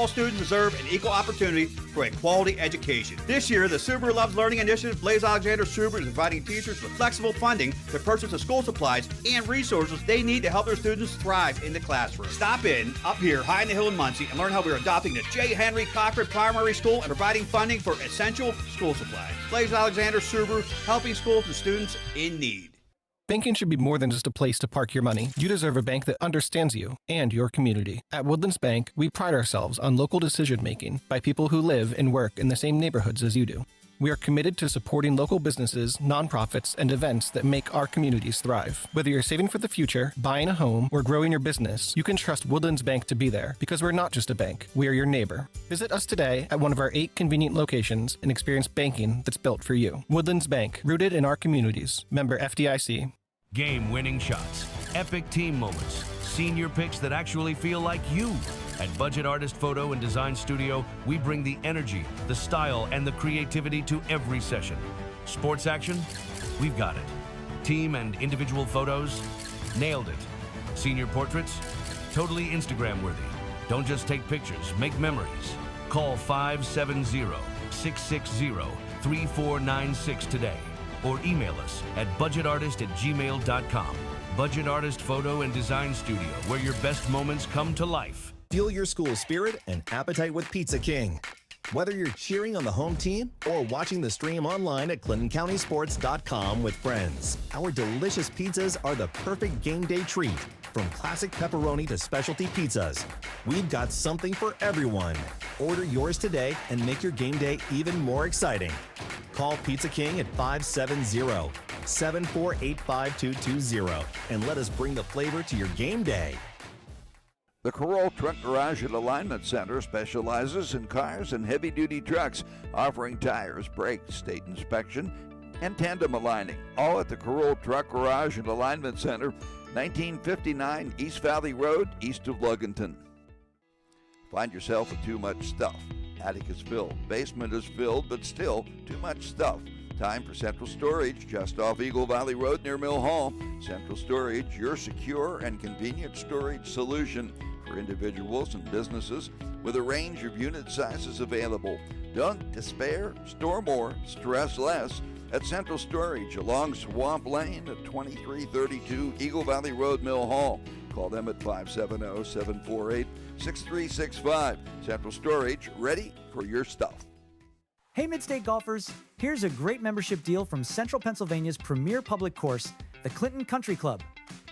all students deserve an equal opportunity for a quality education. This year, the Subaru Loves Learning Initiative, Blaise Alexander Subaru, is providing teachers with flexible funding to purchase the school supplies and resources they need to help their students thrive in the classroom. Stop in up here high in the hill in Muncie and learn how we're adopting the J. Henry Cochran Primary School and providing funding for essential school supplies. Blaise Alexander Subaru, helping schools and students in need. Banking should be more than just a place to park your money. You deserve a bank that understands you and your community. At Woodlands Bank, we pride ourselves on local decision-making by people who live and work in the same neighborhoods as you do. We are committed to supporting local businesses, nonprofits, and events that make our communities thrive. Whether you're saving for the future, buying a home, or growing your business, you can trust Woodlands Bank to be there because we're not just a bank, we are your neighbor. Visit us today at one of our 8 convenient locations and experience banking that's built for you. Woodlands Bank, rooted in our communities. Member FDIC. Game-winning shots, epic team moments, senior picks that actually feel like you. At Budget Artist Photo and Design Studio, we bring the energy, the style, and the creativity to every session. Sports action? We've got it. Team and individual photos? Nailed it. Senior portraits? Totally Instagram-worthy. Don't just take pictures, make memories. Call 570-660-3496 today or email us at budgetartist@gmail.com. Budget Artist Photo and Design Studio, where your best moments come to life. Fuel your school spirit and appetite with Pizza King. Whether you're cheering on the home team or watching the stream online at ClintonCountySports.com with friends, our delicious pizzas are the perfect game day treat. From classic pepperoni to specialty pizzas, we've got something for everyone. Order yours today and make your game day even more exciting. Call Pizza King at 570-748-5220 and let us bring the flavor to your game day. The Carroll Truck Garage and Alignment Center specializes in cars and heavy-duty trucks, offering tires, brakes, state inspection, and tandem aligning. All at the Carroll Truck Garage and Alignment Center, 1959 East Valley Road, east of Luganton. Find yourself with too much stuff. Attic is filled, basement is filled, but still too much stuff. Time for Central Storage, just off Eagle Valley Road near Mill Hall. Central Storage, your secure and convenient storage solution for individuals and businesses with a range of unit sizes available. Don't despair, store more, stress less at Central Storage along Swamp Lane at 2332 Eagle Valley Road, Mill Hall. Call them at 570-748-6365. Central Storage, ready for your stuff. Hey Midstate golfers, here's a great membership deal from Central Pennsylvania's premier public course, the Clinton Country Club.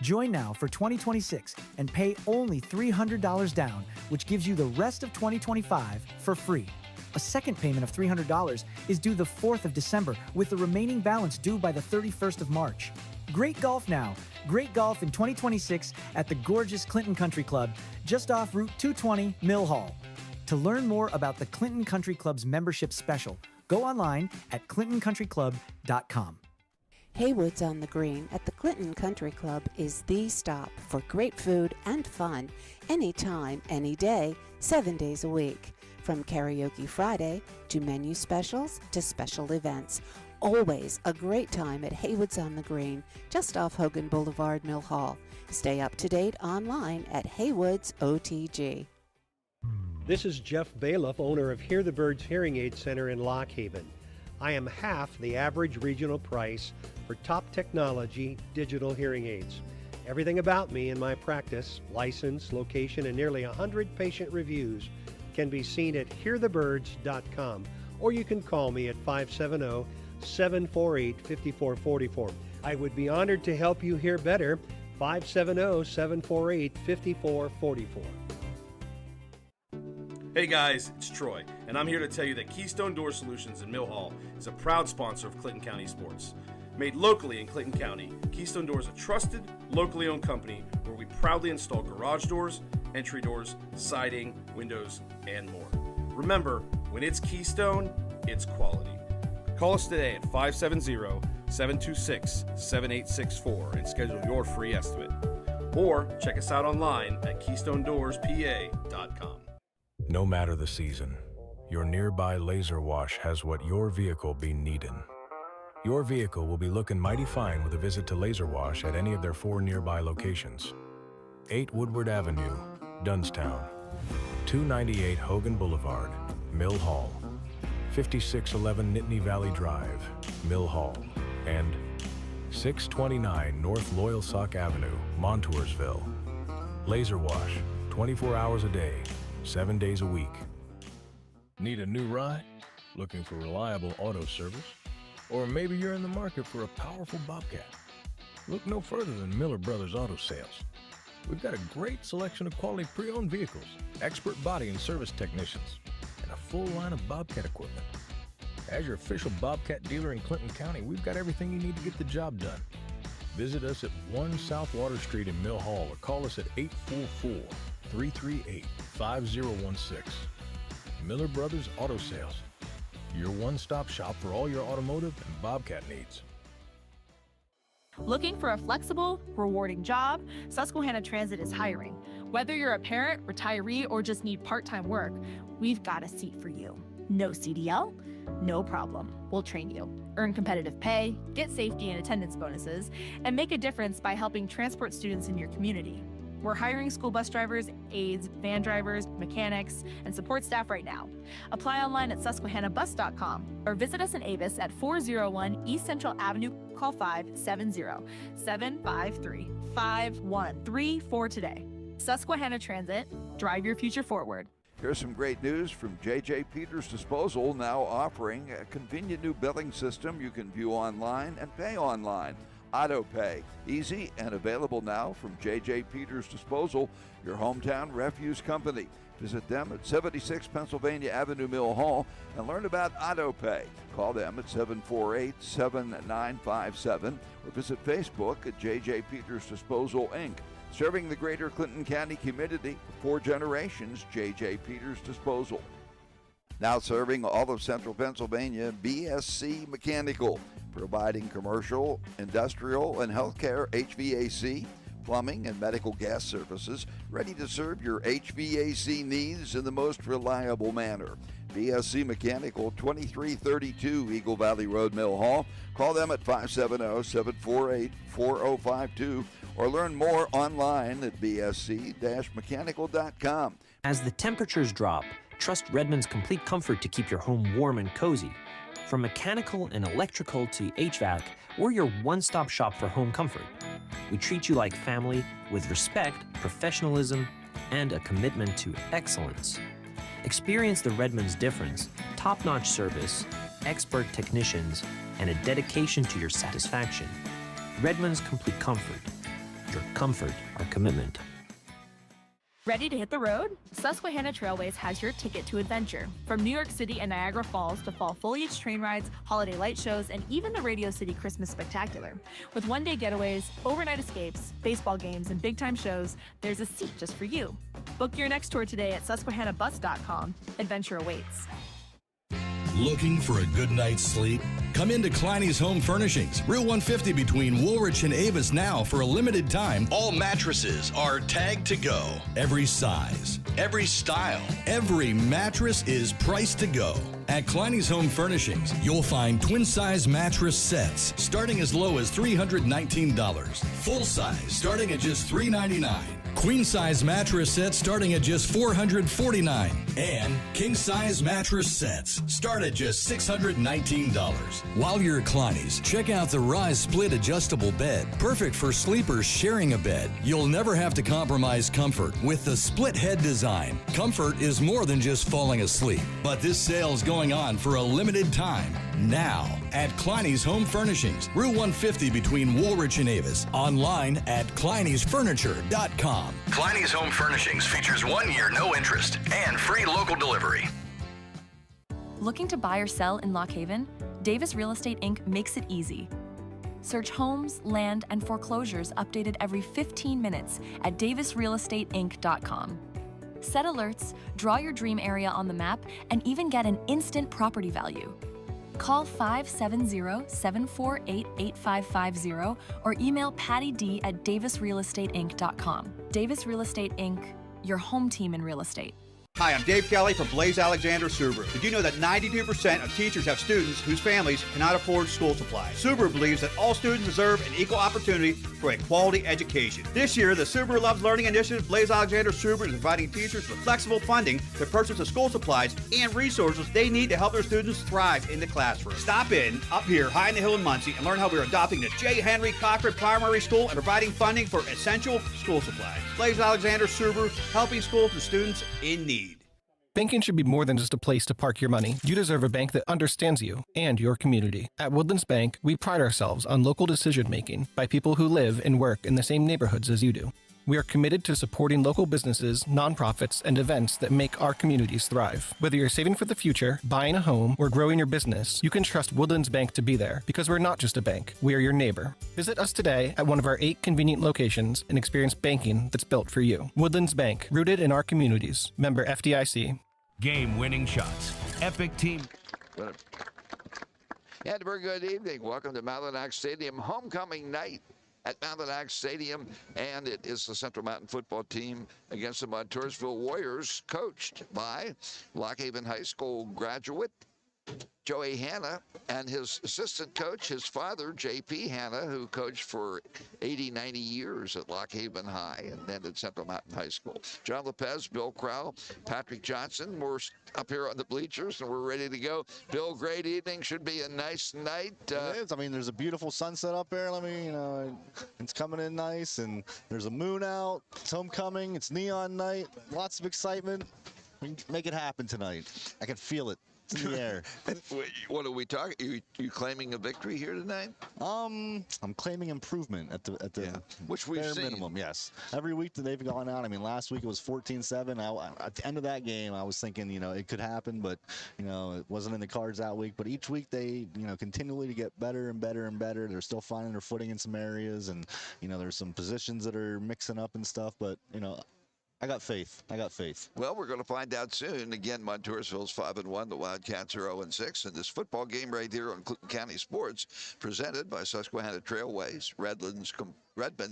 Join now for 2026 and pay only $300 down, which gives you the rest of 2025 for free. A second payment of $300 is due the 4th of December, with the remaining balance due by the 31st of March. Great golf now. Great golf in 2026 at the gorgeous Clinton Country Club, just off Route 220, Mill Hall. To learn more about the Clinton Country Club's membership special, go online at clintoncountryclub.com. Haywood's on the Green at the Clinton Country Club is the stop for great food and fun anytime, any day, 7 days a week. From Karaoke Friday to menu specials to special events. Always a great time at Haywood's on the Green, just off Hogan Boulevard, Mill Hall. Stay up to date online at Haywood's OTG. This is Jeff Baliff, owner of Hear the Birds Hearing Aid Center in Lock Haven. I am half the average regional price for top technology digital hearing aids. Everything about me and my practice, license, location, and nearly 100 patient reviews can be seen at hearthebirds.com, or you can call me at 570-748-5444. I would be honored to help you hear better. 570-748-5444. Hey guys, it's Troy, and I'm here to tell you that Keystone Door Solutions in Mill Hall is a proud sponsor of Clinton County Sports. Made locally in Clinton County, Keystone Door is a trusted, locally owned company where we proudly install garage doors, entry doors, siding, windows, and more. Remember, when it's Keystone, it's quality. Call us today at 570-726-7864 and schedule your free estimate. Or check us out online at KeystoneDoorsPA.com. No matter the season, your nearby laser wash has what your vehicle be needin'. Your vehicle will be looking mighty fine with a visit to Laser Wash at any of their 4 nearby locations. 8 Woodward Avenue, Dunstown, 298 Hogan Boulevard, Mill Hall, 5611 Nittany Valley Drive, Mill Hall, and 629 North Loyalsock Avenue, Montoursville. Laser Wash, 24 hours a day, 7 days a week. Need a new ride? Looking for reliable auto service? Or maybe you're in the market for a powerful Bobcat? Look no further than Miller Brothers Auto Sales. We've got a great selection of quality pre-owned vehicles, expert body and service technicians, and a full line of Bobcat equipment. As your official Bobcat dealer in Clinton County, we've got everything you need to get the job done. Visit us at 1 South Water Street in Mill Hall or call us at 844-338-5016. Miller Brothers Auto Sales, your one-stop shop for all your automotive and Bobcat needs. Looking for a flexible, rewarding job? Susquehanna Transit is hiring. Whether you're a parent, retiree, or just need part-time work, we've got a seat for you. No CDL? No problem. We'll train you. Earn competitive pay, get safety and attendance bonuses, and make a difference by helping transport students in your community. We're hiring school bus drivers, aides, van drivers, mechanics, and support staff right now. Apply online at susquehannabus.com or visit us in Avis at 401 East Central Avenue. Call 570-753-5134 today. Susquehanna Transit, drive your future forward. Here's some great news from J.J. Peters Disposal, now offering a convenient new billing system you can view online and pay online. AutoPay, easy and available now from J.J. Peters Disposal, your hometown refuse company. Visit them at 76 Pennsylvania Avenue, Mill Hall, and learn about AutoPay. Call them at 748-7957 or visit Facebook at J.J. Peters Disposal, Inc. Serving the greater Clinton County community for 4 generations, J.J. Peters Disposal. Now serving all of central Pennsylvania, BSC Mechanical, providing commercial, industrial, and healthcare HVAC, plumbing, and medical gas services, ready to serve your HVAC needs in the most reliable manner. BSC Mechanical, 2332 Eagle Valley Road, Mill Hall. Call them at 570-748-4052 or learn more online at bsc-mechanical.com. As the temperatures drop, trust Redmond's Complete Comfort to keep your home warm and cozy. From mechanical and electrical to HVAC, we're your one-stop shop for home comfort. We treat you like family with respect, professionalism, and a commitment to excellence. Experience the Redmond's difference, top-notch service, expert technicians, and a dedication to your satisfaction. Redmond's Complete Comfort. Your comfort, our commitment. Ready to hit the road? Susquehanna Trailways has your ticket to adventure. From New York City and Niagara Falls to fall foliage train rides, holiday light shows, and even the Radio City Christmas Spectacular. With one-day getaways, overnight escapes, baseball games, and big-time shows, there's a seat just for you. Book your next tour today at susquehannabus.com. Adventure awaits. Looking for a good night's sleep? Come into Kleiny's Home Furnishings, Route 150 between Woolrich and Avis now for a limited time. All mattresses are tagged to go. Every size, every style, every mattress is priced to go. At Kleiny's Home Furnishings, you'll find twin-size mattress sets starting as low as $319. Full-size starting at just $399. Queen-size mattress sets starting at just $449. And king-size mattress sets start at just $619. While you're at Kleiny's, check out the Rise Split Adjustable Bed. Perfect for sleepers sharing a bed. You'll never have to compromise comfort with the split head design. Comfort is more than just falling asleep. But this sale's going on for a limited time. Now at Kleiny's Home Furnishings, Route 150 between Woolrich and Avis. Online at Kleiny'sFurniture.com. Kleiny's Home Furnishings features 1 year no interest and free local delivery. Looking to buy or sell in Lock Haven? Davis Real Estate Inc. makes it easy. Search homes, land, and foreclosures updated every 15 minutes at davisrealestateinc.com. Set alerts, draw your dream area on the map, and even get an instant property value. Call 570-748-8550 or email Patty D at davisrealestateinc.com. Davis Real Estate Inc., your home team in real estate. Hi, I'm Dave Kelly from Blaze Alexander Subaru. Did you know that 92% of teachers have students whose families cannot afford school supplies? Subaru believes that all students deserve an equal opportunity for a quality education. This year, the Subaru Loves Learning Initiative, Blaze Alexander Subaru, is providing teachers with flexible funding to purchase the school supplies and resources they need to help their students thrive in the classroom. Stop in up here high in the hill in Muncie and learn how we're adopting the J. Henry Cochran Primary School and providing funding for essential school supplies. Blaze Alexander Subaru, helping schools and students in need. Banking should be more than just a place to park your money. You deserve a bank that understands you and your community. At Woodlands Bank, we pride ourselves on local decision-making by people who live and work in the same neighborhoods as you do. We are committed to supporting local businesses, nonprofits, and events that make our communities thrive. Whether you're saving for the future, buying a home, or growing your business, you can trust Woodlands Bank to be there because we're not just a bank, we are your neighbor. Visit us today at one of our 8 convenient locations and experience banking that's built for you. Woodlands Bank, rooted in our communities. Member FDIC. Game-winning shots. Epic team. And a very good evening. Welcome to Malinak Stadium. Homecoming night at Malinak Stadium. And it is the Central Mountain football team against the Montoursville Warriors, coached by Lockhaven High School graduate Joey Hanna and his assistant coach, his father, J.P. Hanna, who coached for 80, 90 years at Lockhaven High and then at Central Mountain High School. John Lopez, Bill Crowell, Patrick Johnson, we're up here on the bleachers and we're ready to go. Bill, great evening. Should be a nice night. It is. I mean, there's a beautiful sunset up there. It's coming in nice, and there's a moon out. It's homecoming. It's neon night. Lots of excitement. We can make it happen tonight. I can feel it. It's in the air. And what are we talking? You claiming a victory here tonight? I'm claiming improvement at the which we've bare seen. minimum. Yes, every week that they've gone out. I mean, last week it was 14-7. At the end of that game, I was thinking, it could happen, but it wasn't in the cards that week. But each week they, continually to get better and better and better. They're still finding their footing in some areas, and there's some positions that are mixing up and stuff. But I got faith. Well, we're going to find out soon. Again, Montoursville's 5-1. The Wildcats are 0-6. And this football game right here on Clinton County Sports, presented by Susquehanna Trailways, Redmond's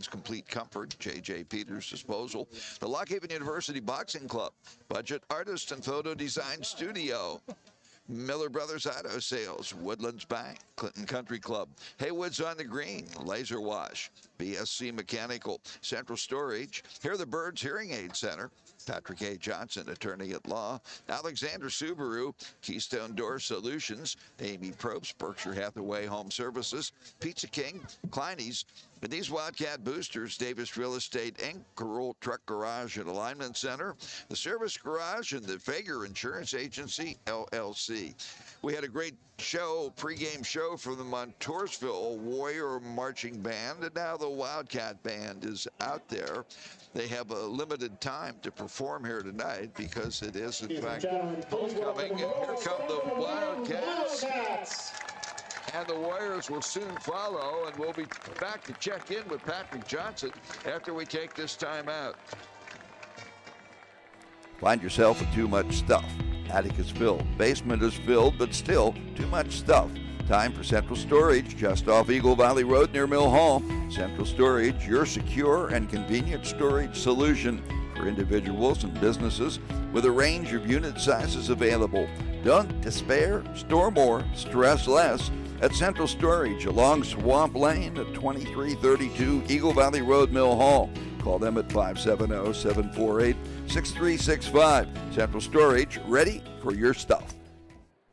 Complete Comfort, J.J. Peters Disposal, the Lockhaven University Boxing Club, Budget Artist and Photo Design Studio, Miller Brothers Auto Sales, Woodlands Bank, Clinton Country Club, Haywood's on the Green, Laser Wash, BSC Mechanical, Central Storage, Hear the Birds Hearing Aid Center, Patrick A. Johnson, attorney at law, Alexander Subaru, Keystone Door Solutions, Amy Probst, Berkshire Hathaway Home Services, Pizza King, Kleiny's, and these Wildcat boosters, Davis Real Estate Inc., Carroll Truck Garage and Alignment Center, the Service Garage, and the Fager Insurance Agency, LLC. We had a great pregame show from the Montoursville Warrior Marching Band, and now the Wildcat Band is out there. They have a limited time to perform here tonight because it is, in fact, homecoming, and here come the Wildcats. And the Warriors will soon follow, and we'll be back to check in with Patrick Johnson after we take this time out. Find yourself with too much stuff. Attic is filled, basement is filled, but still too much stuff. Time for Central Storage, just off Eagle Valley Road near Mill Hall. Central Storage, your secure and convenient storage solution for individuals and businesses with a range of unit sizes available. Don't despair, store more, stress less at Central Storage along Swamp Lane at 2332 Eagle Valley Road, Mill Hall. Call them at 570-748-6365. Central Storage, ready for your stuff.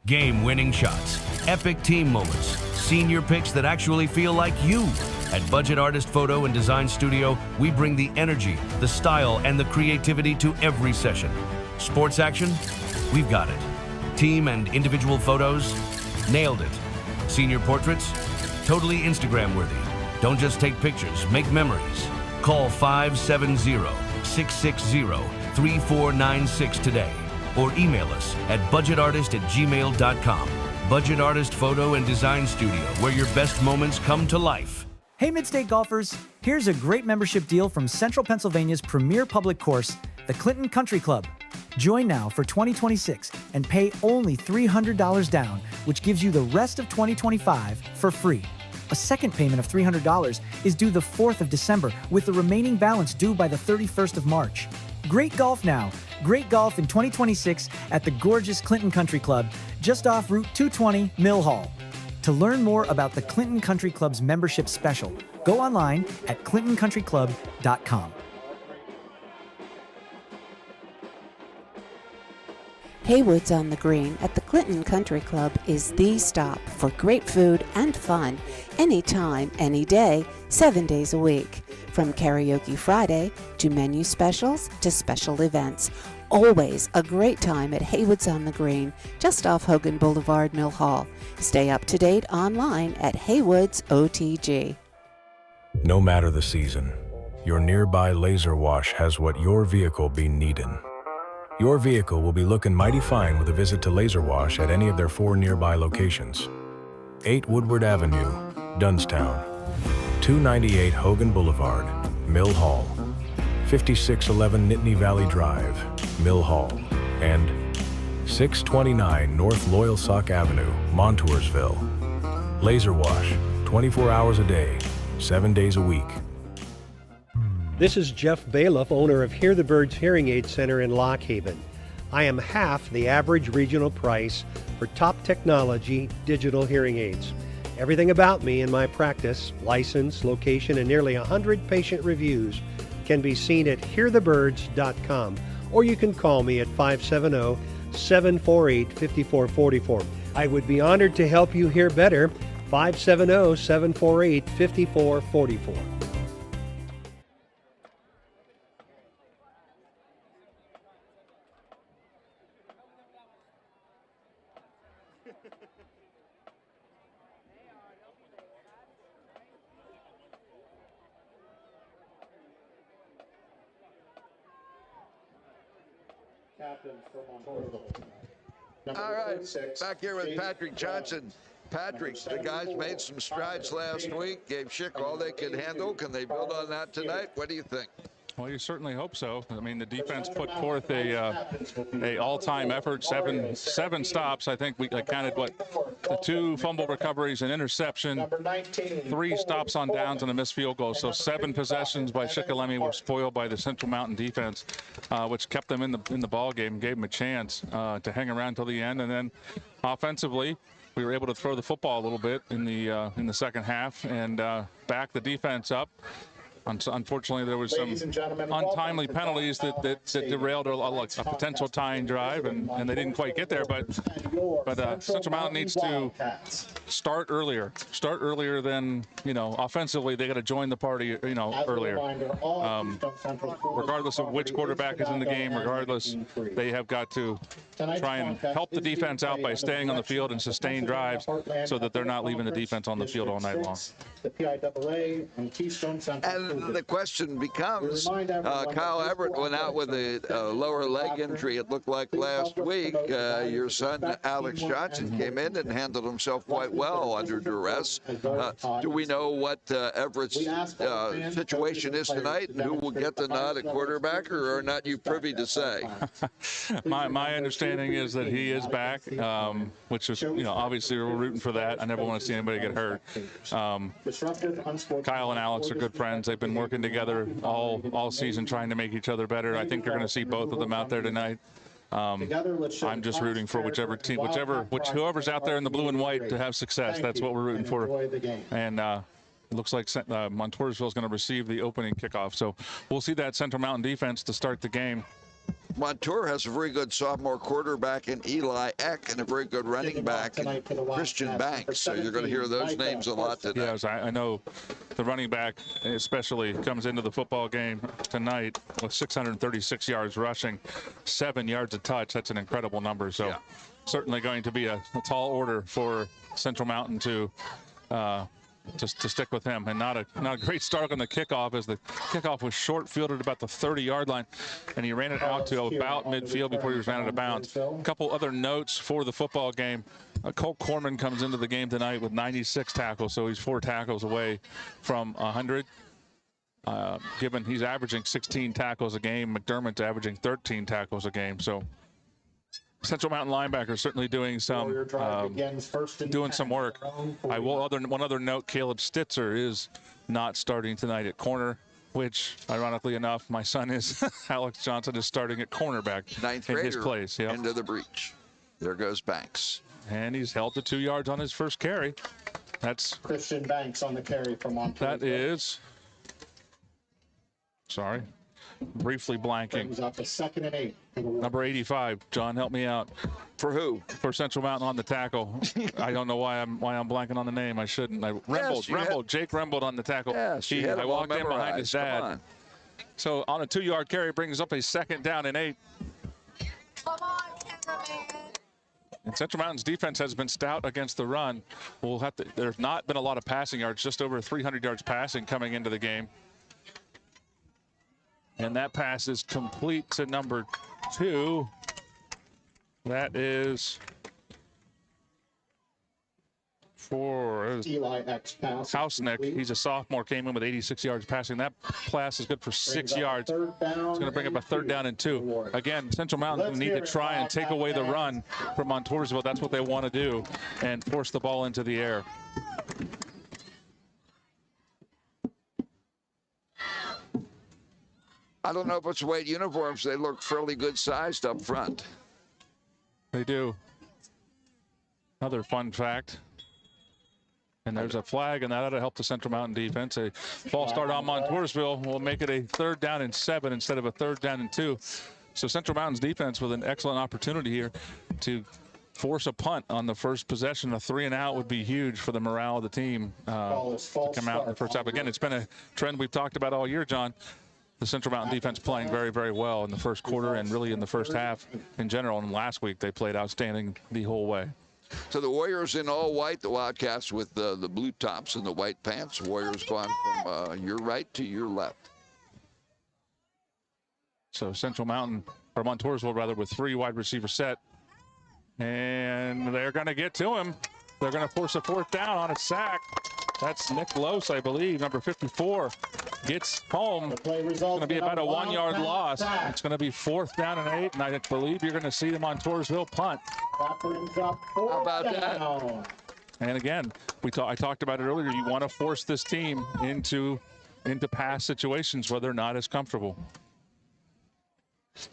Game-winning shots, epic team moments, senior picks that actually feel like you. At Budget Artist Photo and Design Studio, we bring the energy, the style, and the creativity to every session. Sports action? We've got it. Team and individual photos? Nailed it. Senior portraits? Totally Instagram-worthy. Don't just take pictures, make memories. Call 570-660-3496 today or email us at budgetartist@gmail.com. Budget Artist Photo and Design Studio, where your best moments come to life. Hey Midstate golfers, here's a great membership deal from Central Pennsylvania's premier public course, the Clinton Country Club. Join now for 2026 and pay only $300 down, which gives you the rest of 2025 for free. A second payment of $300 is due the 4th of December, with the remaining balance due by the 31st of March. Great golf now. Great golf in 2026 at the gorgeous Clinton Country Club, just off Route 220, Mill Hall. To learn more about the Clinton Country Club's membership special, go online at clintoncountryclub.com. Haywood's on the Green at the Clinton Country Club is the stop for great food and fun anytime, any day, 7 days a week. From Karaoke Friday to menu specials to special events. Always a great time at Haywood's on the Green, just off Hogan Boulevard, Mill Hall. Stay up to date online at Haywood's OTG. No matter the season, your nearby laser wash has what your vehicle be needin'. Your vehicle will be looking mighty fine with a visit to Laser Wash at any of their 4 nearby locations. 8 Woodward Avenue, Dunstown, 298 Hogan Boulevard, Mill Hall, 5611 Nittany Valley Drive, Mill Hall, and 629 North Loyalsock Avenue, Montoursville. Laser Wash, 24 hours a day, 7 days a week. This is Jeff Bailiff, owner of Hear the Birds Hearing Aid Center in Lock Haven. I am half the average regional price for top technology digital hearing aids. Everything about me and my practice, license, location, and nearly 100 patient reviews can be seen at hearthebirds.com, or you can call me at 570-748-5444. I would be honored to help you hear better. 570-748-5444. All right, back here with Patrick Johnson. Patrick, the guys made some strides last week, gave Schick all they could handle. Can they build on that tonight? What do you think? Well, you certainly hope so. I mean, the defense put forth a all-time effort, seven stops. I think I counted the 2 fumble recoveries, an interception, 3 stops on downs, and a missed field goal. So 7 possessions by Shikellamy were spoiled by the Central Mountain defense, which kept them in the ball game, gave them a chance to hang around till the end. And then offensively, we were able to throw the football a little bit in the second half and back the defense up. Unfortunately, there was some untimely penalties that derailed a potential tying drive, and they didn't quite get there. But Central Mountain needs to start earlier than, offensively. They got to join the party, earlier. Regardless of which quarterback is in the game, they have got to try and help the defense out by staying on the field and sustain drives so that they're not leaving the defense on the field all night long. The PIAA and Keystone Central. And the question becomes, Kyle Everett went out with a lower leg injury, it looked like last week. Your son, Alex Johnson, came in and handled himself quite well under duress. Do we know what Everett's situation is tonight and who will get the nod at quarterback, or are not you privy to say? My understanding is that he is back, which is, obviously we're rooting for that. I never want to see anybody get hurt. Kyle and Alex are good friends. They've been working together all season trying to make each other better. I think they're going to see both of them out there tonight. I'm just rooting for whichever team, whoever's out there in the blue and white to have success. That's what we're rooting for. And it looks like Montoursville is going to receive the opening kickoff. So we'll see that Central Mountain defense to start the game. Montour has a very good sophomore quarterback in Eli Eck and a very good running back in Christian Banks. So you're going to hear those names a lot today. Yes, I know the running back especially comes into the football game tonight with 636 yards rushing, 7 yards a touch. That's an incredible number. So certainly going to be a tall order for Central Mountain to stick with him. And not a great start on the kickoff, as the kickoff was short fielded about the 30-yard line, and he ran it out to about midfield before he was ran out of bounds. A couple other notes for the football game. Colt Corman comes into the game tonight with 96 tackles, so he's 4 tackles away from 100. Given he's averaging 16 tackles a game, McDermott's averaging 13 tackles a game. So Central Mountain linebackers certainly doing some work. One other note: Caleb Stitzer is not starting tonight at corner. which, ironically enough, my son is, Alex Johnson is starting at cornerback Ninth in grader his place. Yep. into the breach. There goes Banks. And he's held to 2 yards on his first carry. That's Christian Banks on the carry from Montoursville. That is, sorry, briefly blanking. Brings up a 2nd and 8. Number 85, John, help me out. For who? For Central Mountain on the tackle. I don't know why I'm blanking on the name. I shouldn't. Jake Rembold on the tackle. Yes, I walked in behind his dad. So on a 2-yard carry, brings up a 2nd down and 8. Come on, cameraman. And Central Mountain's defense has been stout against the run. There's not been a lot of passing yards, just over 300 yards passing coming into the game. And that pass is complete to number 2. That is for Eli X pass. Hausnick. He's a sophomore, came in with 86 yards passing. That pass is good for 6 yards. It's going to bring up a 3rd down and 2. Again, Central Mountain need to try and take away the run from Montoursville. That's what they want to do, and force the ball into the air. I don't know if it's weight uniforms. They look fairly good sized up front. They do. Another fun fact. And there's a flag, and that ought to help the Central Mountain defense. A false start on Montoursville will make it a 3rd down and 7 instead of a 3rd down and 2. So Central Mountain's defense with an excellent opportunity here to force a punt on the first possession. A 3 and out would be huge for the morale of the team to come out in the first half. Again, it's been a trend we've talked about all year, John. The Central Mountain defense playing very, very well in the first quarter and really in the first half in general. And last week they played outstanding the whole way. So the Warriors in all white, the Wildcats with the blue tops and the white pants. Warriors going from your right to your left. So Central Mountain, or Montoursville rather, with 3 wide receiver set. And they're going to get to him. They're going to force a 4th down on a sack. That's Nick Lose, I believe, number 54. Gets home. It's going to be about a 1-yard loss. It's going to be 4th down and 8, and I believe you're going to see the Montoursville punt. How about that? And again, I talked about it earlier. You want to force this team into pass situations where they're not as comfortable.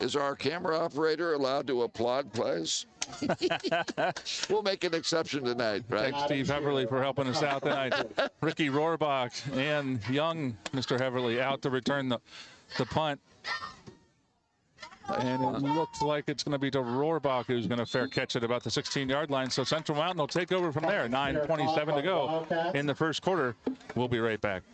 Is our camera operator allowed to applaud plays? We'll make an exception tonight, right? Thanks, Steve Heverly, for helping us out tonight. Ricky Rohrbach and young Mr. Heverly out to return the punt. And it looks like it's going to be to Rohrbach who's going to fair catch it about the 16-yard line. So Central Mountain will take over from there. 9:27 to go in the first quarter. We'll be right back.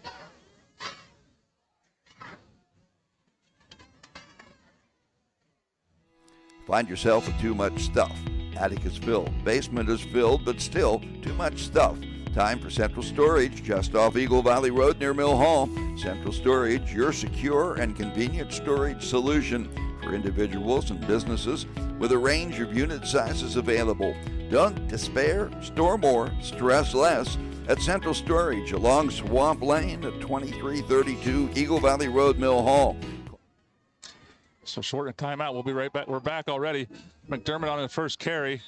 Find yourself with too much stuff. Attic is filled, basement is filled, but still too much stuff. Time for Central Storage, just off Eagle Valley Road near Mill Hall. Central Storage, your secure and convenient storage solution for individuals and businesses with a range of unit sizes available. Don't despair, store more, stress less at Central Storage along Swamp Lane at 2332 Eagle Valley Road, Mill Hall. So short a timeout. We'll be right back. We're back already. McDermott on his first carry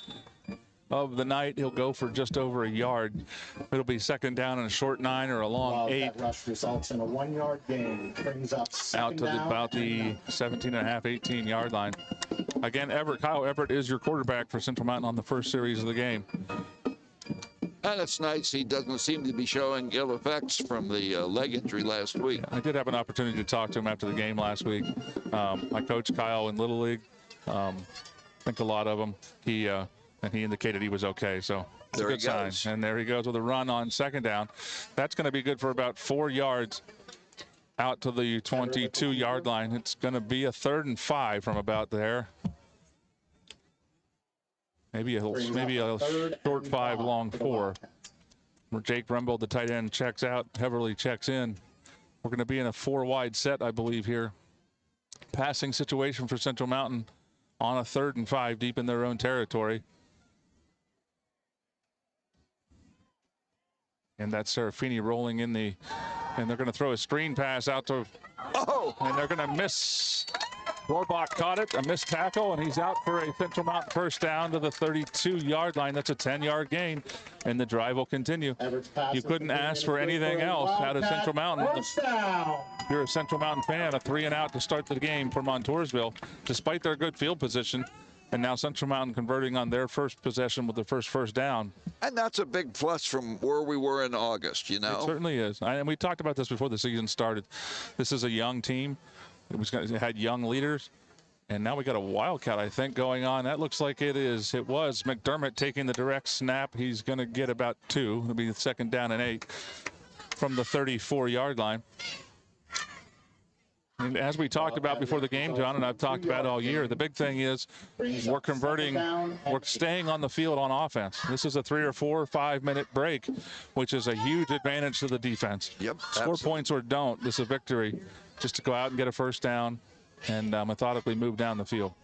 of the night. He'll go for just over a yard. It'll be 2nd down and a short 9 or a long 8. That rush results in a 1-yard gain. Brings up out to about the 17.5, 18-yard line. Again, Kyle Everett is your quarterback for Central Mountain on the first series of the game. And it's nice he doesn't seem to be showing ill effects from the leg injury last week. I did have an opportunity to talk to him after the game last week. I coached Kyle in Little League. I think a lot of them. And he indicated he was okay, so it's a good sign. And there he goes with a run on 2nd down. That's going to be good for about 4 yards out to the 22-yard line. It's going to be a 3rd and 5 from about there. Maybe a short 5, long 4. Where Jake Rembold, the tight end, checks out. Heverly checks in. We're going to be in a 4-wide set, I believe, here. Passing situation for Central Mountain on a 3rd and 5 deep in their own territory. And that's Serafini rolling in and they're going to throw a screen pass out to, and they're going to miss Rohrbach caught it, a missed tackle, and he's out for a Central Mountain first down to the 32-yard line. That's a 10-yard gain, and the drive will continue. You couldn't ask for anything else out of Central Mountain. If you're a Central Mountain fan, a 3-and-out to start the game for Montoursville, despite their good field position. And now Central Mountain converting on their first possession with the first down. And that's a big plus from where we were in August, you know. It certainly is. And we talked about this before the season started. This is a young team. It had young leaders. And now we got a wildcat, I think, going on. That looks like it was McDermott taking the direct snap. He's going to get about 2. It'll be the 2nd down and 8 from the 34-yard line. And as we talked about before the game, John, and I've talked about all year, the big thing is we're staying on the field on offense. This is a 3 or 4 or 5 minute break, which is a huge advantage to the defense. Yep. Score points or don't. This is a victory just to go out and get a first down and methodically move down the field.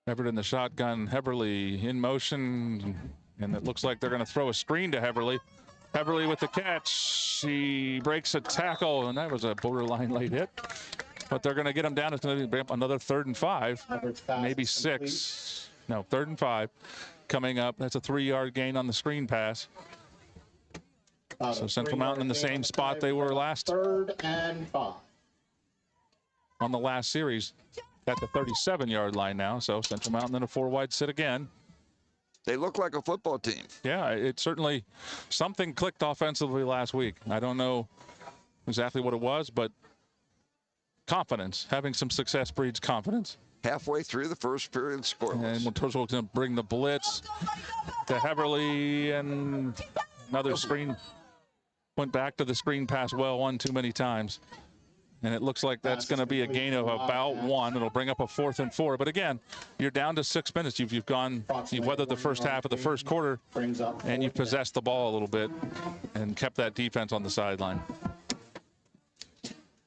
Everett in the shotgun, Heberly in motion, and it looks like they're going to throw a screen to Heberly. Heberly with the catch. He breaks a tackle, and that was a borderline late hit. But they're going to get him down. It's going to be another 3rd and 5, maybe 6. No, 3rd and 5 coming up. That's a 3-yard gain on the screen pass. So Central Mountain in the same spot they were last 3rd and 5 on the last series at the 37-yard line now. So Central Mountain in a 4-wide sit again. They look like a football team. Yeah, it certainly, something clicked offensively last week. I don't know exactly what it was, but confidence, having some success breeds confidence. Halfway through the first period, scoreless. And Montoursville going to bring the blitz to Heberly, and another screen. Went back to the screen pass well one too many times. And it looks like that's going to be a gain of about 1. It'll bring up a 4th and 4. But again, you're down to 6 minutes. You've weathered the first half of the first quarter, and you've possessed the ball a little bit and kept that defense on the sideline.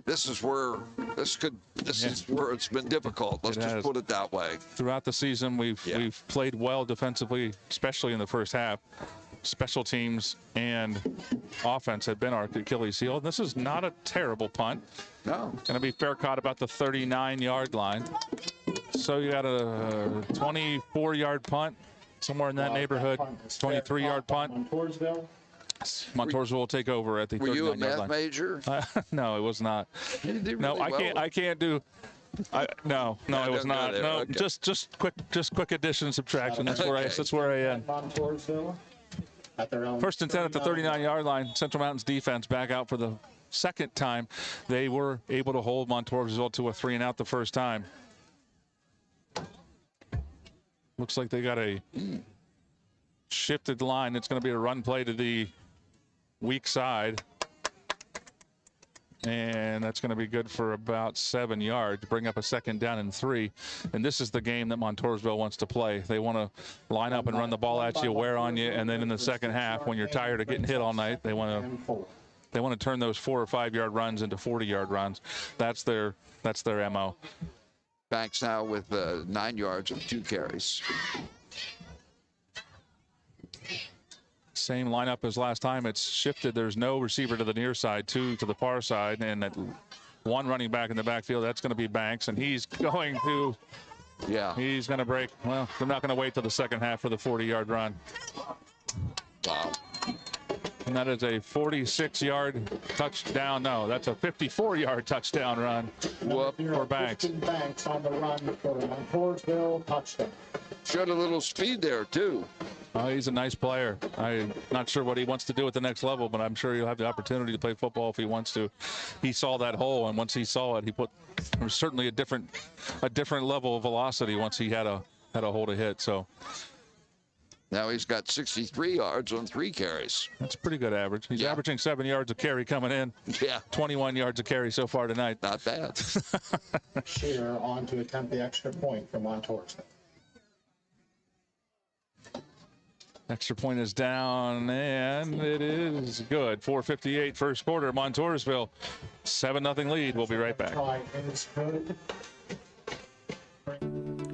This is where is where it's been difficult. Let's just put it that way. Throughout the season, we've played well defensively, especially in the first half. Special teams and offense have been our Achilles heel. This is not a terrible punt. No. Going to be fair caught about the 39-yard line. So you got a 24-yard punt, somewhere in that neighborhood. 23-yard punt. Montoursville will take over at the 39-yard line. Were you a math major? No, it was not. No, I can't do. No, it was not. No, okay. just quick addition and subtraction. That's where I am. First and 10 at the 39-yard line. Central Mountain's defense back out for the 2nd time. They were able to hold Montoursville to a 3-and-out the first time. Looks like they got a shifted line. It's going to be a run play to the weak side. And that's going to be good for about 7 yards to bring up a 2nd down and 3. And this is the game that Montoursville wants to play. They want to line up and run the ball at you, wear on you, and then in the second half, when you're tired of getting hit all night, they want to turn those 4 or 5 yard runs into 40-yard runs. That's their MO. Banks now with 9 yards of 2 carries. Same lineup as last time. It's shifted. There's no receiver to the near side, 2 to the far side, and that 1 running back in the backfield. That's going to be Banks, and he's going to break. Well, they're not going to wait till the second half for the 40-yard run. Wow. And that is a 46-yard touchdown. No, that's a 54-yard touchdown run for Banks. Banks on the run for the Montoursville touchdown. Showed a little speed there, too. Oh, he's a nice player. I'm not sure what he wants to do at the next level, but I'm sure he'll have the opportunity to play football if he wants to. He saw that hole, and once he saw it, there was certainly a different level of velocity once he had a hole to hit. So now he's got 63 yards on 3 carries. That's a pretty good average. He's averaging 7 yards a carry coming in. Yeah. 21 yards a carry so far tonight. Not bad. Shearer on to attempt the extra point for Montoursville. Extra point is down, and it is good. 4:58 first quarter. Montoursville, 7-0 lead. We'll be right back.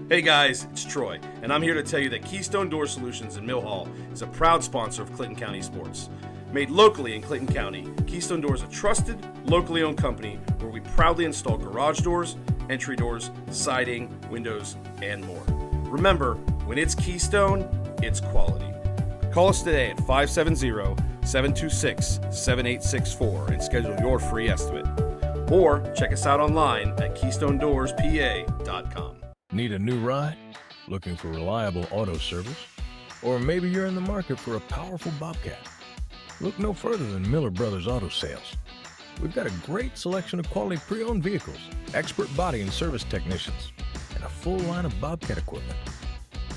Hey guys, it's Troy, and I'm here to tell you that Keystone Door Solutions in Mill Hall is a proud sponsor of Clinton County Sports. Made locally in Clinton County, Keystone Door is a trusted, locally owned company where we proudly install garage doors, entry doors, siding, windows, and more. Remember, when it's Keystone, it's quality. Call us today at 570-726-7864 and schedule your free estimate. Or check us out online at KeystoneDoorsPA.com. Need a new ride? Looking for reliable auto service? Or maybe you're in the market for a powerful Bobcat? Look no further than Miller Brothers Auto Sales. We've got a great selection of quality pre-owned vehicles, expert body and service technicians, and a full line of Bobcat equipment.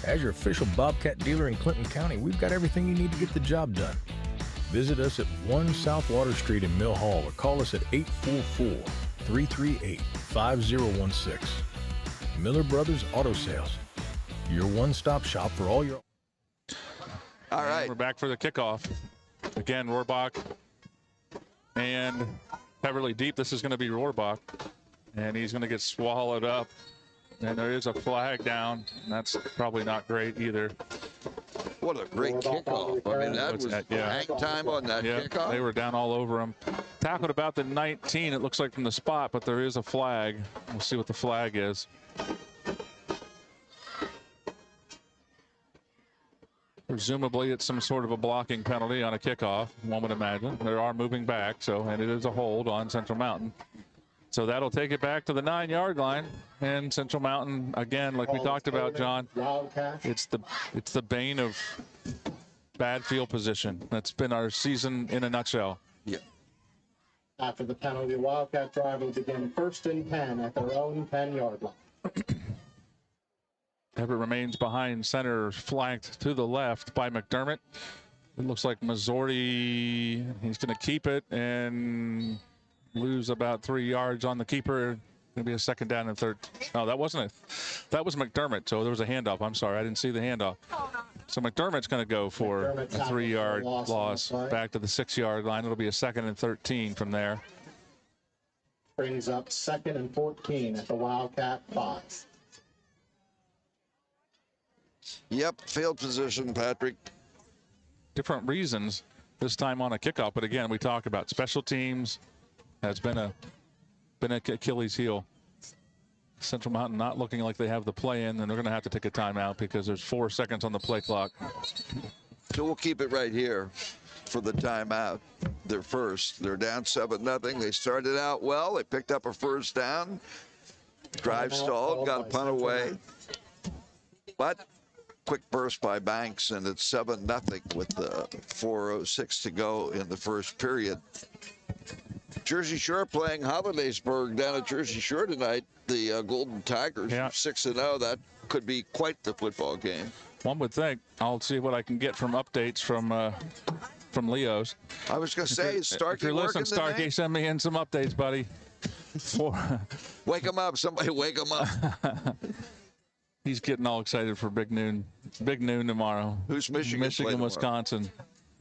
As your official Bobcat dealer in Clinton County, we've got everything you need to get the job done. Visit us at 1 South Water Street in Mill Hall or call us at 844-338-5016. Miller Brothers Auto Sales, your one-stop shop for all your... All right. We're back for the kickoff. Again, Rohrbach and Beverly deep. This is going to be Rohrbach, and he's going to get swallowed up. And there is a flag down. That's probably not great either. What a great kickoff. I mean, that was hang time on that kickoff. They were down all over him. Tackled about the 19, it looks like, from the spot, but there is a flag. We'll see what the flag is. Presumably, it's some sort of a blocking penalty on a kickoff, one would imagine. They are moving back, and it is a hold on Central Mountain. So that'll take it back to the 9-yard line. And Central Mountain, again, like we talked about, John, it's the bane of bad field position. That's been our season in a nutshell. Yeah. After the penalty, Wildcat drive will begin 1st and 10 at their own 10-yard line. Everett remains behind center, flanked to the left by McDermott. It looks like Mazzordi, he's going to keep it and lose about 3 yards on the keeper. Going to be a 2nd down and 3rd. No, that wasn't it. That was McDermott. So there was a handoff. I'm sorry, I didn't see the handoff. So McDermott's going to go for a 3-yard loss back to the 6-yard line. It'll be a 2nd and 13 from there. Brings up 2nd and 14 at the Wildcat 5. Yep, field position, Patrick. Different reasons this time on a kickoff, but again, we talk about special teams has been a Achilles heel. Central Mountain not looking like they have the play in, and they're going to have to take a timeout because there's 4 seconds on the play clock. So we'll keep it right here for the timeout. They're first. They're down 7-0. They started out well. They picked up a 1st down. Drive stalled, got a punt away. But quick burst by Banks, and it's 7-0 with 4:06 to go in the first period. Jersey Shore playing Hollidaysburg down at Jersey Shore tonight. The Golden Tigers 6-0. That could be quite the football game. One would think. I'll see what I can get from updates from Leo's. I was going to say, is Starkey if you're listening, Starkey, send me in some updates, buddy. Wake him up. Somebody wake him up. He's getting all excited for big noon. Big noon tomorrow. Who's Michigan? Michigan, Wisconsin.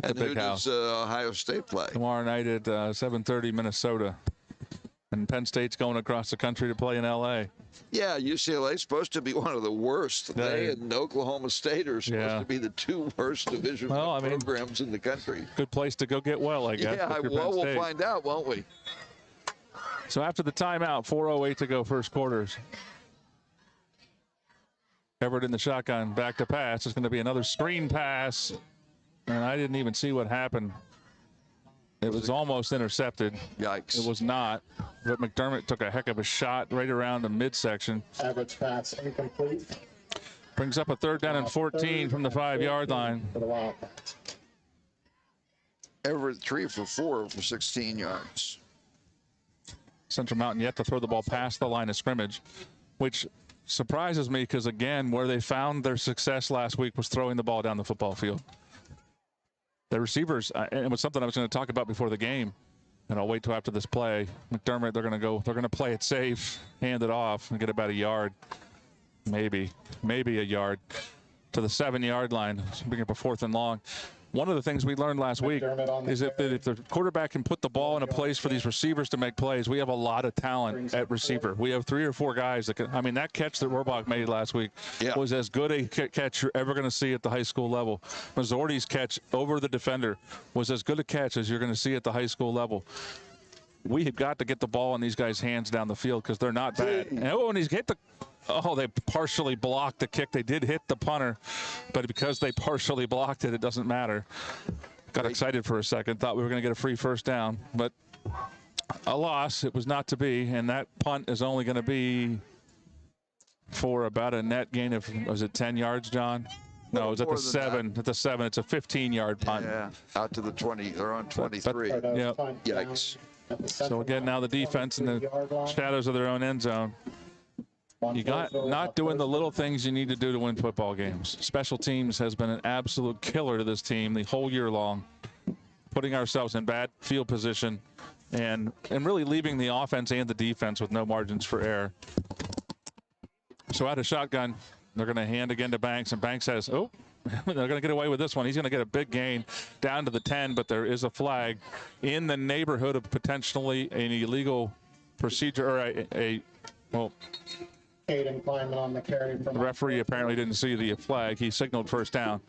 And the who big house. does Ohio State play? Tomorrow night at 7:30, Minnesota. And Penn State's going across the country to play in L.A. Yeah, UCLA is supposed to be one of the worst. They and Oklahoma State are supposed to be the 2 worst Division I programs in the country. Good place to go get well, I guess. Yeah, we'll find out, won't we? So after the timeout, 4:08 to go, first quarters. Everett in the shotgun, back to pass. It's going to be another screen pass. And I didn't even see what happened. It was almost intercepted. Yikes. It was not. But McDermott took a heck of a shot right around the midsection. Average pass incomplete. Brings up a 3rd down and 14 from the 5-yard line. For the Wildcats. Everett 3 for 4 for 16 yards. Central Mountain yet to throw the ball past the line of scrimmage, which surprises me because, again, where they found their success last week was throwing the ball down the football field. The receivers, and it was something I was going to talk about before the game, and I'll wait till after this play. McDermott, they're going to play it safe, hand it off, and get about a yard, maybe a yard, to the 7-yard line, bring up a 4th and long. one of the things we learned last week is if the quarterback can put the ball in a place for these receivers to make plays, we have a lot of talent at receiver. We have 3 or 4 guys that can. I mean, that catch that Rohrbach made last week was as good a catch you're ever going to see at the high school level. Mazzorti's catch over the defender was as good a catch as you're going to see at the high school level. We have got to get the ball in these guys' hands down the field because they're not bad. And he's hit the. Oh, they partially blocked the kick. They did hit the punter, but because they partially blocked it, it doesn't matter. Got excited for a second, thought we were going to get a free first down, but a loss. It was not to be, and that punt is only going to be for about a net gain of, was it 10 yards, John? No, it was at the 7. At the 7, it's a 15-yard punt. Yeah, out to the 20. They're on 23. Yeah. Yikes. So again, now the defense in the shadows of their own end zone. You got not doing the little things you need to do to win football games. Special teams has been an absolute killer to this team the whole year long, putting ourselves in bad field position and really leaving the offense and the defense with no margins for error. So out of shotgun, they're going to hand again to Banks, and Banks says, oh, they're going to get away with this one. He's going to get a big gain down to the 10, but there is a flag in the neighborhood of potentially an illegal procedure or Caden Kleinman on the carry from the referee apparently didn't see the flag. He signaled first down.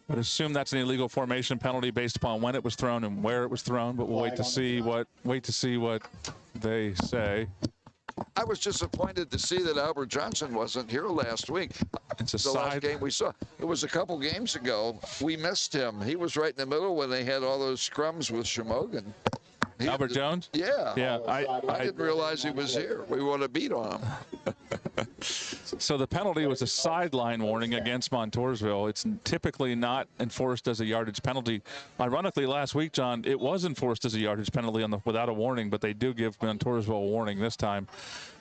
But assume that's an illegal formation penalty based upon when it was thrown and where it was thrown. But we'll wait to see what they say. I was disappointed to see that Albert Johnson wasn't here last week. It's the last game we saw. It was a couple games ago. We missed him. He was right in the middle when they had all those scrums with Shamogan. Albert Jones? Yeah. Yeah. I didn't realize he was here. We want to beat on him. So the penalty was a sideline warning against Montoursville. It's typically not enforced as a yardage penalty. Ironically, last week, John, it was enforced as a yardage penalty without a warning, but they do give Montoursville a warning this time.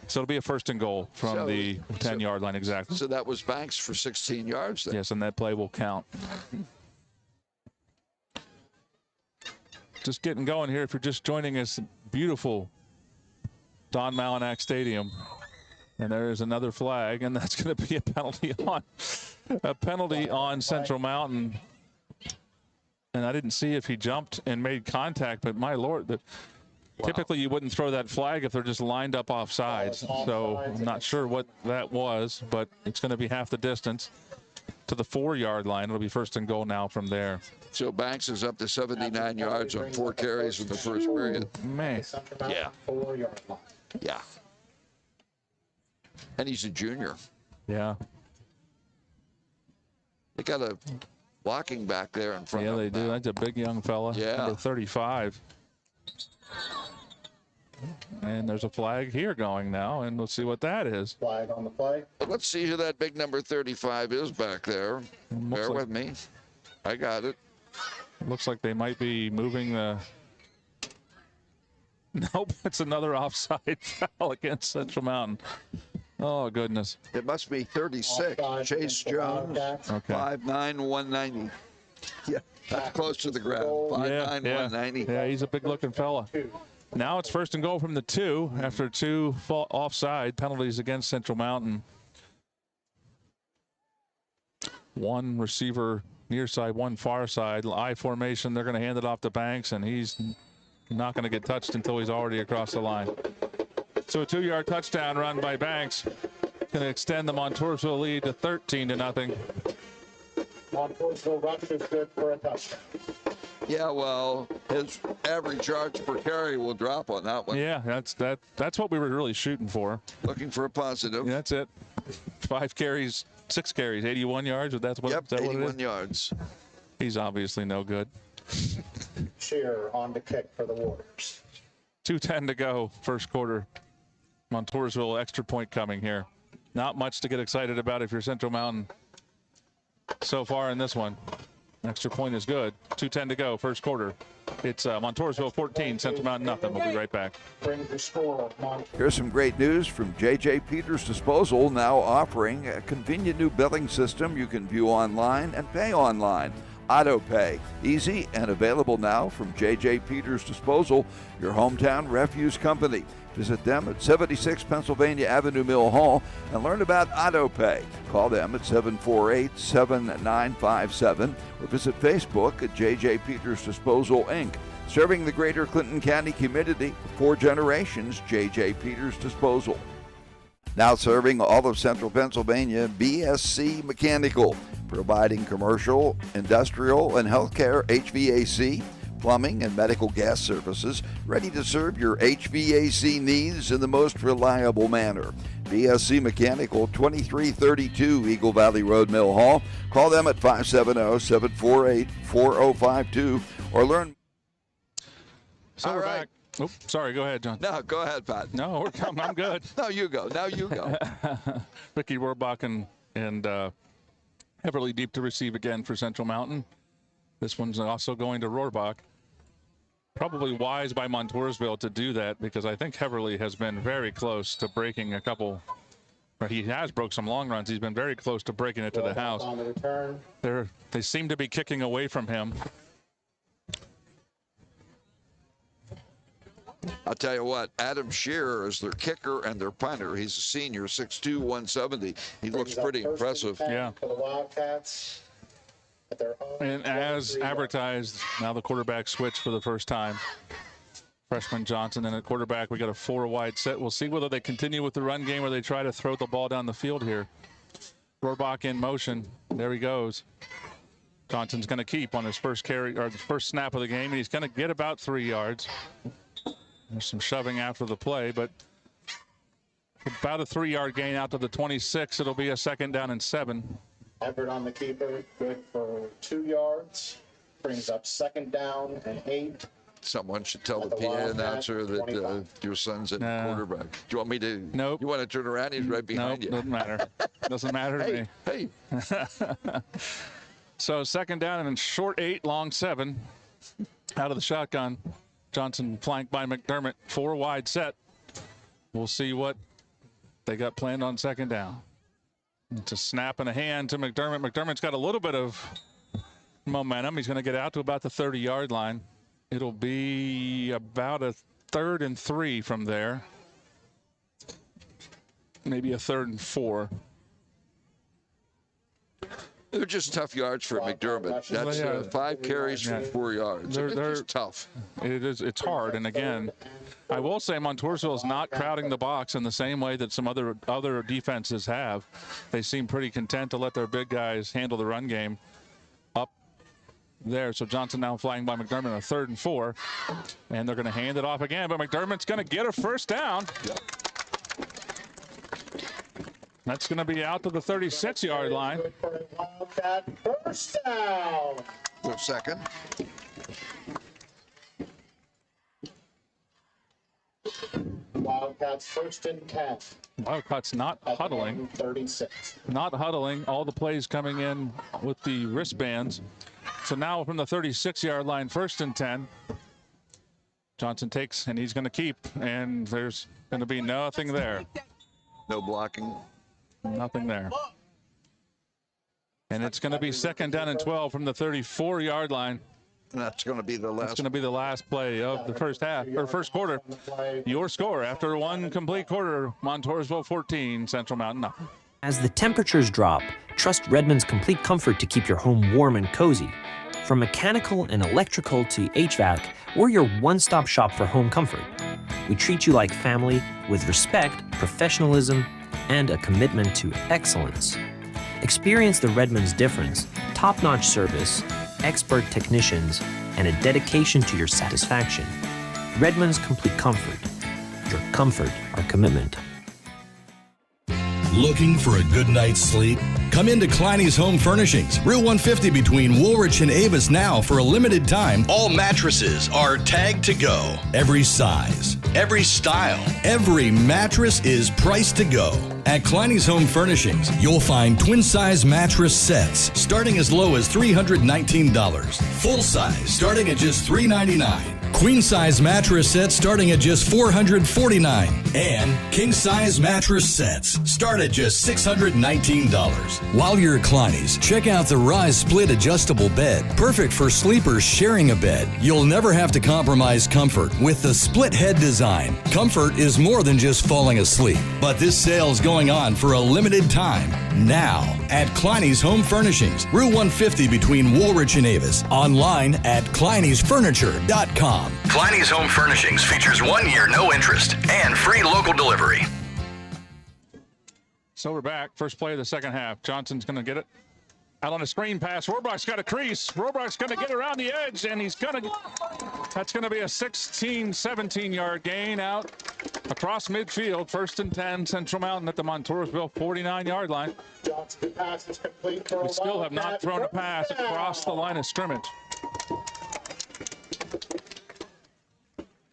So it'll be a 1st and goal from the 10-yard line exactly. So that was Banks for 16 yards then. Yes, and that play will count. Just getting going here. If you're just joining us, beautiful Don Malinak Stadium. And there is another flag, and that's going to be a penalty on Central Mountain. And I didn't see if he jumped and made contact, but my Lord, typically you wouldn't throw that flag if they're just lined up off sides. So I'm not sure what that was, but it's going to be half the distance to the 4-yard line. It'll be 1st and goal now from there. So Banks is up to 79 yards on 4 carries in the first period. Man. Yeah. Yeah. And he's a junior. Yeah. They got a blocking back there in front of him. Yeah, they do. That's a big young fella. Yeah. Number 35. And there's a flag here going now, and we'll see what that is. Flag on the play. Let's see who that big number 35 is back there. Bear with me. I got it. Looks like they might be moving the... Nope, it's another offside foul against Central Mountain. Oh, goodness. It must be 36. Chase Jones, okay. 5'9", 190. Yeah, that's close to the ground. 5'9", 190. Yeah, he's a big-looking fella. Now it's 1st and goal from the 2 after 2 offside penalties against Central Mountain. 1 receiver near side, 1 far side. I formation, they're going to hand it off to Banks, and he's not going to get touched until he's already across the line. So a 2-yard touchdown run by Banks going to extend the Montoursville lead to 13-0. Montoursville rush is good for a touchdown. Yeah, well, his average yards per carry will drop on that one. Yeah, that's what we were really shooting for. Looking for a positive. Yeah, that's it. 6 carries, 81 yards. That's what. Yep, is that 81 what it is? yards. He's obviously no good. Shearer on the kick for the Warriors. 2:10 to go, first quarter. Montoursville extra point coming here. Not much to get excited about if you're Central Mountain so far in this one. Extra point is good. 2:10 to go, first quarter. It's Montoursville 14, Central Mountain nothing. We'll be right back. Here's some great news from J.J. Peters Disposal, now offering a convenient new billing system you can view online and pay online. Auto Pay. Easy and available now from J.J. Peters Disposal, your hometown refuse company. Visit them at 76 Pennsylvania Avenue, Mill Hall, and learn about Auto Pay. Call them at 748-7957 or visit Facebook at J.J. Peters Disposal, Inc. Serving the greater Clinton County community for 4 generations, J.J. Peters Disposal. Now serving all of central Pennsylvania, BSC Mechanical, providing commercial, industrial, and healthcare HVAC, plumbing, and medical gas services, ready to serve your HVAC needs in the most reliable manner. BSC Mechanical, 2332 Eagle Valley Road, Mill Hall. Call them at 570-748-4052 or learn. So we're back. Oh, sorry. Go ahead, John. No, go ahead, Pat. No, I'm good. No, you go. Now you go. Ricky Rohrbach and Everly deep to receive again for Central Mountain. This one's also going to Rohrbach. Probably wise by Montoursville to do that because I think Heverly has been very close to breaking a couple. Or he has broke some long runs. He's been very close to breaking it to the house. They seem to be kicking away from him. I'll tell you what, Adam Shearer is their kicker and their punter. He's a senior, 6'2", 170. He looks pretty impressive. Yeah. For the Wildcats. And as advertised, now the quarterback switch for the first time. Freshman Johnson, and at quarterback, we got a 4-wide set. We'll see whether they continue with the run game or they try to throw the ball down the field here. Rohrbach in motion. There he goes. Johnson's going to keep on his first carry or the first snap of the game, and he's going to get about 3 yards. There's some shoving after the play, but about a 3-yard gain out to the 26. It'll be a 2nd down and 7. Everett on the keeper, good for 2 yards. Brings up 2nd down and 8. Someone should tell the PA announcer that your son's at quarterback. Do you want me to? Nope. You want to turn around? He's right behind you. Doesn't matter. Doesn't matter to me. Hey. So 2nd down and short 8, long 7. Out of the shotgun. Johnson flanked by McDermott. 4-wide set. We'll see what they got planned on 2nd down. It's a snap and a hand to McDermott. McDermott's got a little bit of momentum. He's going to get out to about the 30-yard line. It'll be about a 3rd and 3 from there. Maybe a 3rd and 4. They're just tough yards for McDermott. That's 5 carries for 4 yards. They're just tough. It's hard. And again, I will say Montoursville is not crowding the box in the same way that some other defenses have. They seem pretty content to let their big guys handle the run game up there. So Johnson now flying by McDermott, a 3rd and 4. And they're going to hand it off again, but McDermott's going to get a 1st down. Yep. That's going to be out to the 36-yard line. Wildcat 1st down. For a second. Wildcats 1st and 10. Wildcats not huddling. 36. Not huddling. All the plays coming in with the wristbands. So now from the 36-yard line, 1st and 10. Johnson takes, and he's going to keep, and there's going to be nothing there. No blocking. Nothing there. And it's going to be 2nd down and 12 from the 34-yard line. And that's going to be the last. That's going to be the last play of the first half or first quarter. Your score after 1 complete quarter: Montoursville 14, Central Mountain nothing. As the temperatures drop, trust Redmond's Complete Comfort to keep your home warm and cozy. From mechanical and electrical to HVAC, we're your one-stop shop for home comfort. We treat you like family with respect, professionalism, and a commitment to excellence. Experience the Redmond's difference: top-notch service, expert technicians, and a dedication to your satisfaction. Redmond's Complete Comfort. Your comfort, our commitment. Looking for a good night's sleep? Come into Kleiny's Home Furnishings, Route 150 between Woolwich and Avis now for a limited time. All mattresses are tagged to go. Every size, every style, every mattress is priced to go. At Kleiny's Home Furnishings, you'll find twin-size mattress sets starting as low as $319. Full size starting at just $399. Queen size mattress sets starting at just $449. And king size mattress sets start at just $619. While you're at Kleiny's, check out the Rise Split adjustable bed. Perfect for sleepers sharing a bed. You'll never have to compromise comfort with the split head design. Comfort is more than just falling asleep. But this sale's going on for a limited time now at Kleiny's Home Furnishings, Route 150 between Woolwich and Avis. Online at Kleiny'sFurniture.com. Kleiny's Home Furnishings features 1 year no interest and free local delivery. So we're back. First play of the second half. Johnson's going to get it out on a screen pass. Rohrbach's got a crease. Rohrbach's going to get around the edge, and he's going to. That's going to be a 16, 17-yard gain out across midfield. 1st and 10, Central Mountain at the Montoursville 49-yard line. Johnson pass is complete for We still have not thrown a pass across the line of scrimmage.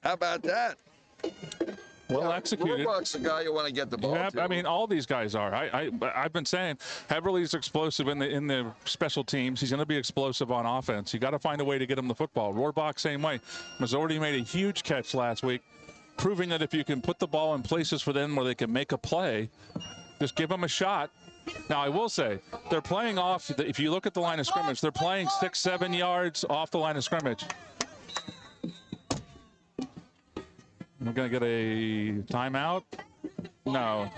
How about that? Well executed. Rohrbach's the guy you want to get the ball to. I mean, all these guys are. I've been saying Heverly's explosive in the special teams. He's going to be explosive on offense. You got to find a way to get him the football. Rohrbach, same way. Mazzordi made a huge catch last week, proving that if you can put the ball in places for them where they can make a play, just give them a shot. Now, I will say, they're playing off, if you look at the line of scrimmage, they're playing 6-7 yards off the line of scrimmage. We're going to get a timeout? No.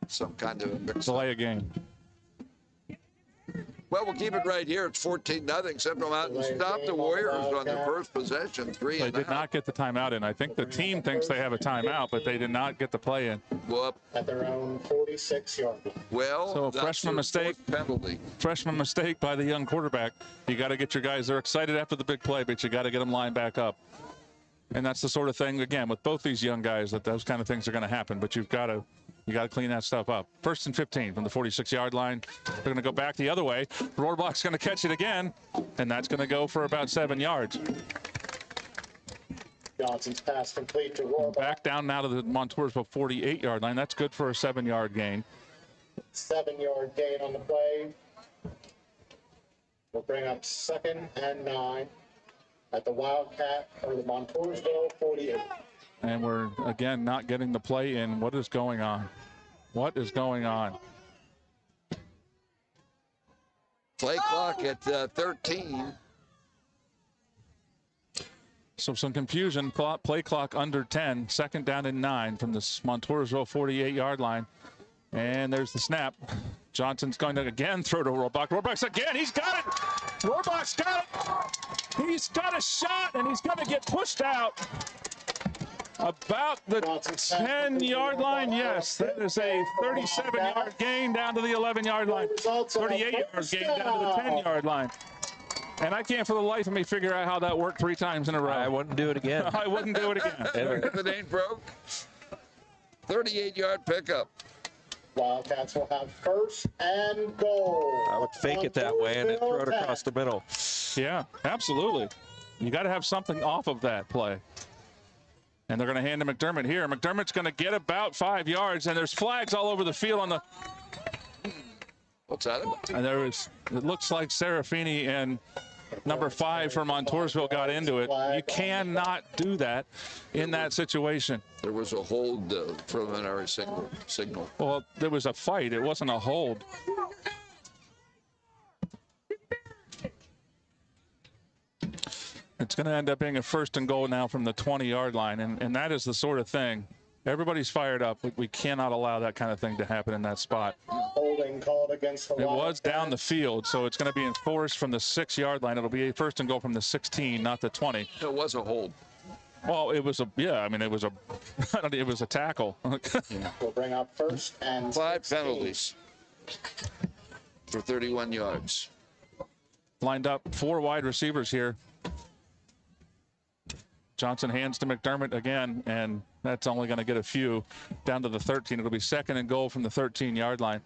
Some kind of delay a game. Well, we'll keep it right here. It's 14-0. Central Mountain stopped the Warriors on their first possession, 3 They and did not get the timeout in. I think the team thinks they have a timeout, but they did not get the play in. Whoop. At their own 46-yard line. Well, so a freshman mistake. Penalty. Freshman mistake by the young quarterback. You got to get your guys. They're excited after the big play, but you got to get them lined back up. And that's the sort of thing, again, with both these young guys, that those kind of things are going to happen. But you got to clean that stuff up. 1st and 15 from the 46-yard line. They're going to go back the other way. Rohrbach's going to catch it again, and that's going to go for about 7 yards. Johnson's pass complete to Rohrbach. Back down now to the Montoursville 48-yard line. That's good for a 7-yard gain. 7-yard gain on the play. We'll bring up 2nd and 9 at the Wildcat, or the Montoursville 48. And we're, again, not getting the play in. What is going on? What is going on? Play clock at 13. So some confusion. Play clock under 10. 2nd down and 9 from the Montoursville 48-yard line. And there's the snap. Johnson's going to again throw to Rohrbach. Rohrbach's again. He's got it. Rohrbach's got it. He's got a shot, and he's going to get pushed out about the 10-yard line. Yes, that is a 37-yard gain down to the 11-yard line. 38-yard gain down to the 10-yard line. And I can't for the life of me figure out how that worked 3 times in a row. I wouldn't do it again. I wouldn't do it again. If it ain't broke. 38-yard pickup. Wildcats will have 1st and goal. I would fake it that way and then throw it across the middle. Yeah, absolutely. You got to have something off of that play. And they're going to hand to McDermott here. McDermott's going to get about 5 yards, and there's flags all over the field on the. What's that about? And there is. It looks like Serafini and number 5 for Montoursville got into it. You cannot do that in that situation. There was a hold preliminary signal. Well, there was a fight. It wasn't a hold. It's going to end up being a 1st and goal now from the 20-yard line, and that is the sort of thing. Everybody's fired up. We cannot allow that kind of thing to happen in that spot. Holding called against the It was down the field, so it's going to be enforced from the 6-yard line. It'll be a 1st and goal from the 16, not the 20. It was a hold. Well, it was a, yeah, I mean, it was a, it was a tackle. We'll bring up 1st and 5 penalties for 31 yards. Lined up 4 wide receivers here. Johnson hands to McDermott again, and that's only going to get a few down to the 13. It'll be 2nd and goal from the 13-yard line.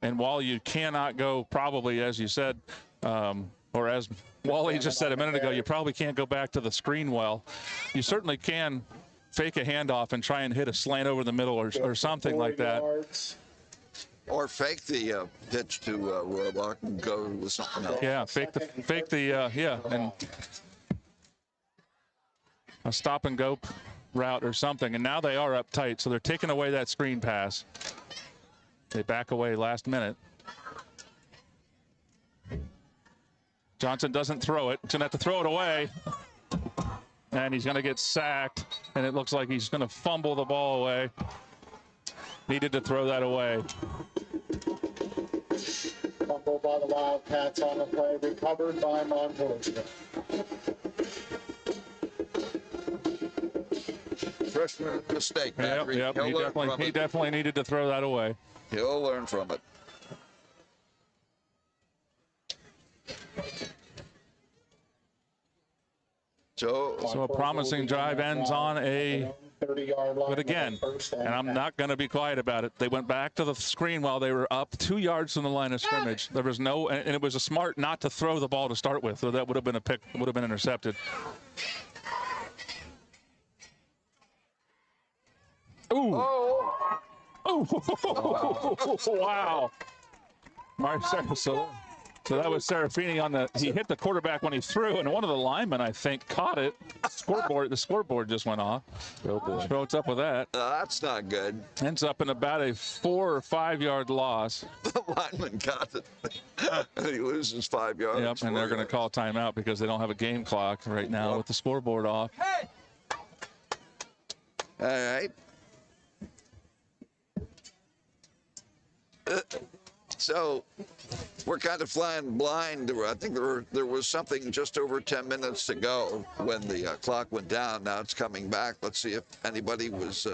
And while you cannot go, probably, as you said, or as Wally just said a minute ago, you probably can't go back to the screen well. You certainly can fake a handoff and try and hit a slant over the middle or something like that. Or fake the pitch to Rohrbach and go with something else. Yeah, fake the yeah, and a stop and go route or something, and now they are up tight, so they're taking away that screen pass. They back away last minute. Johnson doesn't throw it. He's going to have to throw it away. And he's going to get sacked, and it looks like he's going to fumble the ball away. Needed to throw that away. Fumble by the Wildcats on the play, recovered by Montoursville. Freshman mistake, Patrick. Yep. He definitely needed to throw that away. He'll learn from it. So a promising drive ends on a, but again, and I'm not going to be quiet about it, they went back to the screen while they were up 2 yards from the line of scrimmage. There was no, and it was a smart not to throw the ball to start with, so that would have been a pick, would have been intercepted. Ooh. Oh, wow. So that was Serafini on the, he hit the quarterback when he threw, and one of the linemen, I think, caught it. The scoreboard just went off. Oh boy. So what's up with that? That's not good. Ends up in about a 4 or 5 yard loss. The lineman caught it, and he loses 5 yards. Yep, and they're going to call timeout because they don't have a game clock right now with the scoreboard off. Hey! All right. So we're kind of flying blind. I think there was something just over 10 minutes to go when the clock went down. Now it's coming back. Let's see if anybody was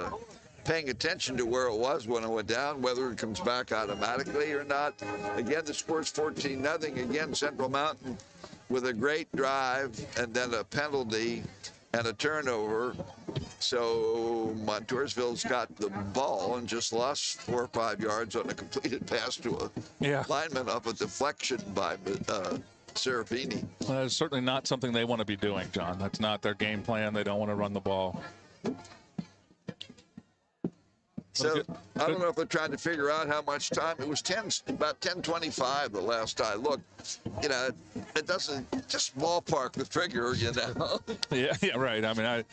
paying attention to where it was when it went down, whether it comes back automatically or not. Again, the score's 14-0. Again, Central Mountain with a great drive and then a penalty and a turnover. So Montoursville's got the ball and just lost 4 or 5 yards on a completed pass to a lineman off a deflection by Serafini. Well, that's certainly not something they want to be doing, John. That's not their game plan. They don't want to run the ball. So I don't know if they're trying to figure out how much time. It was about 10:25 the last I looked. You know, it doesn't just ballpark the figure, you know. Yeah, right. I mean, I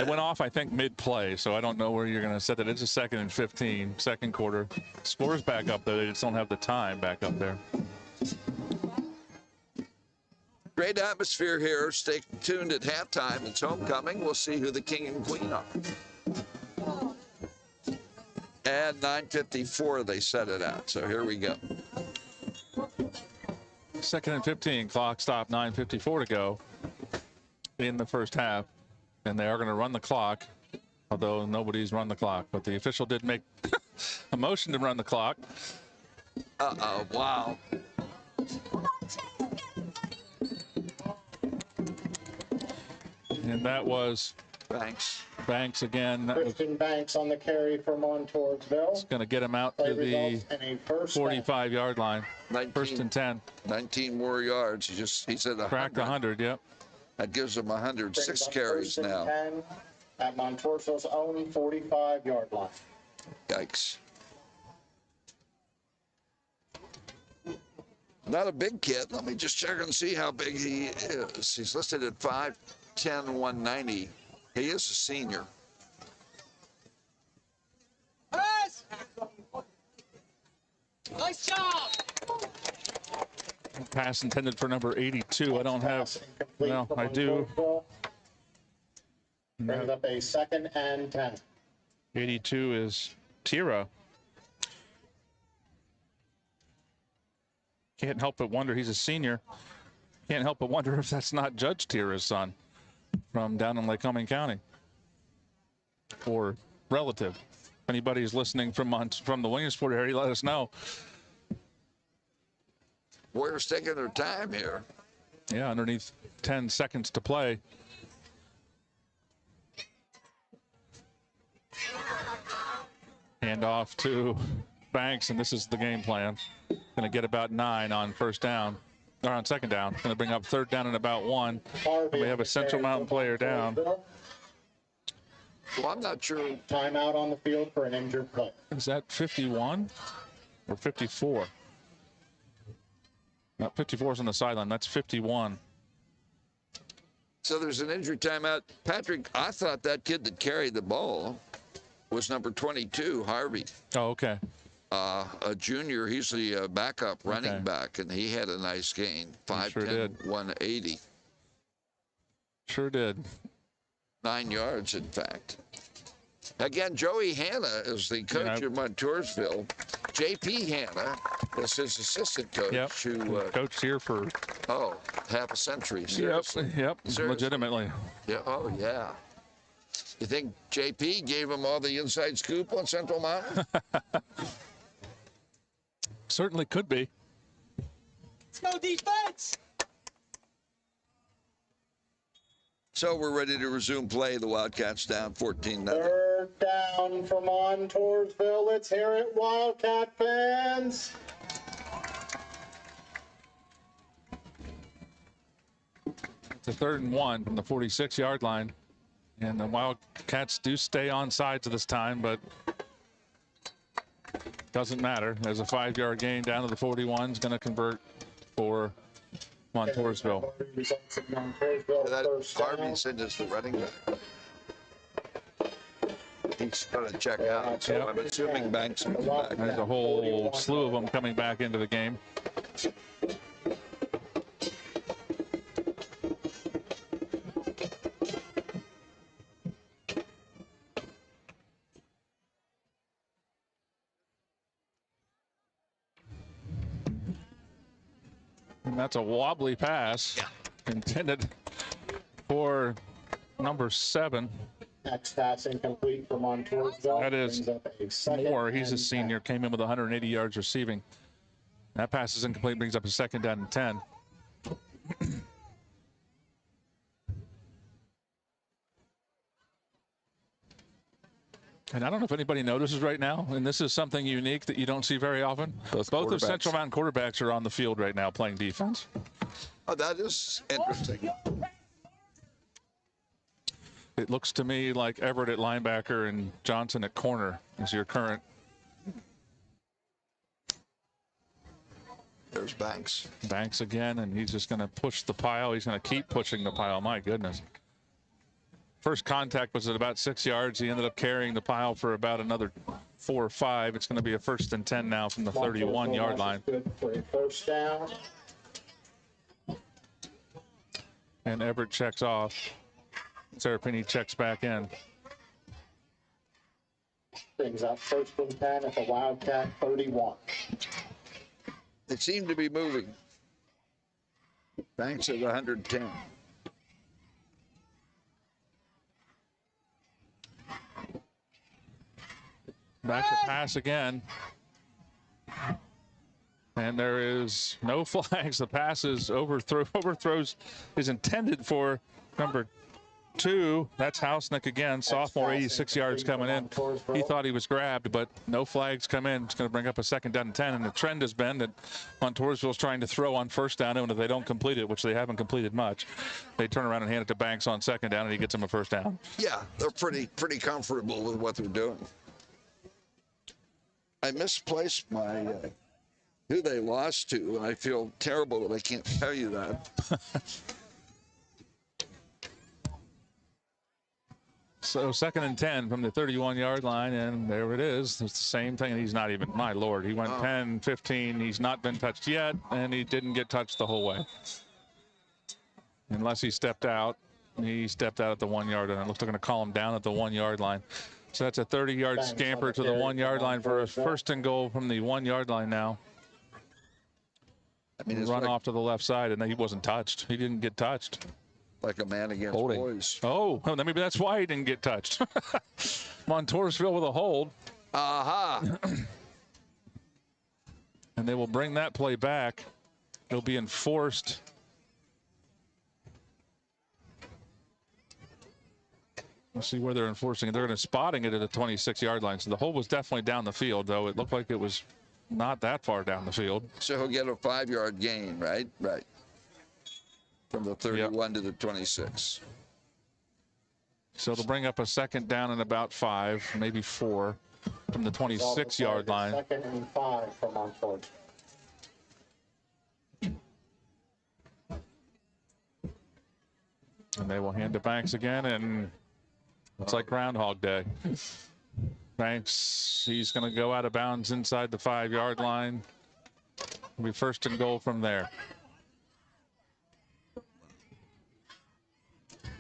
went off, I think, mid-play, so I don't know where you're going to set it. It's a 2nd and 15, second quarter. Scores back up there. They just don't have the time back up there. Great atmosphere here. Stay tuned at halftime. It's homecoming. We'll see who the king and queen are. And 9:54, they set it out. So here we go. 2nd and 15, clock stopped, 9:54 to go in the first half. And they are going to run the clock, although nobody's run the clock. But the official did make a motion to run the clock. Uh-oh, wow. And that was Banks again. Christian Banks on the carry for Montoursville. It's going to get him out to the 45-yard line. 1st and 10. 19 more yards. He said 100. Cracked 100, yep. That gives him 106 carries now. 10 at Montoursville's own 45-yard line. Yikes. Not a big kid. Let me just check and see how big he is. He's listed at 5'10", 190. He is a senior. Nice job. Pass intended for number 82. I don't have. No, I do. Brings up a 2nd and 10. 82 is Tira. Can't help but wonder, he's a senior. Can't help but wonder if that's not Judge Tira's son from down in Lycoming County, or relative. If anybody's listening from the Williamsport area, let us know. Warriors taking their time here. Yeah, underneath 10 seconds to play. Hand off to Banks, and this is the game plan. Going to get about 9 on 1st down, or on 2nd down. Going to bring up 3rd down and about 1. We have a Central Mountain player down. Well, I'm not sure. Timeout on the field for an injured player. Is that 51 or 54? Not 54 is on the sideline. That's 51. So there's an injury timeout. Patrick, I thought that kid that carried the ball was number 22, Harvey. Oh, okay. A junior. He's the backup running back, and he had a nice gain. 5'10", 180. Sure did. 9 yards, in fact. Again, Joey Hanna is the coach of Montoursville. J.P. Hanna is his assistant coach. Yep. Who coached here for half a century. Seriously. Yep. Seriously. Legitimately. Yeah. Oh, yeah. You think J.P. gave him all the inside scoop on Central Mountain? Certainly could be. Let's go defense! So we're ready to resume play. The Wildcats down 14-0. Third down from Montoursville. Let's hear it, Wildcat fans. It's a 3rd and 1 from the 46-yard line. And the Wildcats do stay on sides this time, but doesn't matter. There's a 5-yard gain down to the 41. Is going to convert for Montoursville. That Harveyson is the running back. He's going to check out, so I'm assuming Banks will come back. There's a whole slew of them coming back into the game. And that's a wobbly pass intended for number 7. Next pass incomplete for Montoursville. That is Moore. He's a senior. Came in with 180 yards receiving. That pass is incomplete. Brings up a 2nd down and 10. And I don't know if anybody notices right now, and this is something unique that you don't see very often. Both of Central Mountain quarterbacks are on the field right now playing defense. Oh, that is interesting. It looks to me like Everett at linebacker and Johnson at corner is your current. There's Banks. Banks again, and he's just going to push the pile. He's going to keep pushing the pile. My goodness. First contact was at about 6 yards. He ended up carrying the pile for about another 4 or 5. It's going to be a 1st and 10 now from the 31-yard line. Good for a first down. And Everett checks off. Serapini checks back in. Brings up 1st and 10 at the Wildcat 31. They seem to be moving. Banks at 110. Back to pass again. And there is no flags. The pass is overthrows is intended for number 2. That's Hausnick again. Sophomore, 86 yards coming in. He thought he was grabbed, but no flags come in. It's going to bring up a 2nd down and 10. And the trend has been that Montoursville's trying to throw on 1st down, and if they don't complete it, which they haven't completed much, they turn around and hand it to Banks on 2nd down, and he gets him a 1st down. Yeah, they're pretty comfortable with what they're doing. I misplaced my who they lost to, and I feel terrible that I can't tell you that. So 2nd and 10 from the 31-yard line, and there it is. It's the same thing, and he's not even, my Lord, he went 10, 15. He's not been touched yet, and he didn't get touched the whole way. Unless he stepped out. He stepped out at the 1-yard line. It looks like they're going to call him down at the 1-yard line. So that's a 30-yard scamper to the 1-yard line for a 1st and goal from the 1-yard line now. I mean, run off to the left side, and he wasn't touched. He didn't get touched. Like a man against boys. Oh, well, maybe that's why he didn't get touched. Montoursville with a hold. Aha. And they will bring that play back. It'll be enforced. Let's see where they're enforcing it. They're going to spotting it at the 26-yard line. So the hold was definitely down the field, though. It looked like it was not that far down the field. So he'll get a 5-yard gain, right? Right. From the 31 to the 26. So it'll bring up a 2nd down and about 5, maybe 4 from the 26-yard line. 2nd and 5 for Montfort. And they will hand to Banks again, and it's like Groundhog Day. Banks, he's going to go out of bounds inside the 5-yard line. It'll be first and goal from there.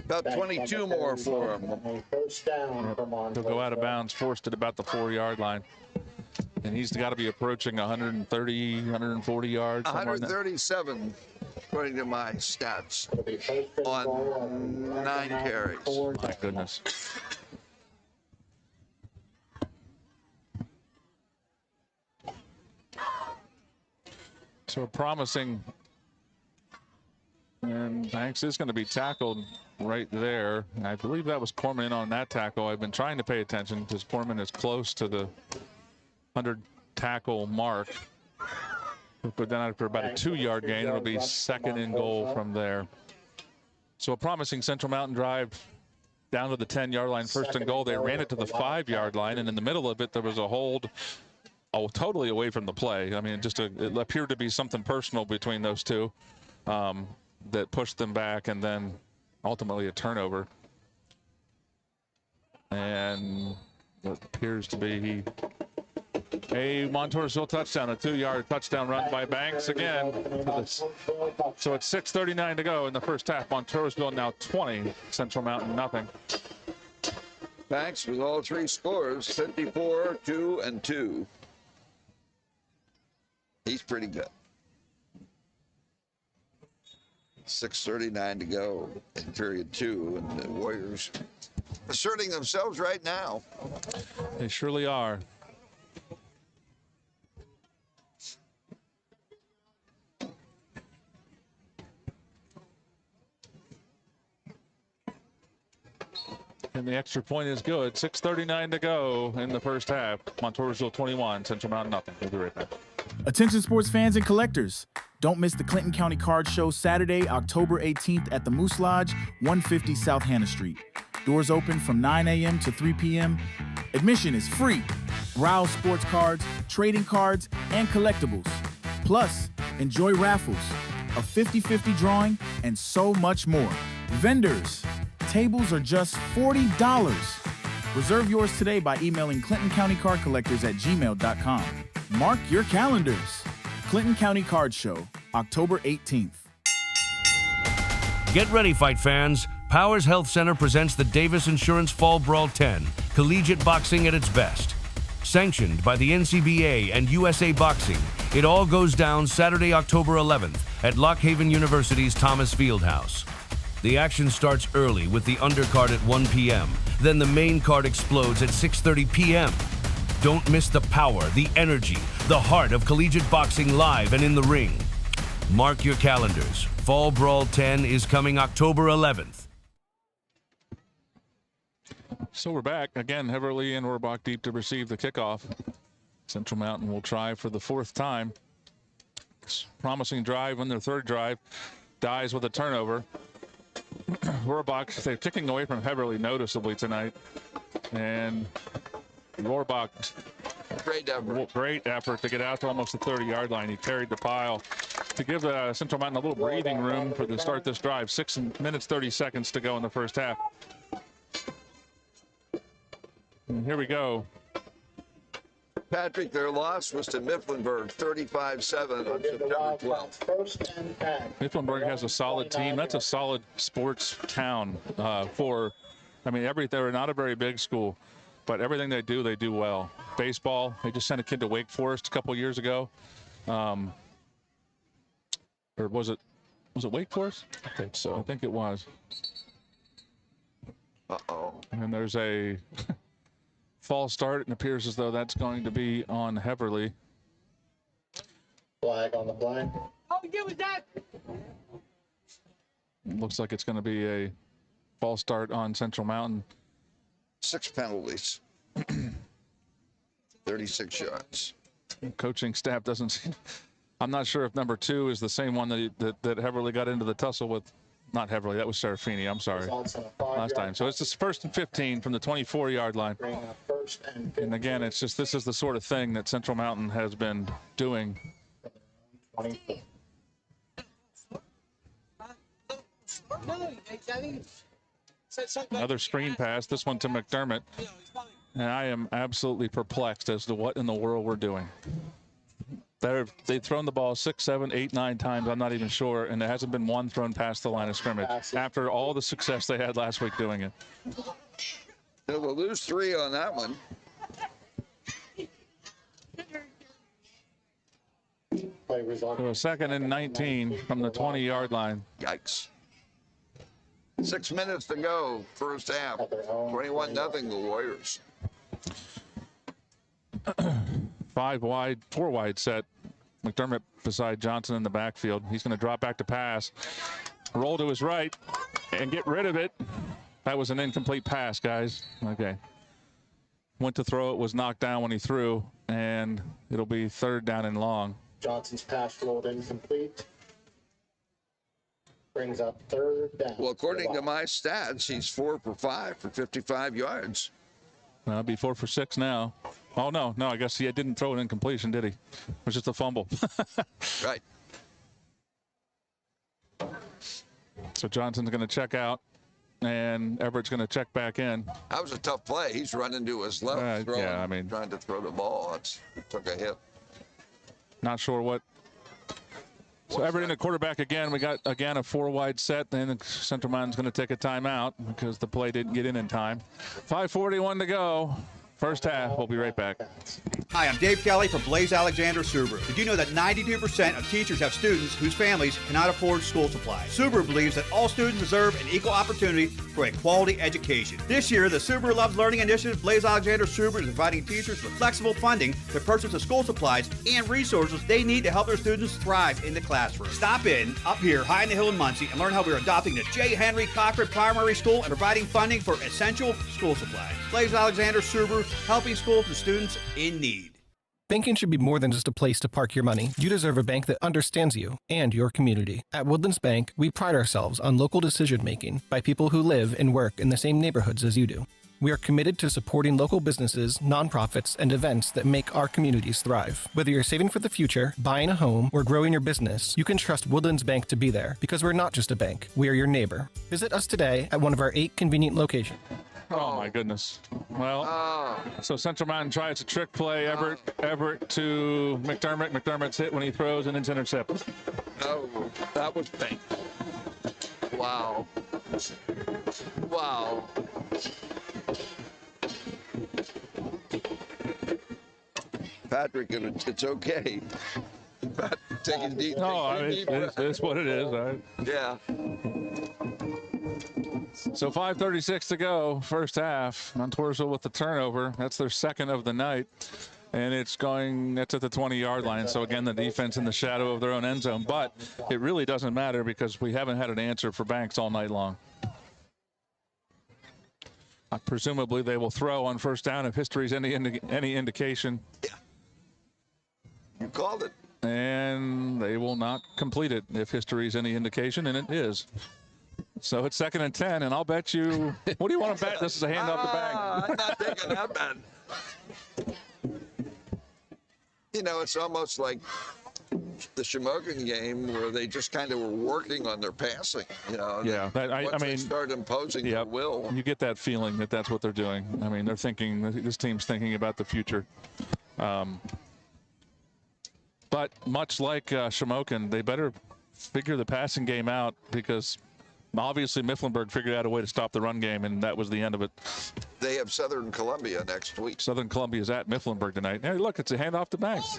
About 22 more for him. First down from He'll go out of bounds, forced at about the 4-yard line. And he's got to be approaching 130, 140 yards. 137, according to my stats, on 9 carries. My goodness. So promising, and Banks is going to be tackled right there. I believe that was Corman in on that tackle. I've been trying to pay attention because Corman is close to the 100 tackle mark. But then after about a 2-yard gain, it'll be second and goal from there. So a promising Central Mountain drive down to the 10-yard line, first and goal. They ran it to the 5-yard line, and in the middle of it, there was a hold totally away from the play. I mean, it appeared to be something personal between those two that pushed them back, and then ultimately a turnover. And it appears to be a Montoursville touchdown, a 2-yard touchdown run by Banks again. So it's 6:39 to go in the first half. Montoursville now 20, Central Mountain nothing. Banks with all 3 scores, 54, 2, and 2. He's pretty good. 6:39 to go in period 2, and the Warriors asserting themselves right now. They surely are. And the extra point is good. 6:39 to go in the first half. Montoursville 21, Central Mountain nothing. We'll be right back. Attention sports fans and collectors. Don't miss the Clinton County Card Show Saturday, October 18th at the Moose Lodge, 150 South Hannah Street. Doors open from 9 a.m. to 3 p.m. Admission is free. Browse sports cards, trading cards, and collectibles. Plus, enjoy raffles, a 50-50 drawing, and so much more. Vendors. Tables are just $40. Reserve yours today by emailing clintoncountycardcollectors@gmail.com. Mark your calendars. Clinton County Card Show, October 18th. Get ready, fight fans. Powers Health Center presents the Davis Insurance Fall Brawl 10, collegiate boxing at its best. Sanctioned by the NCBA and USA Boxing, it all goes down Saturday, October 11th at Lock Haven University's Thomas Fieldhouse. The action starts early with the undercard at 1 p.m. Then the main card explodes at 6:30 p.m. Don't miss the power, the energy, the heart of collegiate boxing live and in the ring. Mark your calendars. Fall Brawl 10 is coming October 11th. So we're back. Again, Heverly and Orbach deep to receive the kickoff. Central Mountain will try for the 4th time. Promising drive on their 3rd drive. Dies with a turnover. Rohrbach, they're kicking away from Heverly noticeably tonight. And Rohrbach, great effort to get out to almost the 30-yard line. He carried the pile to give Central Mountain a little breathing room for to start this drive. 6 minutes, 30 seconds to go in the first half. And here we go. Patrick, their loss was to Mifflinburg, 35-7 on September 12th. Mifflinburg has a solid team. That's a solid sports town they're not a very big school, but everything they do well. Baseball, they just sent a kid to Wake Forest a couple years ago. Or was it Wake Forest? I think so. I think it was. Uh-oh. And there's a false start, and appears as though that's going to be on Heverly. Flag on the play. How good was that? Looks like it's going to be a false start on Central Mountain. 6 penalties. 36 yards. Coaching staff doesn't seem. I'm not sure if number 2 is the same one that Heverly got into the tussle with. Not Heverly, that was Serafini. I'm sorry. Last time. So it's just 1st and 15 from the 24-yard line. And again, it's just this is the sort of thing that Central Mountain has been doing. Another screen pass, this one to McDermott. And I am absolutely perplexed as to what in the world we're doing. They've thrown the ball 6, 7, 8, 9 times, I'm not even sure, and there hasn't been one thrown past the line of scrimmage after all the success they had last week doing it. They'll lose 3 on that one. So a 2nd and 19 from the 20-yard line. Yikes. 6 minutes to go, first half. 21-0 the Warriors. 4 wide set. McDermott beside Johnson in the backfield. He's going to drop back to pass. Roll to his right and get rid of it. That was an incomplete pass, guys. Okay. Went to throw it, was knocked down when he threw, and it'll be 3rd down and long. Johnson's pass rolled incomplete. Brings up 3rd down. Well, according to my stats, he's 4 for 5 for 55 yards. Well, it'll be 4 for 6 now. Oh, no, I guess he didn't throw it in completion, did he? It was just a fumble. Right. So Johnson's going to check out, and Everett's going to check back in. That was a tough play. He's running to his left, trying to throw the ball. It took a hit. Not sure what. So Everett in the quarterback again. We got, again, a 4 wide set. Then the center mind's going to take a timeout because the play didn't get in time. 5:41 to go. First half. We'll be right back. Hi, I'm Dave Kelly from Blaze Alexander Subaru. Did you know that 92% of teachers have students whose families cannot afford school supplies? Subaru believes that all students deserve an equal opportunity for a quality education. This year, the Subaru Loves Learning Initiative, Blaze Alexander Subaru, is providing teachers with flexible funding to purchase the school supplies and resources they need to help their students thrive in the classroom. Stop in up here high in the hill in Muncie and learn how we're adopting the J. Henry Cochran Primary School and providing funding for essential school supplies. Blaze Alexander Subaru, helping schools and students in need. Banking should be more than just a place to park your money. You deserve a bank that understands you and your community. At Woodlands Bank, we pride ourselves on local decision-making by people who live and work in the same neighborhoods as you do. We are committed to supporting local businesses, nonprofits, and events that make our communities thrive. Whether you're saving for the future, buying a home, or growing your business, you can trust Woodlands Bank to be there because we're not just a bank, we are your neighbor. Visit us today at one of our 8 convenient locations. Oh, my goodness. Well, so Central Mountain tries a trick play. Everett to McDermott. McDermott's hit when he throws, and it's intercepted. Oh, that was pink. Wow. Wow. Patrick, it's okay. Taking deep. No, I mean, it's what it is. Right? Yeah. So 5:36 to go, first half. Montoursville with the turnover. That's their 2nd of the night. And that's at the 20-yard line. So again, the defense in the shadow of their own end zone. But it really doesn't matter because we haven't had an answer for Banks all night long. Presumably they will throw on first down if history's any indication. Yeah. You called it. And they will not complete it if history's any indication, and it is. So it's 2nd and 10, and I'll bet you. What do you want to bet? This is a hand off the bag. I'm not taking that bet. You know, it's almost like the Shamokin game where they just kind of were working on their passing. You know. Yeah, I mean, they start imposing their will. You get that feeling that that's what they're doing. I mean, they're thinking. This team's thinking about the future. But much like Shamokin, they better figure the passing game out because obviously Mifflinburg figured out a way to stop the run game, and that was the end of it. They have Southern Columbia next week. Southern Columbia is at Mifflinburg tonight. Hey, look, it's a handoff to Banks.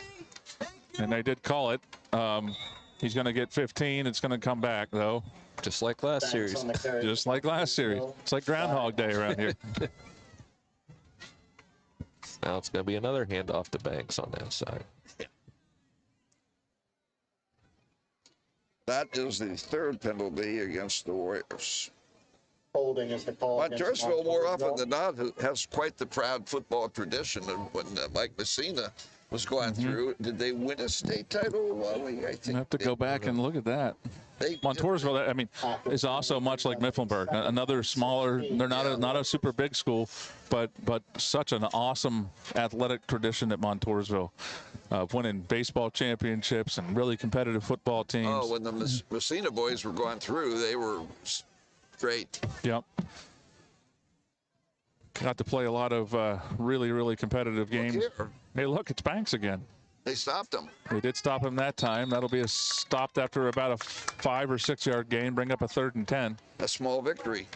And they did call it. He's going to get 15. It's going to come back, though. Just like last series. Just like last series. It's like Groundhog Day around here. Now it's going to be another handoff to Banks on that side. That is the 3rd penalty against the Warriors. Holding is the call. Montoursville, more often than not, has quite the proud football tradition. And when Mike Messina was going through, did they win a state title? I think I have to go back and look at that. Montoursville, I mean, is also much like Mifflinburg, another smaller. They're not a super big school, but such an awesome athletic tradition at Montoursville, winning baseball championships and really competitive football teams. Oh, when the Messina boys were going through, they were great. Yep. got to play a lot of really, really competitive games. Hey, look, it's Banks again. They stopped him. They did stop him that time. That'll be a stopped after about a 5 or 6 yard gain, bring up a 3rd and 10. A small victory.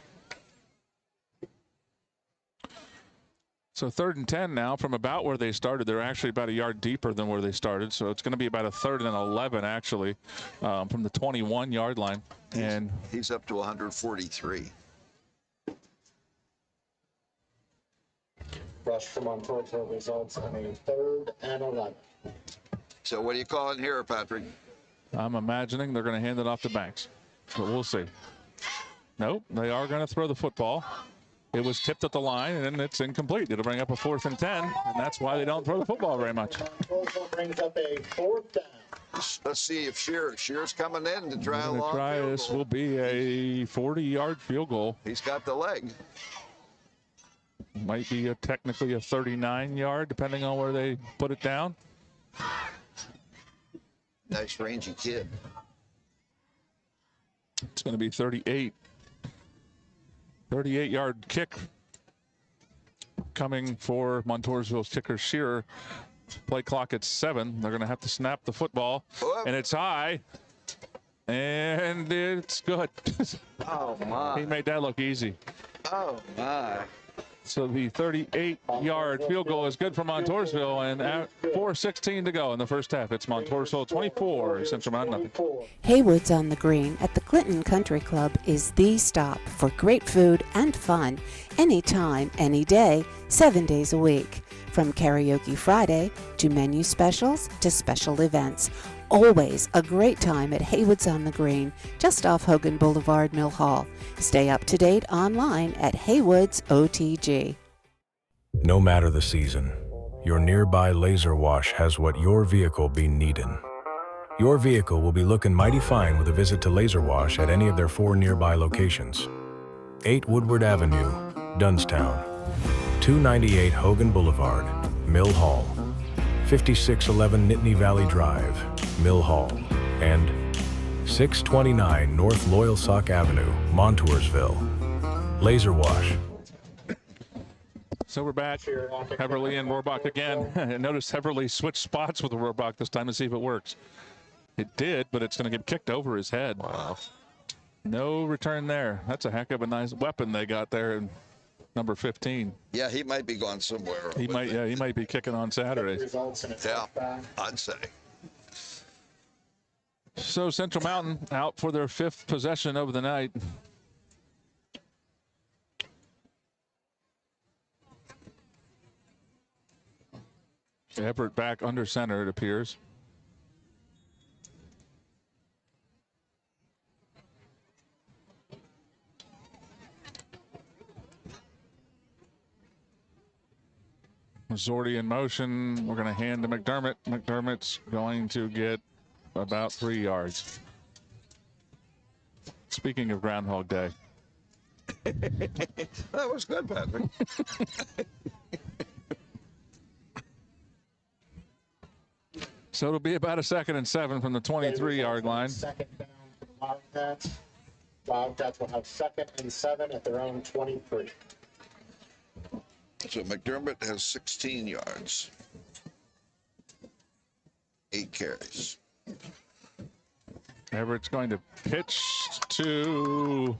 So 3rd and 10 now from about where they started. They're actually about a yard deeper than where they started. So it's going to be about a 3rd and 11 actually from the 21 yard line. And he's up to 143. Rush from Montoursville results in a 3rd and 11. So what are you calling here, Patrick? I'm imagining they're going to hand it off to Banks, but we'll see. Nope, they are going to throw the football. It was tipped at the line, and it's incomplete. It'll bring up a 4th and 10, and that's why they don't throw the football very much. Montoursville brings up a 4th down. Let's see if Shear's coming in to try a long try field this goal. will be a 40-yard field goal. He's got the leg. Might be technically a 39-yard, depending on where they put it down. Nice rangy kid. It's going to be 38. 38-yard kick coming for Montoursville's kicker Shearer. Play clock at 7. They're going to have to snap the football, and it's high, and it's good. Oh, my. He made that look easy. Oh, my. So the 38-yard field goal is good for Montoursville, and at 4:16 to go in the first half. It's Montoursville 24, Central Mountain nothing. Haywood's on the Green at the Clinton Country Club is the stop for great food and fun anytime, any day, 7 days a week. From Karaoke Friday to menu specials to special events. Always a great time at Haywood's on the Green, just off Hogan Boulevard, Mill Hall. Stay up to date online at Haywood's OTG. No matter the season, your nearby laser wash has what your vehicle be needin'. Your vehicle will be looking mighty fine with a visit to Laser Wash at any of their 4 nearby locations. 8 Woodward Avenue, Dunstown. 298 Hogan Boulevard, Mill Hall. 5611 Nittany Valley Drive, Mill Hall, and 629 North Loyalsock Avenue, Montoursville. Laser Wash. So we're back. Heverly and Rohrbach again. Notice Heverly switched spots with Rohrbach this time to see if it works. It did, but it's going to get kicked over his head. Wow. No return there. That's a heck of a nice weapon they got there in number 15. Yeah, he might be going somewhere. He might be kicking on Saturdays. Yeah, I'd say. So Central Mountain out for their 5th possession of the night. Everett back under center, it appears. Zordy in motion. We're going to hand to McDermott. McDermott's going to get about 3 yards. Speaking of Groundhog Day. That was good, Patrick. So it'll be about a 2nd and 7 from the 23-yard line. 2nd down for the Wildcats. Wildcats will have 2nd and 7 at their own 23. So McDermott has 16 yards. 8 carries. Everett's going to pitch to,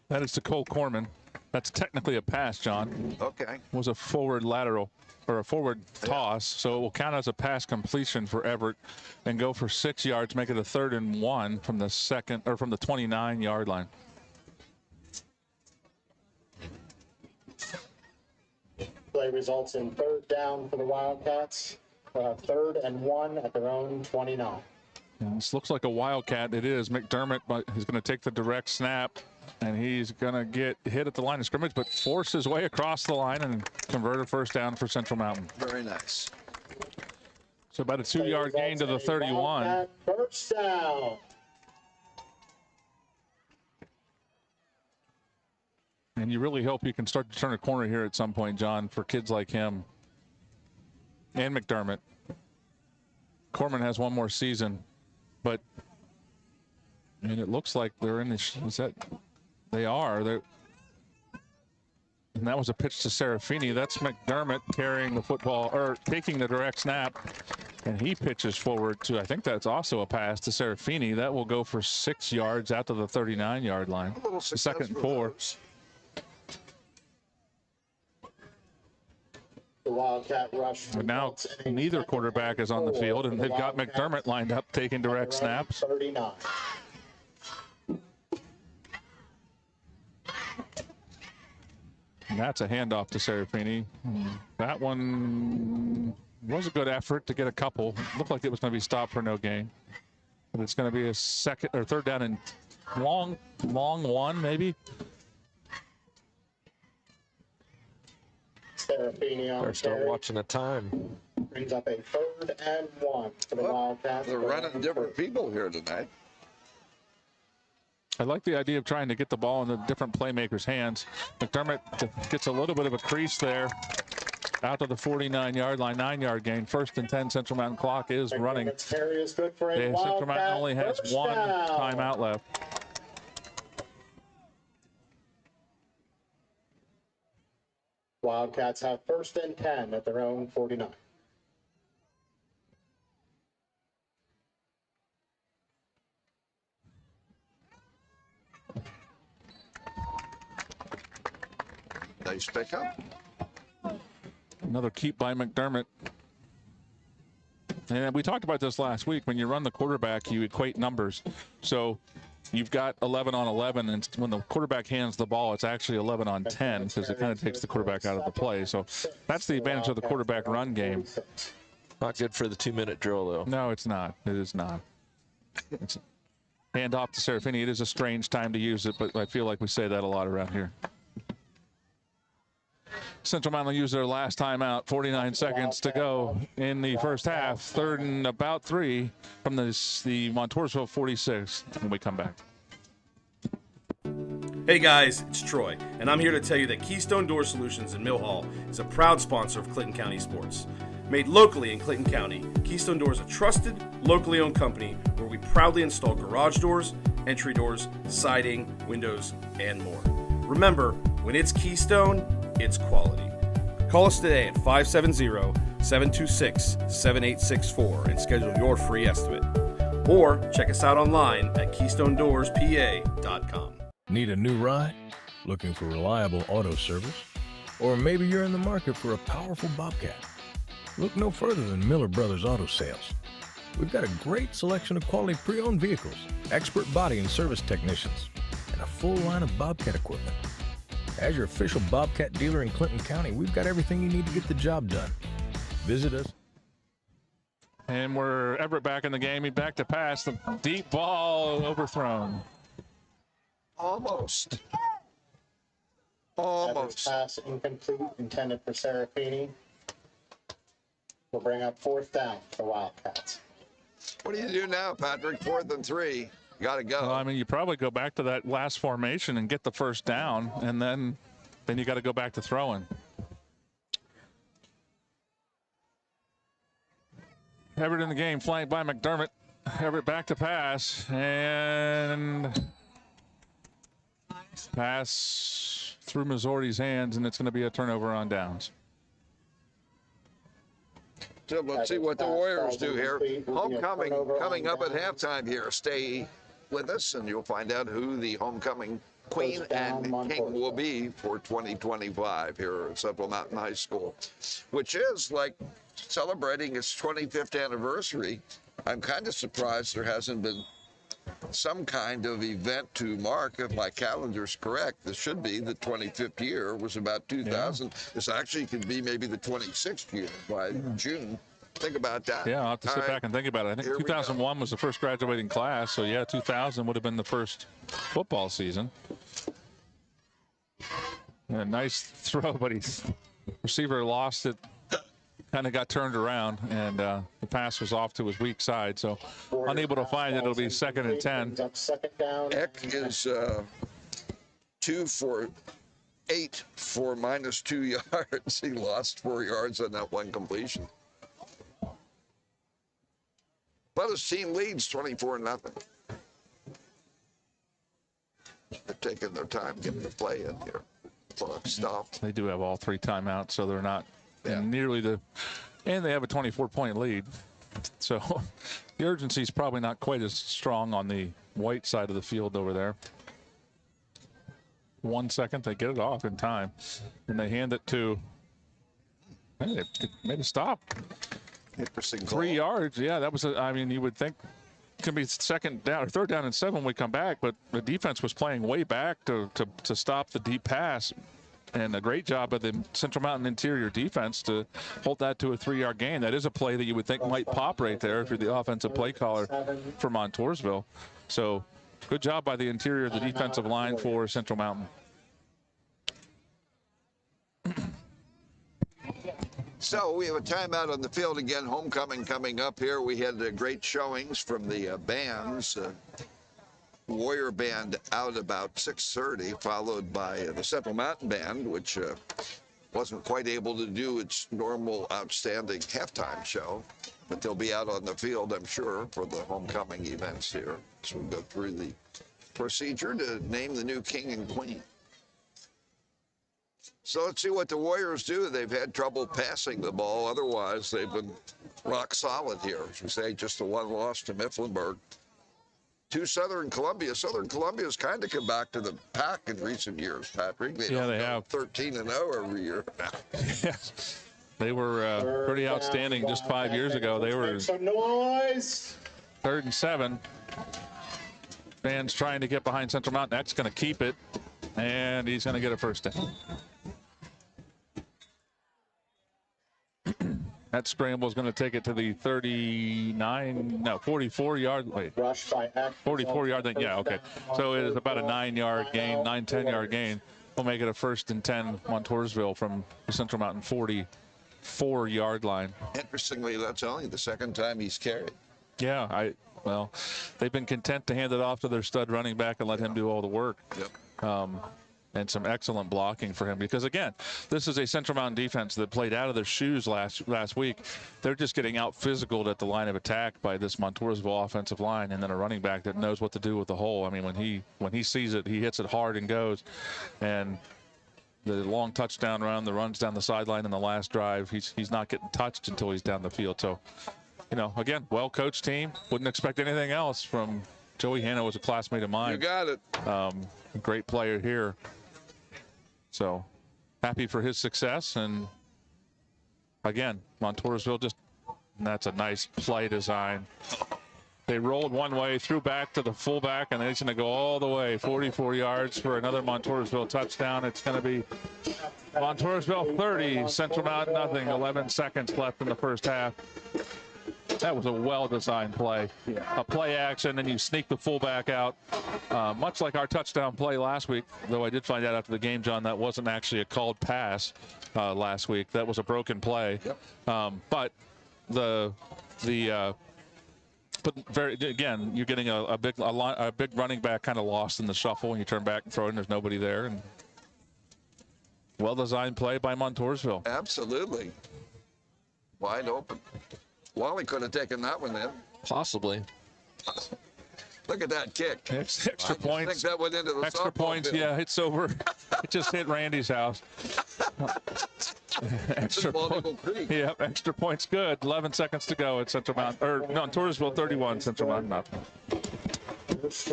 that is to Cole Corman. That's technically a pass, John. Okay. It was a forward lateral or a forward toss, so it will count as a pass completion for Everett and go for 6 yards, make it a 3rd and 1 from the 29-yard line. Play results in 3rd down for the Wildcats. 3rd and 1 at their own 29. And this looks like a Wildcat. It is. McDermott, but he's going to take the direct snap, and he's going to get hit at the line of scrimmage, but force his way across the line and convert a 1st down for Central Mountain. Very nice. So about a 2-yard gain to the 31. 1st down. And you really hope you can start to turn a corner here at some point, John, for kids like him and McDermott. Corman has 1 more season, but I mean, it looks like they're in the, they And that was a pitch to Serafini. That's McDermott carrying the football, or taking the direct snap. And he pitches forward to, I think that's also a pass to Serafini. That will go for 6 yards out to the 39-yard line. Second and 4. The Wildcat rush. But now neither quarterback is on the field, and they've got McDermott lined up taking direct snaps. 39. And that's a handoff to Serafini. That one was a good effort to get a couple. Looked like it was going to be stopped for no gain. But it's going to be a second or third down and long one, maybe. They're still watching the time. Brings up a 3rd and 1 for the Wildcats. They're running different people here tonight. I like the idea of trying to get the ball in the different playmakers' hands. McDermott gets a little bit of a crease there. Out to the 49-yard line, 9-yard gain. 1st and 10, Central Mountain clock is running. Good for a Central Mountain only has one timeout left. Wildcats have 1st and 10 at their own 49. Nice pickup. Another keep by McDermott. And we talked about this last week. When you run the quarterback, you equate numbers. So you've got 11 on 11, and when the quarterback hands the ball, it's actually 11 on 10 because it kind of takes the quarterback out of the play. So that's the advantage of the quarterback run game. Not good for the 2-minute drill, though. No, it's not. It is not. It's hand off to Serafini. It is a strange time to use it, but I feel like we say that a lot around here. Central Mountain will use their last timeout. 49 seconds to go in the first half. 3rd and about 3 from the Montoursville 46 when we come back. Hey guys, it's Troy, and I'm here to tell you that Keystone Door Solutions in Mill Hall is a proud sponsor of Clinton County sports. Made locally in Clinton County, Keystone Door is a trusted, locally owned company where we proudly install garage doors, entry doors, siding, windows, and more. Remember, when it's Keystone, it's quality. Call us today at 570-726-7864 and schedule your free estimate. Or check us out online at KeystoneDoorsPA.com. Need a new ride? Looking for reliable auto service? Or maybe you're in the market for a powerful Bobcat? Look no further than Miller Brothers Auto Sales. We've got a great selection of quality pre-owned vehicles, expert body and service technicians, and a full line of Bobcat equipment. As your official Bobcat dealer in Clinton County, we've got everything you need to get the job done. Visit us. And we're Everett back in the game. He's back to pass. The deep ball overthrown. Almost. Pass incomplete, intended for Serafini. We'll bring up 4th down for Wildcats. What do you do now, Patrick? 4th and 3. Got to go. Well, I mean, you probably go back to that last formation and get the first down, and then you got to go back to throwing. Everett in the game, flanked by McDermott. Everett back to pass, and pass through Missouri's hands, and it's going to be a turnover on downs. So let's see what the Warriors do here. Homecoming coming up at halftime here. Stay with us, and you'll find out who the homecoming queen and king will be for 2025 here at Central Mountain High School, which is like celebrating its 25th anniversary. I'm kind of surprised there hasn't been some kind of event to mark. If my calendar's correct, this should be the 25th year. It was about 2000. Yeah. This actually could be maybe the 26th year by June. Think about that. Yeah, I'll have to sit back and think about it. I think 2001 was the first graduating class, so yeah, 2000 would have been the first football season. Yeah, nice throw, but receiver lost it, kind of got turned around, and the pass was off to his weak side, so unable to find it. It'll be 2nd and 10. Eck is 2 for 8 for -2 yards. He lost 4 yards on that one completion. But his team leads 24-0. They're taking their time getting the play in here. clock stopped. They do have all 3 timeouts, so they're not in nearly the, and they have a 24-point lead. So the urgency is probably not quite as strong on the white side of the field over there. 1 second, they get it off in time, and they hand it to, hey, they made a stop. Interesting. 3 yards, yeah, that was, I mean, you would think it can be second down or third down and 7 when we come back, but the defense was playing way back to stop the deep pass. And a great job of the Central Mountain interior defense to hold that to a 3-yard gain. That is a play that you would think might pop right there if you're the offensive play caller for Montoursville. So good job by the interior of the defensive line for Central Mountain. So we have a timeout on the field again. Homecoming coming up here. We had great showings from the bands. Warrior Band out about 6:30, followed by the Central Mountain Band, which wasn't quite able to do its normal outstanding halftime show, but they'll be out on the field, I'm sure, for the homecoming events here. So we'll go through the procedure to name the new king and queen. So let's see what the Warriors do. They've had trouble passing the ball. Otherwise, they've been rock solid here. As we say, just the 1 loss to Mifflinburg. To Southern Columbia. Southern Columbia's kind of come back to the pack in recent years, Patrick. They have 13-0 every year. Yes. They were pretty outstanding just 5 years ago. They were some noise. 3rd and 7. Fans trying to get behind Central Mountain. That's going to keep it, and he's going to get a first down. That scramble is going to take it to the 44-yard. Wait, 44-yard thing. Yeah, okay. So it is about a 9-yard gain, 10-yard gain. We'll make it a 1st and 10 Montoursville from the Central Mountain 44-yard line. Interestingly, that's only the 2nd time he's carried. Yeah, well, they've been content to hand it off to their stud running back and let him do all the work. Yep. And some excellent blocking for him, because again, this is a Central Mountain defense that played out of their shoes last week. They're just getting out physicaled at the line of attack by this Montoursville offensive line, and then a running back that knows what to do with the hole. I mean, when he sees it, he hits it hard and goes. And the long touchdown run, the runs down the sideline in the last drive, he's not getting touched until he's down the field. So, you know, again, well-coached team. Wouldn't expect anything else from Joey Hanna. Was a classmate of mine. You got it. A great player here. So happy for his success. And again, Montoursville that's a nice play design. They rolled one way, threw back to the fullback, and they're going to go all the way, 44 yards for another Montoursville touchdown. It's going to be Montoursville 30, Central Mountain nothing, 11 seconds left in the first half. That was a well-designed play. A play action, and you sneak the fullback out. Much like our touchdown play last week, though I did find out after the game, John, that wasn't actually a called pass last week. That was a broken play. Yep. But again, you're getting a big running back kind of lost in the shuffle, and you turn back and throw it, and there's nobody there. And well-designed play by Montoursville. Absolutely. Wide open. Wally could have taken that one then. Possibly. Look at that kick. Extra points. I think that went into the extra points. field. Yeah, it's over. It just hit Randy's house. Extra points. Yeah, extra points. Good. 11 seconds to go at Central Mountain. Montoursville 31, Central Mountain nothing.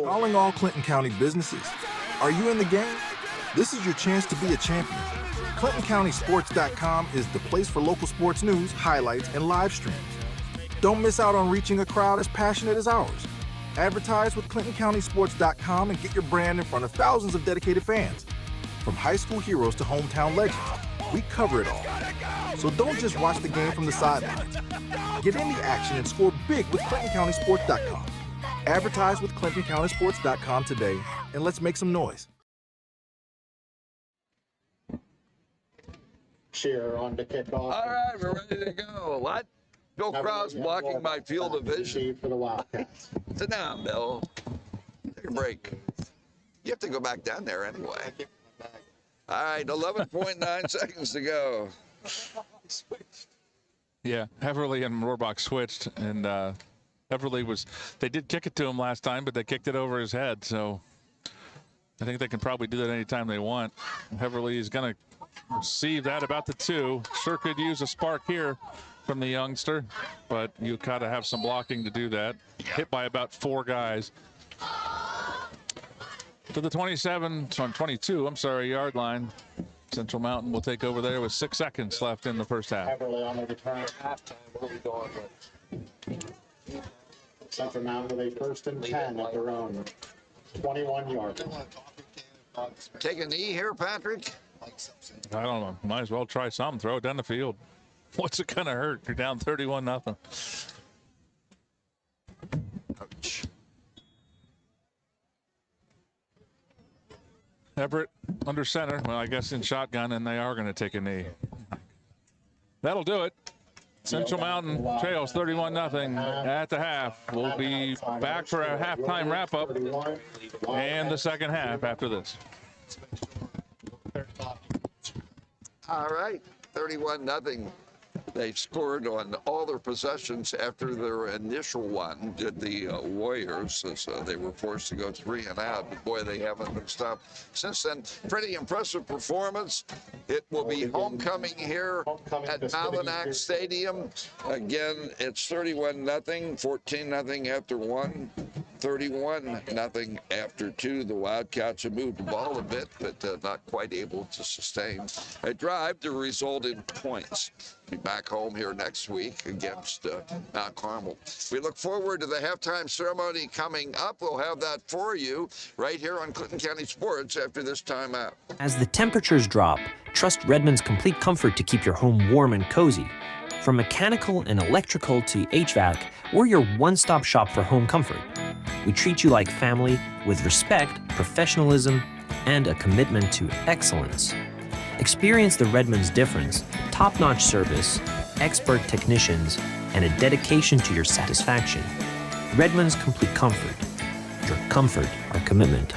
Calling all Clinton County businesses. Are you in the game? This is your chance to be a champion. ClintonCountySports.com is the place for local sports news, highlights, and live streams. Don't miss out on reaching a crowd as passionate as ours. Advertise with ClintonCountySports.com and get your brand in front of thousands of dedicated fans. From high school heroes to hometown legends, we cover it all. So don't just watch the game from the sidelines. Get in the action and score big with ClintonCountySports.com. Advertise with ClintonCountySports.com today, and let's make some noise. Cheer on the kickoff. All right, we're ready to go. What? Bill Krause blocking my field of vision. For the Wildcats. Sit down, Bill. Take a break. You have to go back down there anyway. All right, 11.9 seconds to go. Yeah, Heverly and Rohrbach switched, and Heverly they did kick it to him last time, but they kicked it over his head. So I think they can probably do that anytime they want. Heverly is going to receive that about the 2. Sure could use a spark here from the youngster, but you got to have some blocking to do that. Hit by about 4 guys. To the 22 yard line. Central Mountain will take over there with 6 seconds left in the first half. Heverly on the return at halftime. What are we going with? Central Mountain with a 1st and 10 at their own 21 yards. Take a knee here, Patrick? I don't know. Might as well try something. Throw it down the field. What's it going to hurt? You're down 31-0. Ouch. Everett under center. Well, I guess in shotgun, and they are going to take a knee. That'll do it. Central Mountain trails 31-0 at the half. We'll be back for a halftime wrap-up and the second half after this. All right, 31-0. They scored on all their possessions after their initial one, did the Warriors, as they were forced to go 3 and out. But boy, they haven't been stopped since then. Pretty impressive performance. It will be homecoming here at Malinak Stadium. Again, it's 31-0, 14-0 after 1. 31-0 after 2. The Wildcats have moved the ball a bit, but not quite able to sustain a drive to result in points. Be back home here next week against Mount Carmel. We look forward to the halftime ceremony coming up. We'll have that for you right here on Clinton County Sports after this timeout. As the temperatures drop, trust Redmond's Complete Comfort to keep your home warm and cozy. From mechanical and electrical to HVAC, we're your one-stop shop for home comfort. We treat you like family with respect, professionalism, and a commitment to excellence. Experience the Redmond's difference, top-notch service, expert technicians, and a dedication to your satisfaction. Redmond's Complete Comfort. Your comfort, our commitment.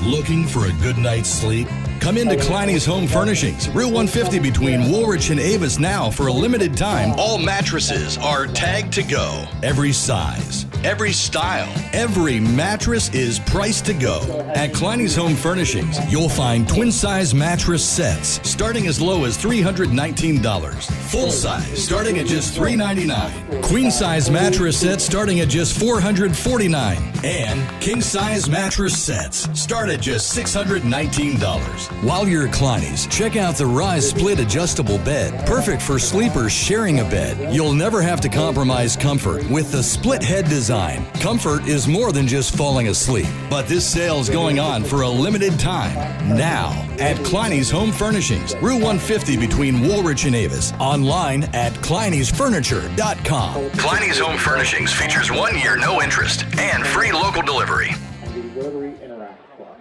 Looking for a good night's sleep? Come into Kleiny's Home Furnishings, Route 150 between Woolwich and Avis now for a limited time. All mattresses are tagged to go. Every size, every style, every mattress is priced to go. At Kleiny's Home Furnishings, you'll find twin-size mattress sets starting as low as $319. Full size starting at just $399. Queen-size mattress sets starting at just $449. And king-size mattress sets start at just $619. While you're at Kleiny's, check out the Rise Split Adjustable Bed. Perfect for sleepers sharing a bed. You'll never have to compromise comfort with the split head design. Comfort is more than just falling asleep. But this sale's going on for a limited time. Now, at Kleiny's Home Furnishings, Route 150 between Woolwich and Avis. Online at Kleiny'sFurniture.com. Kleiny's Home Furnishings features 1 year no interest and free local delivery. And the Rotary Interact Club.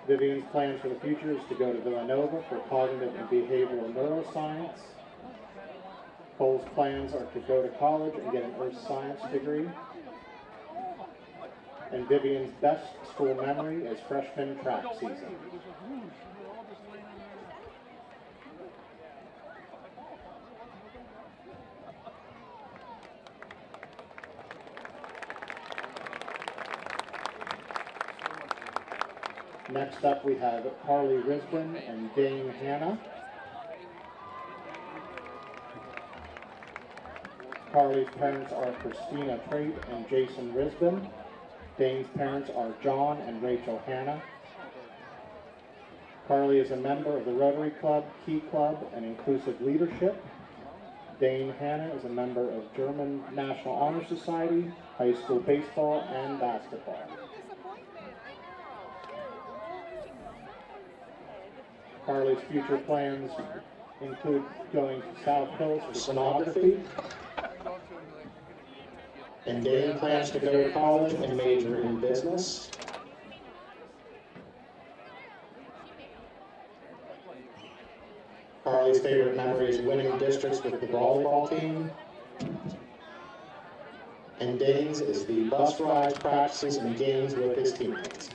Vivian's plans for the future is to go to Villanova for cognitive and behavioral neuroscience. Cole's plans are to go to college and get an earth science degree. And Vivian's best school memory is freshman track season. Next up, we have Carly Risbin and Dane Hanna. Carly's parents are Christina Trait and Jason Risbin. Dane's parents are John and Rachel Hanna. Carly is a member of the Rotary Club, Key Club, and Inclusive Leadership. Dane Hanna is a member of German National Honor Society, high school baseball, and basketball. Carly's future plans include going to South Hills for sonography. And Dane plans to go to college and major in business. Carly's favorite memory is winning districts with the volleyball team. And Dane's is the bus rides, practices, and games with his teammates.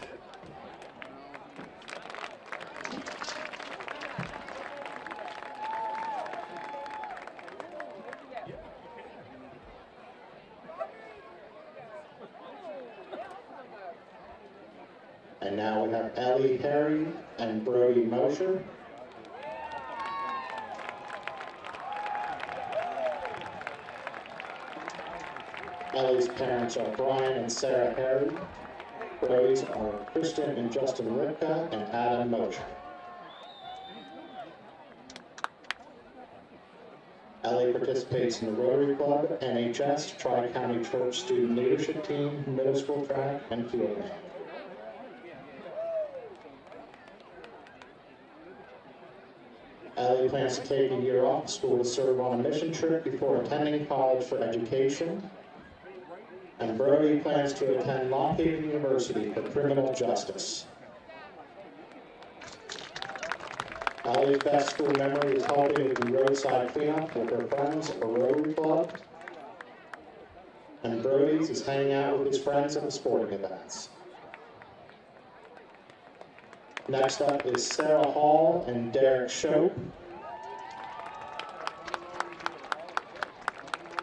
And now we have Ellie Harry and Brody Mosher. Ellie's parents are Brian and Sarah Harry. Brody's are Kristen and Justin Ripka and Adam Mosher. Ellie participates in the Rotary Club, NHS, Tri-County Church Student Leadership Team, Middle School Track, and Field Band. Ellie plans to take a year off school to serve on a mission trip before attending college for education. And Brody plans to attend Lock Haven University for criminal justice. Ellie's best school memory is helping with the roadside cleanup with her friends at the Rotary Club. And Brody's is hanging out with his friends at the sporting events. Next up is Sarah Hall and Derek Shope.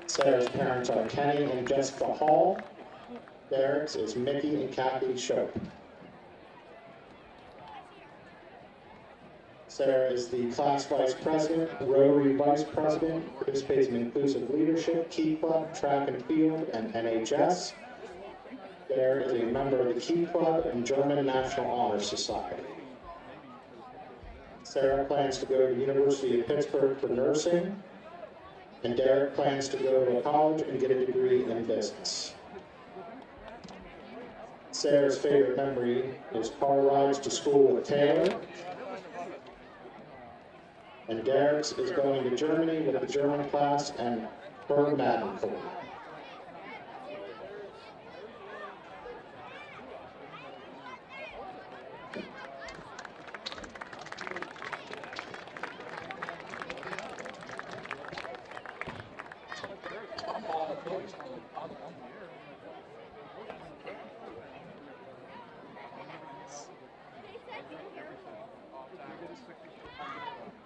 Sarah's parents are Kenny and Jessica Hall. Derek's is Mickey and Kathy Shope. Sarah is the class vice president, Rotary vice president, participates in inclusive leadership, Key Club, track and field, and NHS. Derek is a member of the Key Club and German National Honor Society. Sarah plans to go to the University of Pittsburgh for nursing, and Derek plans to go to college and get a degree in business. Sarah's favorite memory is car rides to school with Taylor. And Derek's is going to Germany with the German class and her Madden Corps.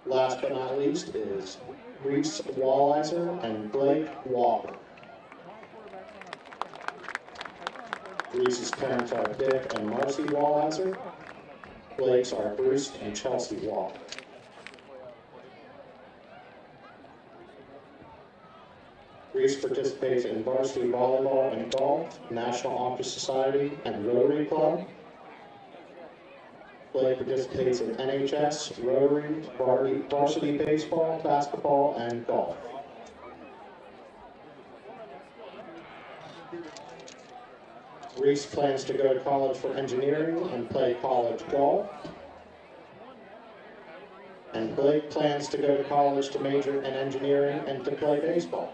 Last but not least is Reese Walliser and Blake Walker. Reese's parents are Dick and Marcy Walliser. Blake's are Bruce and Chelsea Walker. Reese participates in varsity volleyball and golf, National Honor Society, and Rotary Club. Blake participates in NHS, Rotary, varsity baseball, basketball, and golf. Reese plans to go to college for engineering and play college golf. And Blake plans to go to college to major in engineering and to play baseball.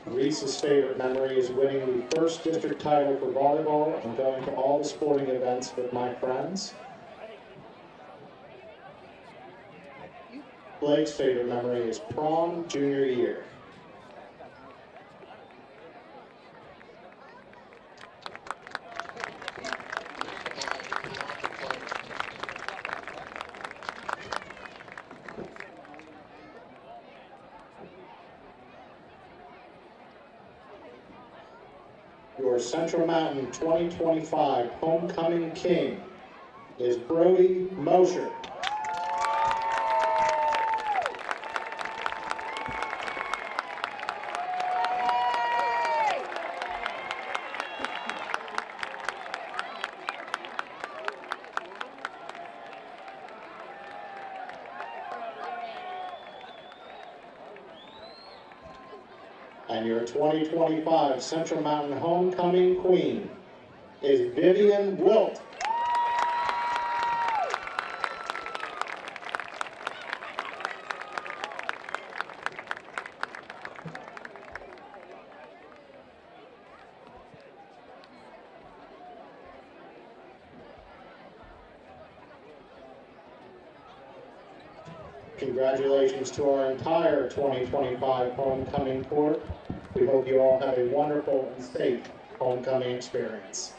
Reese's favorite memory is winning the first district title for volleyball and going to all the sporting events with my friends. Blake's favorite memory is prom junior year. Your Central Mountain 2025 Homecoming King is Brody Mosher. And your 2025 Central Mountain Homecoming Queen is Vivian Wilt. Congratulations to our entire 2025 Homecoming Court. We hope you all have a wonderful and safe homecoming experience.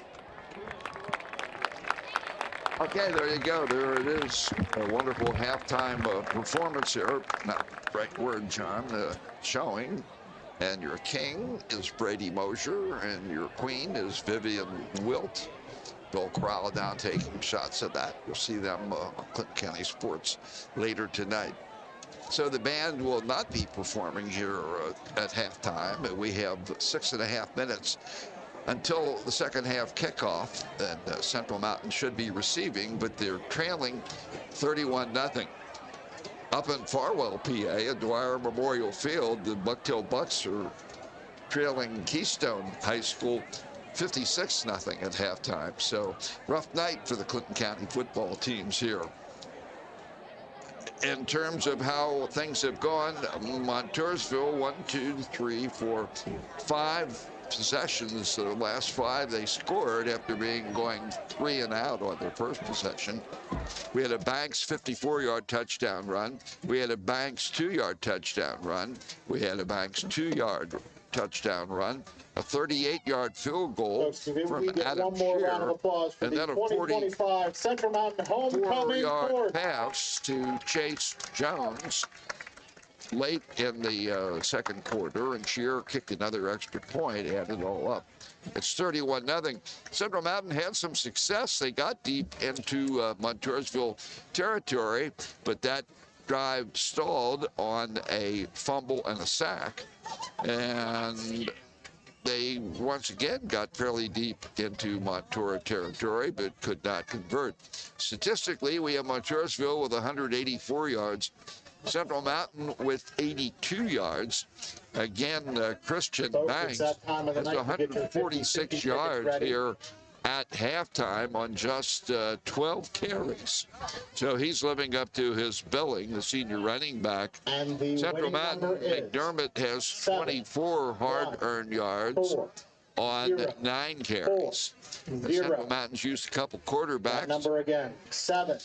Okay, there you go. There it is. A wonderful halftime performance here. Not the right word, John. Showing. And your king is Brady Mosier, and your queen is Vivian Wilt. Bill Corral down taking shots at that. You'll see them on Clinton County Sports later tonight. So the band will not be performing here at halftime. We have 6.5 minutes until the second half kickoff, and Central Mountain should be receiving, but they're trailing 31-0. Up in Farwell, PA, at Dwyer Memorial Field, the Bucktail Bucks are trailing Keystone High School 56-0 at halftime. So rough night for the Clinton County football teams here. In terms of how things have gone, Montoursville, 1, 2, 3, 4, 5 possessions. The last 5 they scored after going 3 and out on their first possession. We had a Banks 54-yard touchdown run. We had a Banks 2-yard touchdown run. We had a Banks 2-yard touchdown run. A 38-yard field goal from Adam Shear, and then a 44-yard Central Mountain homecoming pass to Chase Jones late in the second quarter, and Shear kicked another extra point, added it all up. It's 31-0. Central Mountain had some success. They got deep into Montoursville territory, but that drive stalled on a fumble and a sack, and they once again got fairly deep into Montour territory, but could not convert. Statistically, we have Montoursville with 184 yards, Central Mountain with 82 yards. Again, Christian Banks has 146 yards here at halftime on just 12 carries. So he's living up to his billing, the senior running back. Central Mountain, McDermott has 24 hard-earned yards on 9 carries. Central Mountain's used a couple quarterbacks. Number again, 7,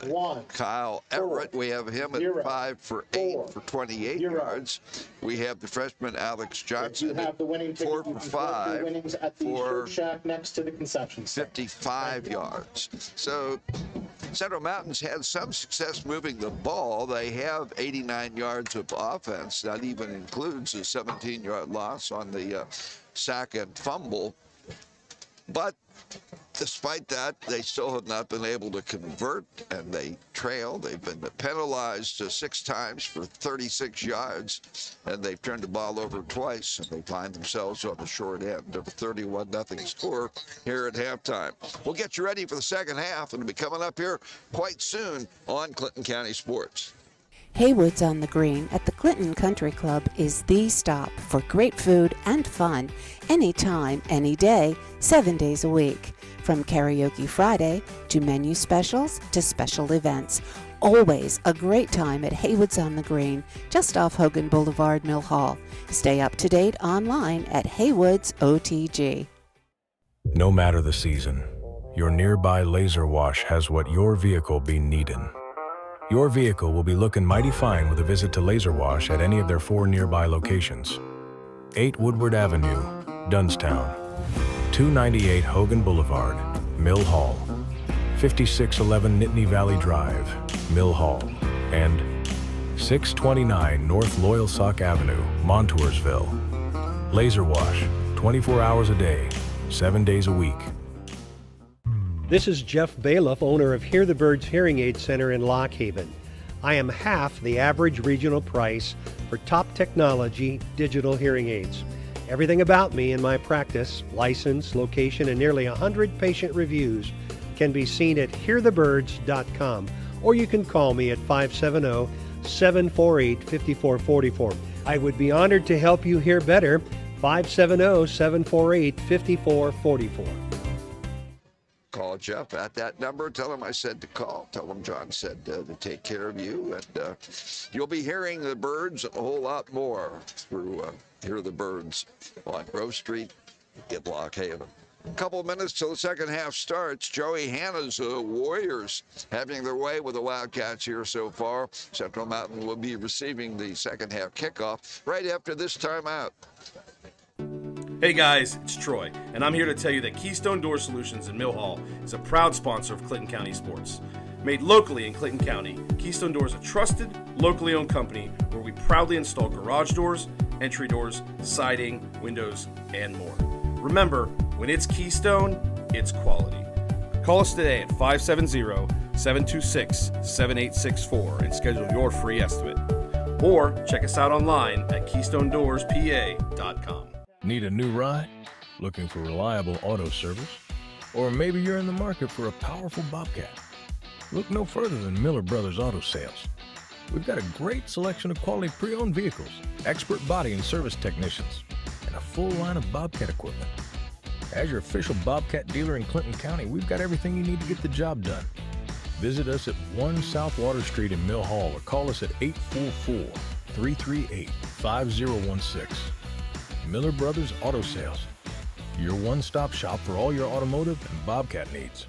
1. Kyle Everett, we have him at 5 for 8 for 28 yards. We have the freshman Alex Johnson at 4 for 5 for next to the concession 55 yards. So Central Mountain's had some success moving the ball. They have 89 yards of offense. That even includes a 17-yard loss on the sack and fumble. But despite that, they still have not been able to convert, and they trail. They've been penalized 6 times for 36 yards, and they've turned the ball over twice, and they find themselves on the short end of a 31-0 score here at halftime. We'll get you ready for the second half, and it'll be coming up here quite soon on Clinton County Sports. Haywood's on the Green at the Clinton Country Club is the stop for great food and fun anytime, any day, 7 days a week. From Karaoke Friday to menu specials to special events. Always a great time at Haywood's on the Green, just off Hogan Boulevard, Mill Hall. Stay up to date online at Haywood's OTG. No matter the season, your nearby laser wash has what your vehicle be needin'. Your vehicle will be looking mighty fine with a visit to Laser Wash at any of their 4 nearby locations. 8 Woodward Avenue, Dunstown, 298 Hogan Boulevard, Mill Hall, 5611 Nittany Valley Drive, Mill Hall, and 629 North Loyalsock Avenue, Montoursville. Laser Wash, 24 hours a day, 7 days a week. This is Jeff Bailiff, owner of Hear the Birds Hearing Aid Center in Lock Haven. I am half the average regional price for top technology digital hearing aids. Everything about me and my practice, license, location, and nearly 100 patient reviews can be seen at hearthebirds.com, or you can call me at 570-748-5444. I would be honored to help you hear better. 570-748-5444. Call Jeff at that number. Tell him I said to call. Tell him John said to take care of you. And you'll be hearing the birds and a whole lot more through Hear the Birds on Grove Street in Lock Haven. A couple of minutes till the second half starts. Joey Hanna's Warriors having their way with the Wildcats here so far. Central Mountain will be receiving the second half kickoff right after this timeout. Hey guys, it's Troy, and I'm here to tell you that Keystone Door Solutions in Mill Hall is a proud sponsor of Clinton County sports. Made locally in Clinton County, Keystone Door is a trusted, locally owned company where we proudly install garage doors, entry doors, siding, windows, and more. Remember, when it's Keystone, it's quality. Call us today at 570-726-7864 and schedule your free estimate. Or check us out online at KeystoneDoorsPA.com. Need a new ride? Looking for reliable auto service? Or maybe you're in the market for a powerful Bobcat? Look no further than Miller Brothers Auto Sales. We've got a great selection of quality pre-owned vehicles, expert body and service technicians, and a full line of Bobcat equipment. As your official Bobcat dealer in Clinton County, we've got everything you need to get the job done. Visit us at 1 South Water Street in Mill Hall or call us at 844-338-5016. Miller Brothers Auto Sales, your one-stop shop for all your automotive and Bobcat needs.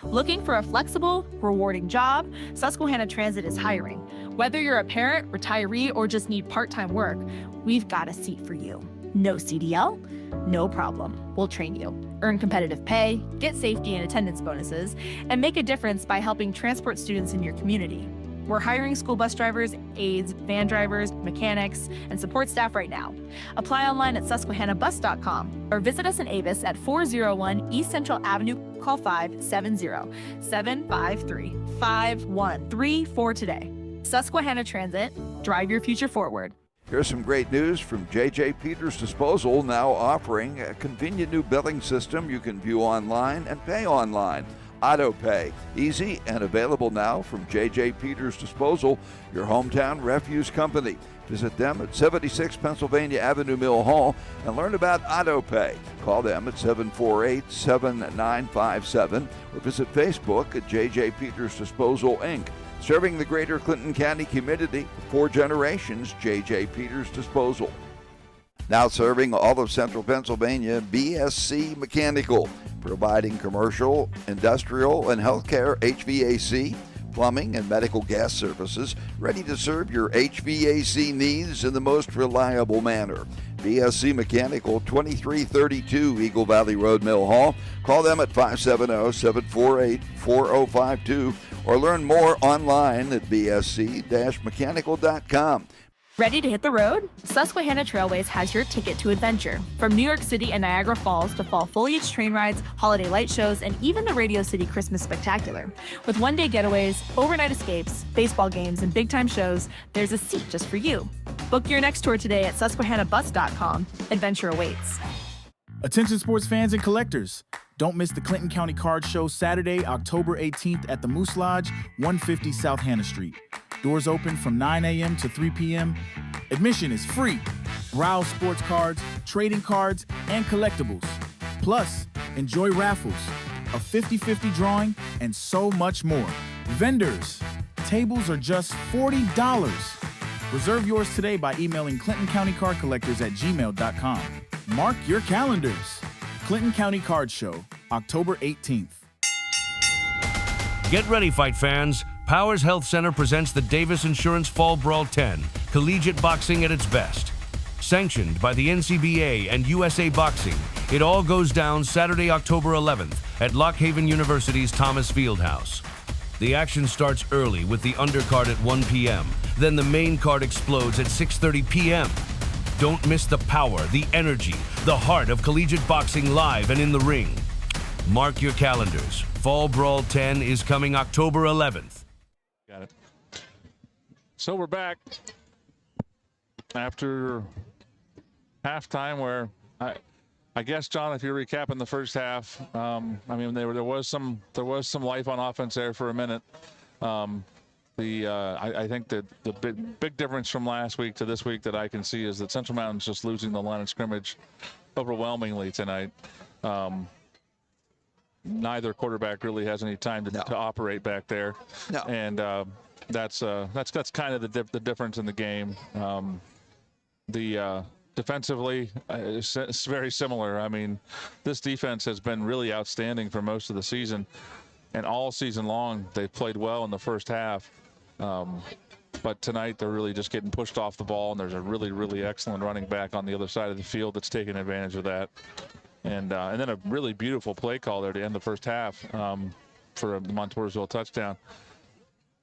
Looking for a flexible, rewarding job? Susquehanna Transit is hiring. Whether you're a parent, retiree, or just need part-time work, we've got a seat for you. No CDL? No problem. We'll train you. Earn competitive pay, get safety and attendance bonuses, and make a difference by helping transport students in your community. We're hiring school bus drivers, aides, van drivers, mechanics, and support staff right now. Apply online at susquehannabus.com or visit us in Avis at 401 East Central Avenue. Call 570-753-5134 today. Susquehanna Transit, drive your future forward. Here's some great news from J.J. Peters Disposal, now offering a convenient new billing system you can view online and pay online. AutoPay, easy and available now from J.J. Peters Disposal, your hometown refuse company. Visit them at 76 Pennsylvania Avenue, Mill Hall, and learn about AutoPay. Call them at 748-7957 or visit Facebook at J.J. Peters Disposal, Inc. Serving the greater Clinton County community for 4 generations, J.J. Peters Disposal. Now serving all of central Pennsylvania, BSC Mechanical, providing commercial, industrial, and healthcare HVAC, plumbing, and medical gas services, ready to serve your HVAC needs in the most reliable manner. BSC Mechanical, 2332 Eagle Valley Road, Mill Hall. Call them at 570-748-4052 or learn more online at bsc-mechanical.com. Ready to hit the road? Susquehanna Trailways has your ticket to adventure. From New York City and Niagara Falls to fall foliage train rides, holiday light shows, and even the Radio City Christmas Spectacular. With one-day getaways, overnight escapes, baseball games, and big-time shows, there's a seat just for you. Book your next tour today at susquehannabus.com. Adventure awaits. Attention sports fans and collectors. Don't miss the Clinton County Card Show Saturday, October 18th at the Moose Lodge, 150 South Hannah Street. Doors open from 9 a.m. to 3 p.m. Admission is free. Browse sports cards, trading cards, and collectibles. Plus, enjoy raffles, a 50-50 drawing, and so much more. Vendors, tables are just $40. Reserve yours today by emailing clintoncountycardcollectors@gmail.com. Mark your calendars. Clinton County Card Show, October 18th. Get ready, fight fans. Powers Health Center presents the Davis Insurance Fall Brawl 10, collegiate boxing at its best. Sanctioned by the NCBA and USA Boxing, it all goes down Saturday, October 11th at Lock Haven University's Thomas Fieldhouse. The action starts early with the undercard at 1 p.m. Then the main card explodes at 6:30 p.m. Don't miss the power, the energy, the heart of collegiate boxing live and in the ring. Mark your calendars. Fall Brawl 10 is coming October 11th. Got it. So we're back after halftime, where I guess, John, if you're recapping the first half, I mean there was some life on offense there for a minute. I think that the big difference from last week to this week that I can see is that Central Mountain's just losing the line of scrimmage overwhelmingly tonight. Neither quarterback really has any time to operate back there. No. And that's kind of the difference in the game. Defensively, it's very similar. I mean, this defense has been really outstanding for most of the season, and all season long they've played well in the first half. But tonight they're really just getting pushed off the ball, and there's a really, really excellent running back on the other side of the field that's taking advantage of that. And then a really beautiful play call there to end the first half for the Montoursville touchdown.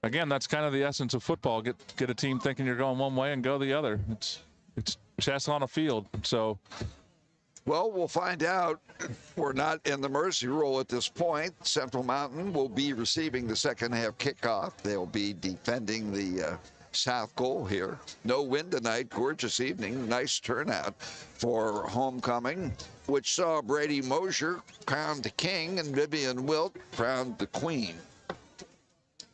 Again, that's kind of the essence of football. Get a team thinking you're going one way and go the other. It's chess on a field. So, well, we'll find out. We're not in the mercy rule at this point. Central Mountain will be receiving the second half kickoff. They'll be defending the south goal here. No wind tonight. Gorgeous evening. Nice turnout for homecoming, which saw Brady Mosier crowned the king and Vivian Wilt crowned the queen.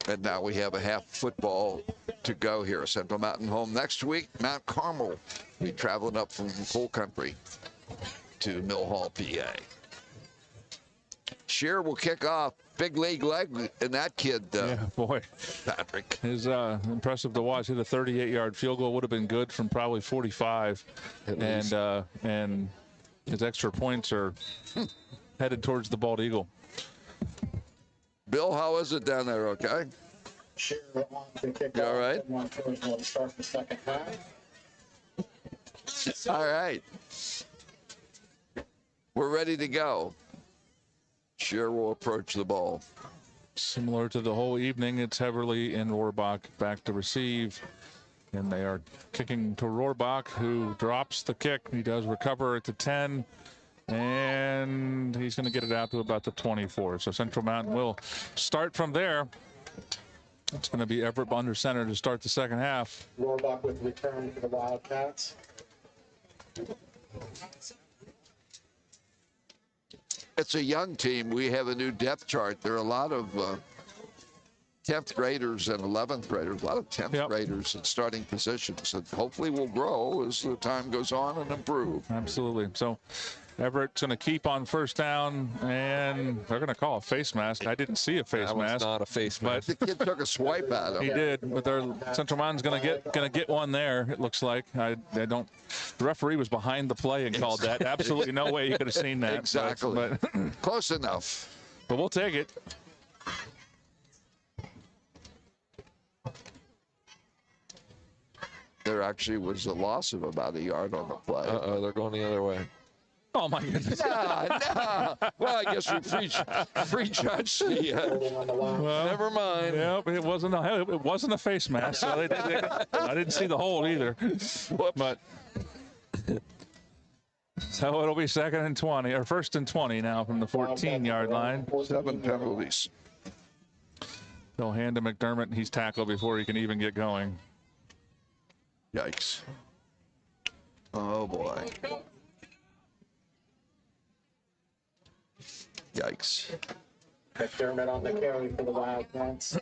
And now we have a half football to go here. Central Mountain home next week. Mount Carmel will be traveling up from Coal Country to Mill Hall, PA. Shear will kick off. Big league leg in that kid, yeah, boy. Patrick. Is impressive to watch. Hit a 38-yard field goal. Would have been good from probably 45. And his extra points are headed towards the bald eagle. Bill, how is it down there? Okay. Sure, on to kick You all right? We'll start the second half. All right. We're ready to go. Shear will approach the ball. Similar to the whole evening, it's Heverly and Rohrbach back to receive. And they are kicking to Rohrbach, who drops the kick. He does recover at the 10. And he's going to get it out to about the 24. So Central Mountain will start from there. It's going to be Everett under center to start the second half. Rohrbach with return for the Wildcats. It's a young team. We have a new depth chart. There are a lot of 10th graders and 11th graders, a lot of 10th graders in starting positions. And hopefully will grow as the time goes on and improve. Absolutely. So Everett's going to keep on first down, and they're going to call a face mask. I didn't see a face mask. Not a face mask. The kid took a swipe at him. He did, but Central Mountain's going to get one there. It looks like. I don't. The referee was behind the play and called that. Absolutely no way he could have seen that. Exactly. But close enough. But we'll take it. There actually was a loss of about a yard on the play. They're going the other way. Oh, my goodness. No. Well, I guess we prejudged the well, never mind. Yep, it wasn't a face mask, so I didn't see the hold either. But so it'll be second and 20, or first and 20 now from the 14-yard line. 7 penalties. They'll hand to McDermott. He's tackled before he can even get going. Yikes. Oh, boy. Yikes. McDermott on the carry for the Wildcats.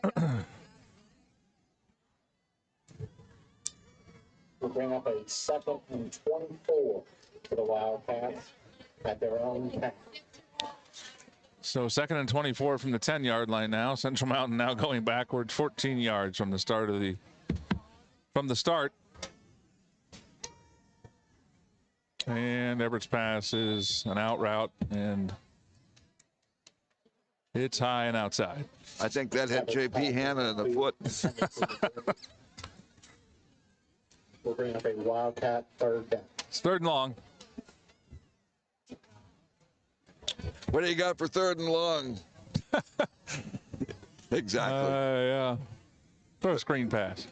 We'll bring up a second and 24 for the Wildcats at their own 10. So second and 24 from the 10-yard line now. Central Mountain now going backwards 14 yards from the start. And Everett's pass is an out route, and it's high and outside. I think that hit J.P. Hanna in the foot. We'll bring up a Wildcat third down. It's third and long. What do you got for third and long? Exactly. Yeah. Throw a screen pass.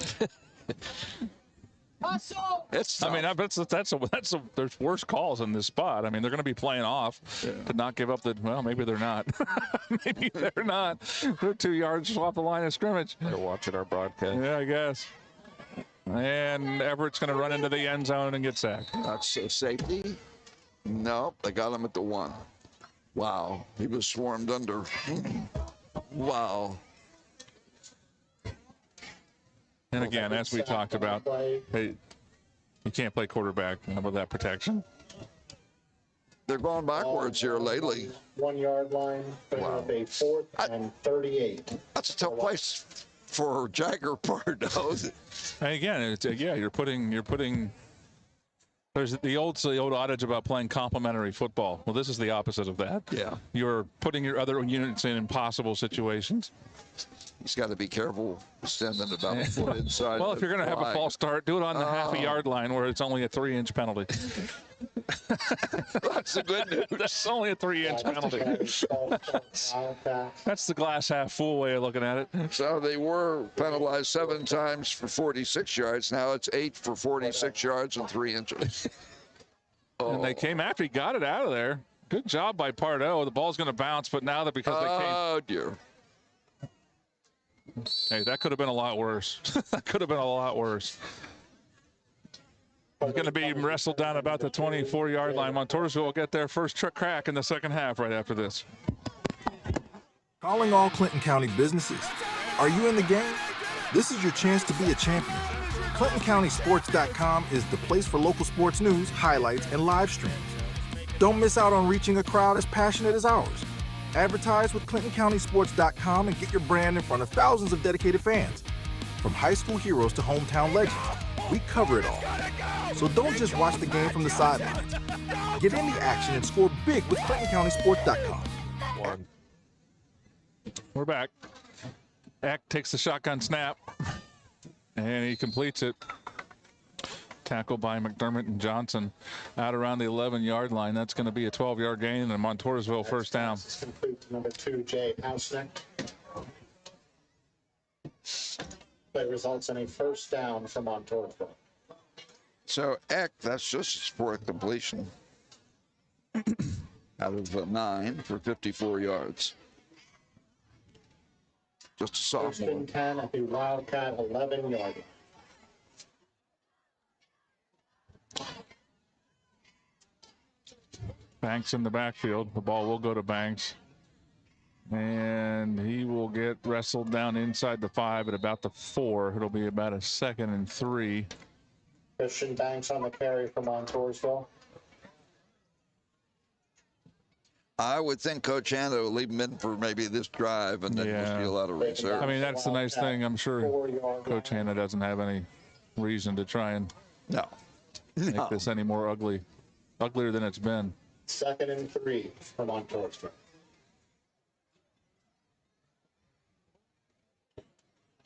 There's worse calls in this spot. I mean, they're going to be playing off to not give up well, maybe they're not. Maybe they're not. They're 2 yards off the line of scrimmage. They're watching our broadcast. Yeah, I guess. And Everett's going to run into the end zone and get sacked. That's a safety. No, they got him at the 1. Wow. He was swarmed under. Wow. And again, as we talked about, hey, you can't play quarterback with that protection. They're going backwards here lately. 1 yard line, a 4th and 38. That's a tough place for Jagger Pardo. And again, you're putting. There's the old adage about playing complementary football. Well, this is the opposite of that. Yeah. You're putting your other units in impossible situations. He's got to be careful standing about a foot inside. Well, if you're going to have a false start, do it on the half-a-yard line where it's only a 3-inch penalty. That's the good news. That's only a 3-inch penalty. That's the glass half full way of looking at it. So they were penalized 7 times for 46 yards. Now it's 8 for 46 yards and 3 inches. And they came after he got it out of there. Good job by Pardo. The ball's going to bounce, but now that because they came. Oh, dear. Hey, that could have been a lot worse. That could have been a lot worse. It's going to be wrestled down about the 24-yard line. Montoursville will get their first crack in the second half right after this. Calling all Clinton County businesses. Are you in the game? This is your chance to be a champion. ClintonCountySports.com is the place for local sports news, highlights, and live streams. Don't miss out on reaching a crowd as passionate as ours. Advertise with ClintonCountySports.com and get your brand in front of thousands of dedicated fans. From high school heroes to hometown legends, we cover it all. So don't just watch the game from the sidelines. Get in the action and score big with ClintonCountySports.com. We're back. Eck takes the shotgun snap, and he completes it. Tackled by McDermott and Johnson out around the 11-yard line. That's going to be a 12-yard gain and a Montoursville first down. Complete to number 2, Jay Hausnick. Play results in a first down for Montoursville. So Eck, that's just his 4th completion out of 9 for 54 yards. Just a sophomore. First and 10 at the Wildcat 11-yard. Banks in the backfield. The ball will go to Banks. And he will get wrestled down inside the 5 at about the 4. It'll be about a 2nd and 3. Christian Banks on the carry for Montoursville. I would think Coach Hanna will leave him in for maybe this drive, and then we'll see a lot of reserve. I mean, that's the nice thing. I'm sure Coach Hanna doesn't have any reason to try and make this any more uglier than it's been. 2nd and 3 for Montoursville.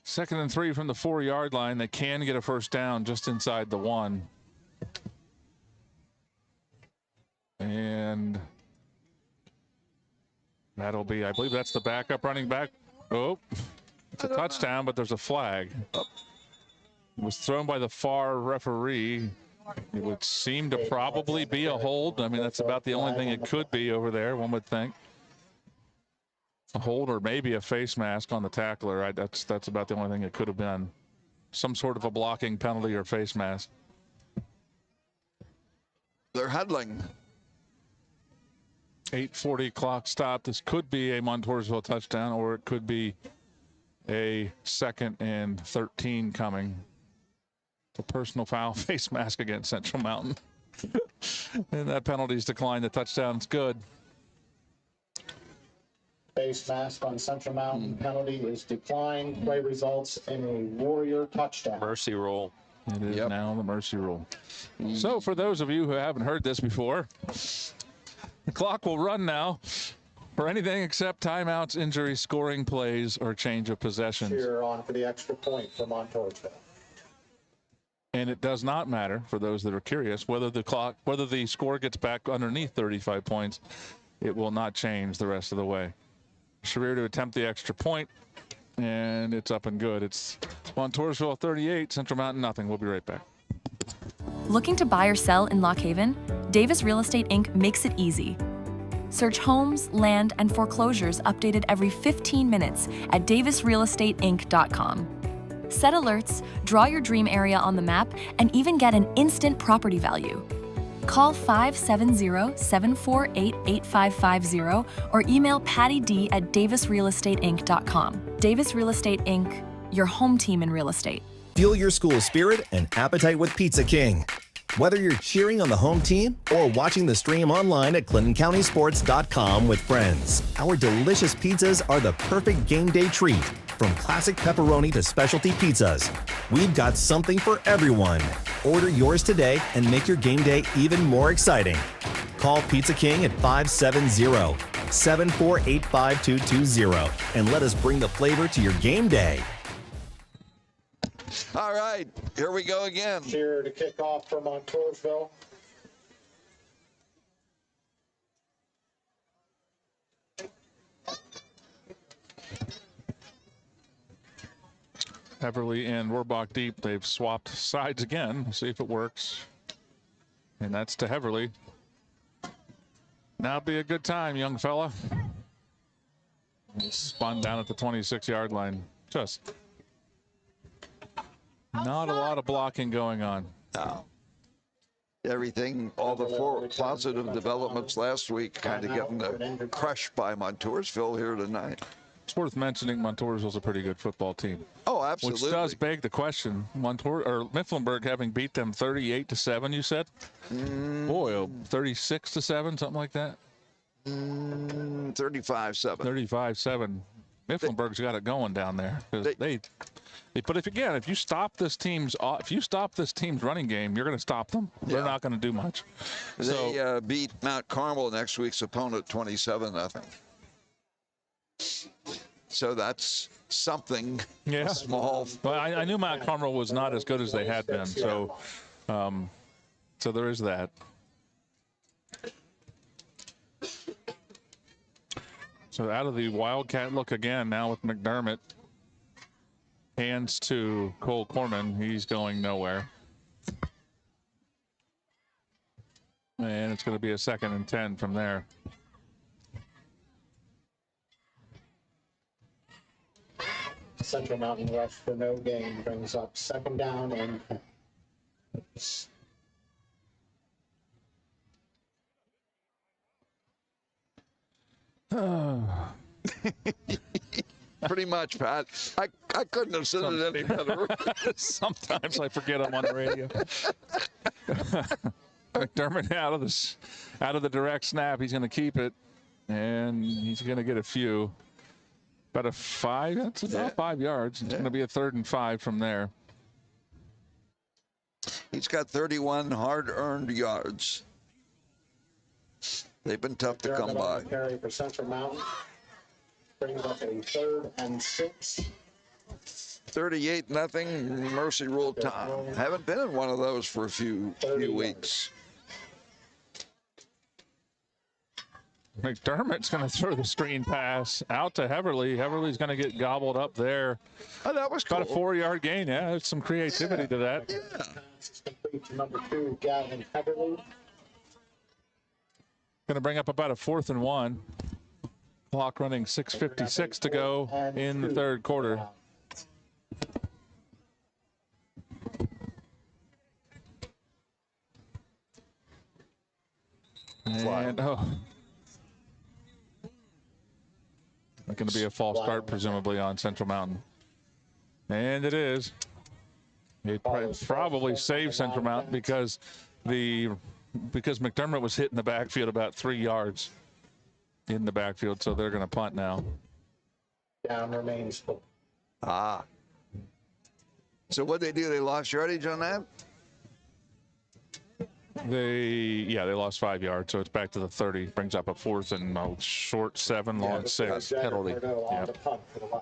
2nd and 3 from the 4-yard line. They can get a first down just inside the 1. And that'll be, I believe that's the backup running back. Oh, it's a touchdown, but there's a flag. It was thrown by the far referee. It would seem to probably be a hold. I mean, that's about the only thing it could be over there, one would think. A hold or maybe a face mask on the tackler. That's about the only thing it could have been. Some sort of a blocking penalty or face mask. They're huddling. 8:40 clock stop. This could be a Montoursville touchdown, or it could be a 2nd and 13 coming. The personal foul, face mask against Central Mountain. And that penalty's declined. The touchdown's good. Face mask on Central Mountain. Penalty is declined. Play results in a Warrior touchdown. Mercy rule. It is now the mercy rule. So for those of you who haven't heard this before, the clock will run now for anything except timeouts, injuries, scoring plays, or change of possessions. Here on for the extra point for Montoursville. And it does not matter, for those that are curious, whether the score gets back underneath 35 points, it will not change the rest of the way. Sharir to attempt the extra point, and it's up and good. It's Montoursville 38, Central Mountain nothing. We'll be right back. Looking to buy or sell in Lock Haven? Davis Real Estate Inc. makes it easy. Search homes, land, and foreclosures updated every 15 minutes at davisrealestateinc.com. Set alerts, draw your dream area on the map, and even get an instant property value. Call 570-748-8550 or email Patty D at davisrealestateinc.com. Davis Real Estate Inc., your home team in real estate. Fuel your school spirit and appetite with Pizza King. Whether you're cheering on the home team or watching the stream online at ClintonCountySports.com with friends, our delicious pizzas are the perfect game day treat. From classic pepperoni to specialty pizzas, we've got something for everyone. Order yours today and make your game day even more exciting. Call Pizza King at 570 7485220 and let us bring the flavor to your game day. All right, here we go again. Here to kick off for Montoursville. Heverly and Rohrbach deep. They've swapped sides again. We'll see if it works. And that's to Heverly. Now be a good time, young fella. Spun down at the 26-yard line. Just not a lot of blocking going on. No. Everything, all the four positive developments last week kind of getting crushed by Montoursville here tonight. It's worth mentioning Montoursville's a pretty good football team. Oh, absolutely. Which does beg the question. Mifflinburg having beat them 38-7, you said? Boy, 36-7, something like that? 35-7. 35-7. Mifflinburg's got it going down there. But if you stop this team's running game, you're going to stop them. They're not going to do much. They beat Mount Carmel, next week's opponent, 27-0. So that's something. Yeah. Small. Well, I knew Mount Carmel was not as good as they had been. So there is that. So out of the Wildcat look again now with McDermott. Hands to Cole Corman. He's going nowhere. And it's going to be a 2nd and 10 from there. Central Mountain rush for no gain brings up 2nd down and 10. Pretty much, Pat. I couldn't have said it any better. Sometimes I forget I'm on the radio. McDermott out of the direct snap. He's going to keep it, and he's going to get a few. About a 5. That's about 5 yards. It's going to be a 3rd and 5 from there. He's got 31 hard-earned yards. They've been tough to come by. Carry for Central Mountain brings up a 3rd and 6. 38-0 Mercy Rule time. Haven't been in one of those for a few weeks. McDermott's going to throw the screen pass out to Heverly. Heverly's going to get gobbled up there. Oh, that was cool. About a 4-yard gain. Yeah, there's some creativity to that. Yeah. Complete to number 2, Gavin Heverly. Going to bring up about a 4th and 1. Clock running 6:56 to go in the 3rd quarter. And going to be a false start, presumably, on Central Mountain. And it is. It probably saved Central Mountain because McDermott was hit in the backfield about 3 yards in the backfield, so they're going to punt now. Down remains. So what they do? They lost yardage on that? They lost 5 yards, so it's back to the 30. Brings up a 4th and a short 7, long 6 penalty.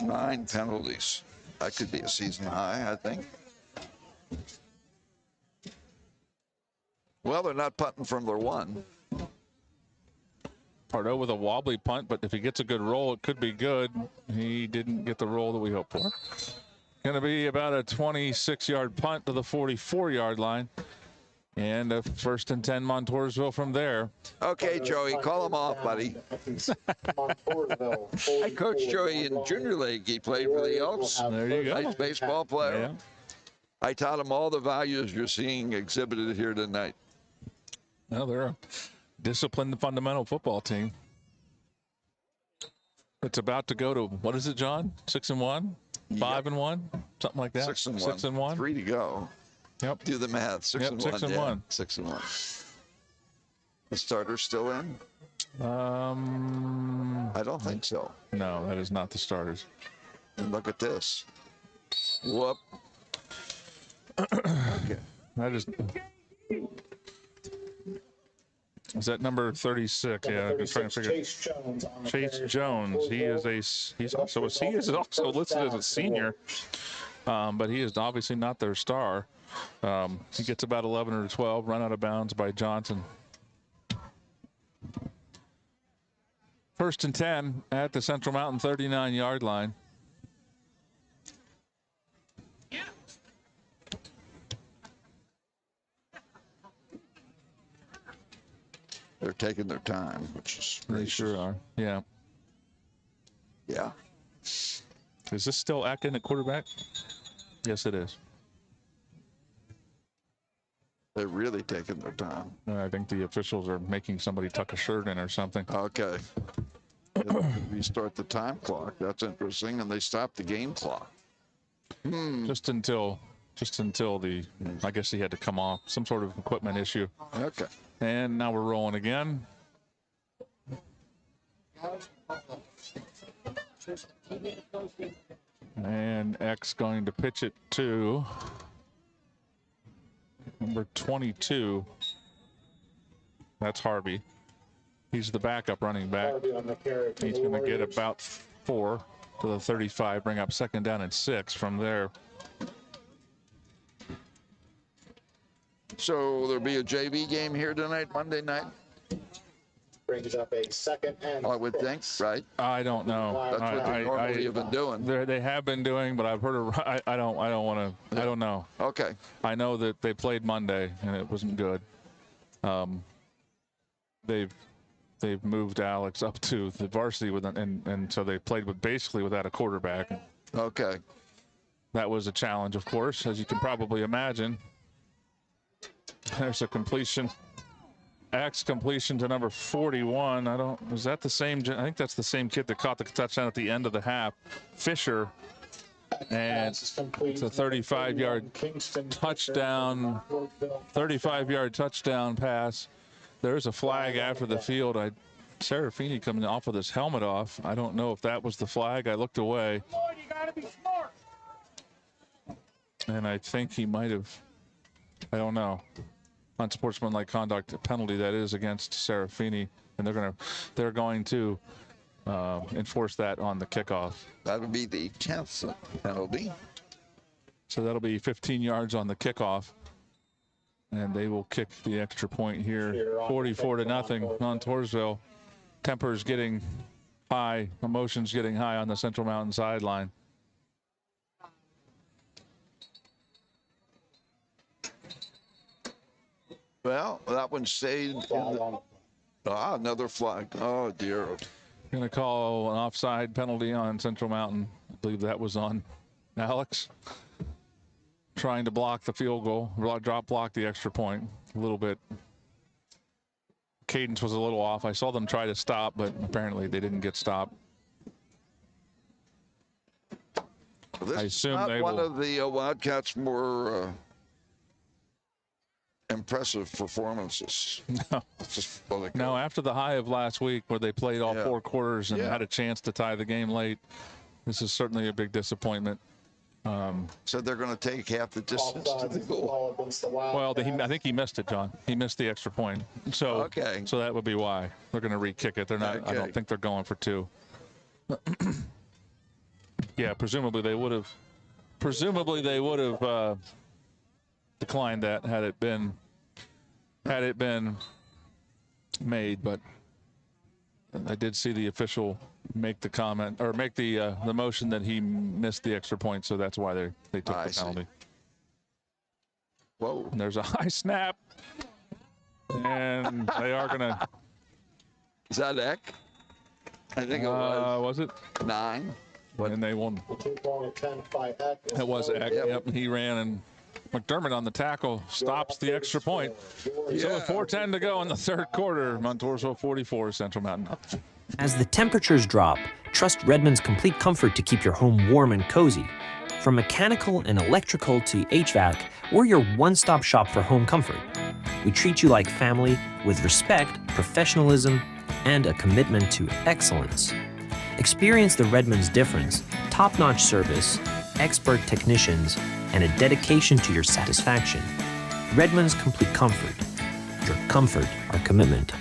9 penalties. That could be a season high, I think. Well, they're not punting from their 1. Pardo with a wobbly punt, but if he gets a good roll, it could be good. He didn't get the roll that we hoped for. Going to be about a 26-yard punt to the 44-yard line. And a 1st and 10 Montoursville from there. Okay, Joey, call him off, buddy. I coached Joey in junior league. He played for the Elks. There you go. Nice baseball player. Yeah. I taught him all the values you're seeing exhibited here tonight. Well, they're a disciplined, fundamental football team. It's about to go to, what is it, John? 6-1? 5-1? Something like that? 6-1. 3 to go. Yep. Do the math. 6-1. 6-1. 6-1. The starter's still in? I don't think so. No, that is not the starters. And look at this. Whoop. Okay. That is. Is that number 36? Number Yeah, I'm trying to 36, figure. Chase Jones. On the Chase carry. Jones. He is he's also listed as a senior, but he is obviously not their star. He gets about 11 or 12, run out of bounds by Johnson. 1st and 10 at the Central Mountain 39-yard line. They're taking their time, which is They sure are. Yeah. Yeah. Is this still Atkin at quarterback? Yes, it is. They're really taking their time. I think the officials are making somebody tuck a shirt in or something. Okay. Restart the time clock. That's interesting. And they stopped the game clock. Just until the, I guess he had to come off, some sort of equipment issue. Okay. And now we're rolling again. And X going to pitch it to number 22. That's Harvey. He's the backup running back. He's going to get about 4 to the 35, bring up 2nd down and 6 from there. So there'll be a JV game here tonight, Monday night? Brings up a 2nd and I would think, right? I don't know. That's what they normally have been doing. They have been doing, but I've heard I don't want to. I don't know. Okay. I know that they played Monday and it wasn't good. They've moved Alex up to the varsity with and so they played basically without a quarterback. Okay. That was a challenge, of course, as you can probably imagine. There's a completion. X completion to number 41. Is that the same? I think that's the same kid that caught the touchdown at the end of the half. Fisher. And it's a 35-yard touchdown. 35-yard touchdown pass. There's a flag after the field. Serafini coming off with his helmet off. I don't know if that was the flag. I looked away. And I think he might have, I don't know, unsportsmanlike conduct penalty that is against Serafini, and they're going to enforce that on the kickoff. That would be the 10th penalty. So that'll be 15 yards on the kickoff, and they will kick the extra point here, 44-0, Montoursville. Tempers getting high, emotions getting high on the Central Mountain sideline. Well, that one stayed. Another flag. Oh, dear. Going to call an offside penalty on Central Mountain. I believe that was on Alex. Trying to block the field goal, drop block the extra point a little bit. Cadence was a little off. I saw them try to stop, but apparently they didn't get stopped. This I assume is they not one will. of the Wildcats' more impressive performances. No, after the high of last week where they played all 4 quarters and had a chance to tie the game late, this is certainly a big disappointment. So they're going to take half the distance to the goal. Well, I think he missed it, John. He missed the extra point. So so that would be why they're going to re-kick it. They're not. Okay. I don't think they're going for 2. Yeah, presumably they would have. Declined that had it been made, but I did see the official make the comment or make the motion that he missed the extra point, so that's why they took the penalty. Whoa! And there's a high snap, and they are gonna. Is that Eck? I think it was. Was it 9? And they won. It was Eck. Yep, he ran and. McDermott on the tackle stops the extra point. So with 4:10 to go in the 3rd quarter, Montoursville 44, Central Mountain. As the temperatures drop, trust Redmond's complete comfort to keep your home warm and cozy. From mechanical and electrical to HVAC, we're your one-stop shop for home comfort. We treat you like family with respect, professionalism, and a commitment to excellence. Experience the Redmond's difference, top-notch service, expert technicians, and a dedication to your satisfaction. Redmond's Complete Comfort. Your comfort, our commitment.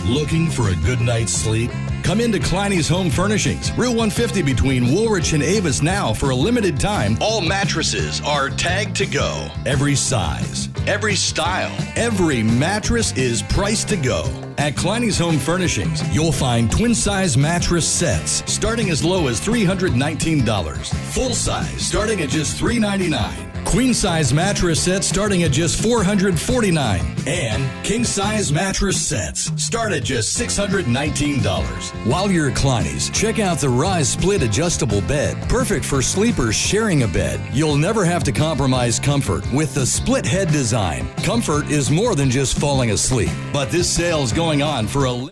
Looking for a good night's sleep? Come into Kleiny's Home Furnishings, Route 150 between Woolwich and Avis now for a limited time. All mattresses are tagged to go. Every size, every style, every mattress is priced to go. At Kleiny's Home Furnishings, you'll find twin-size mattress sets starting as low as $319. Full size starting at just $399. Queen-size mattress sets starting at just $449. And king-size mattress sets start at just $619. While you're at Kleiny's, check out the Rise Split Adjustable Bed. Perfect for sleepers sharing a bed. You'll never have to compromise comfort with the split head design. Comfort is more than just falling asleep. But this sale's going on for a...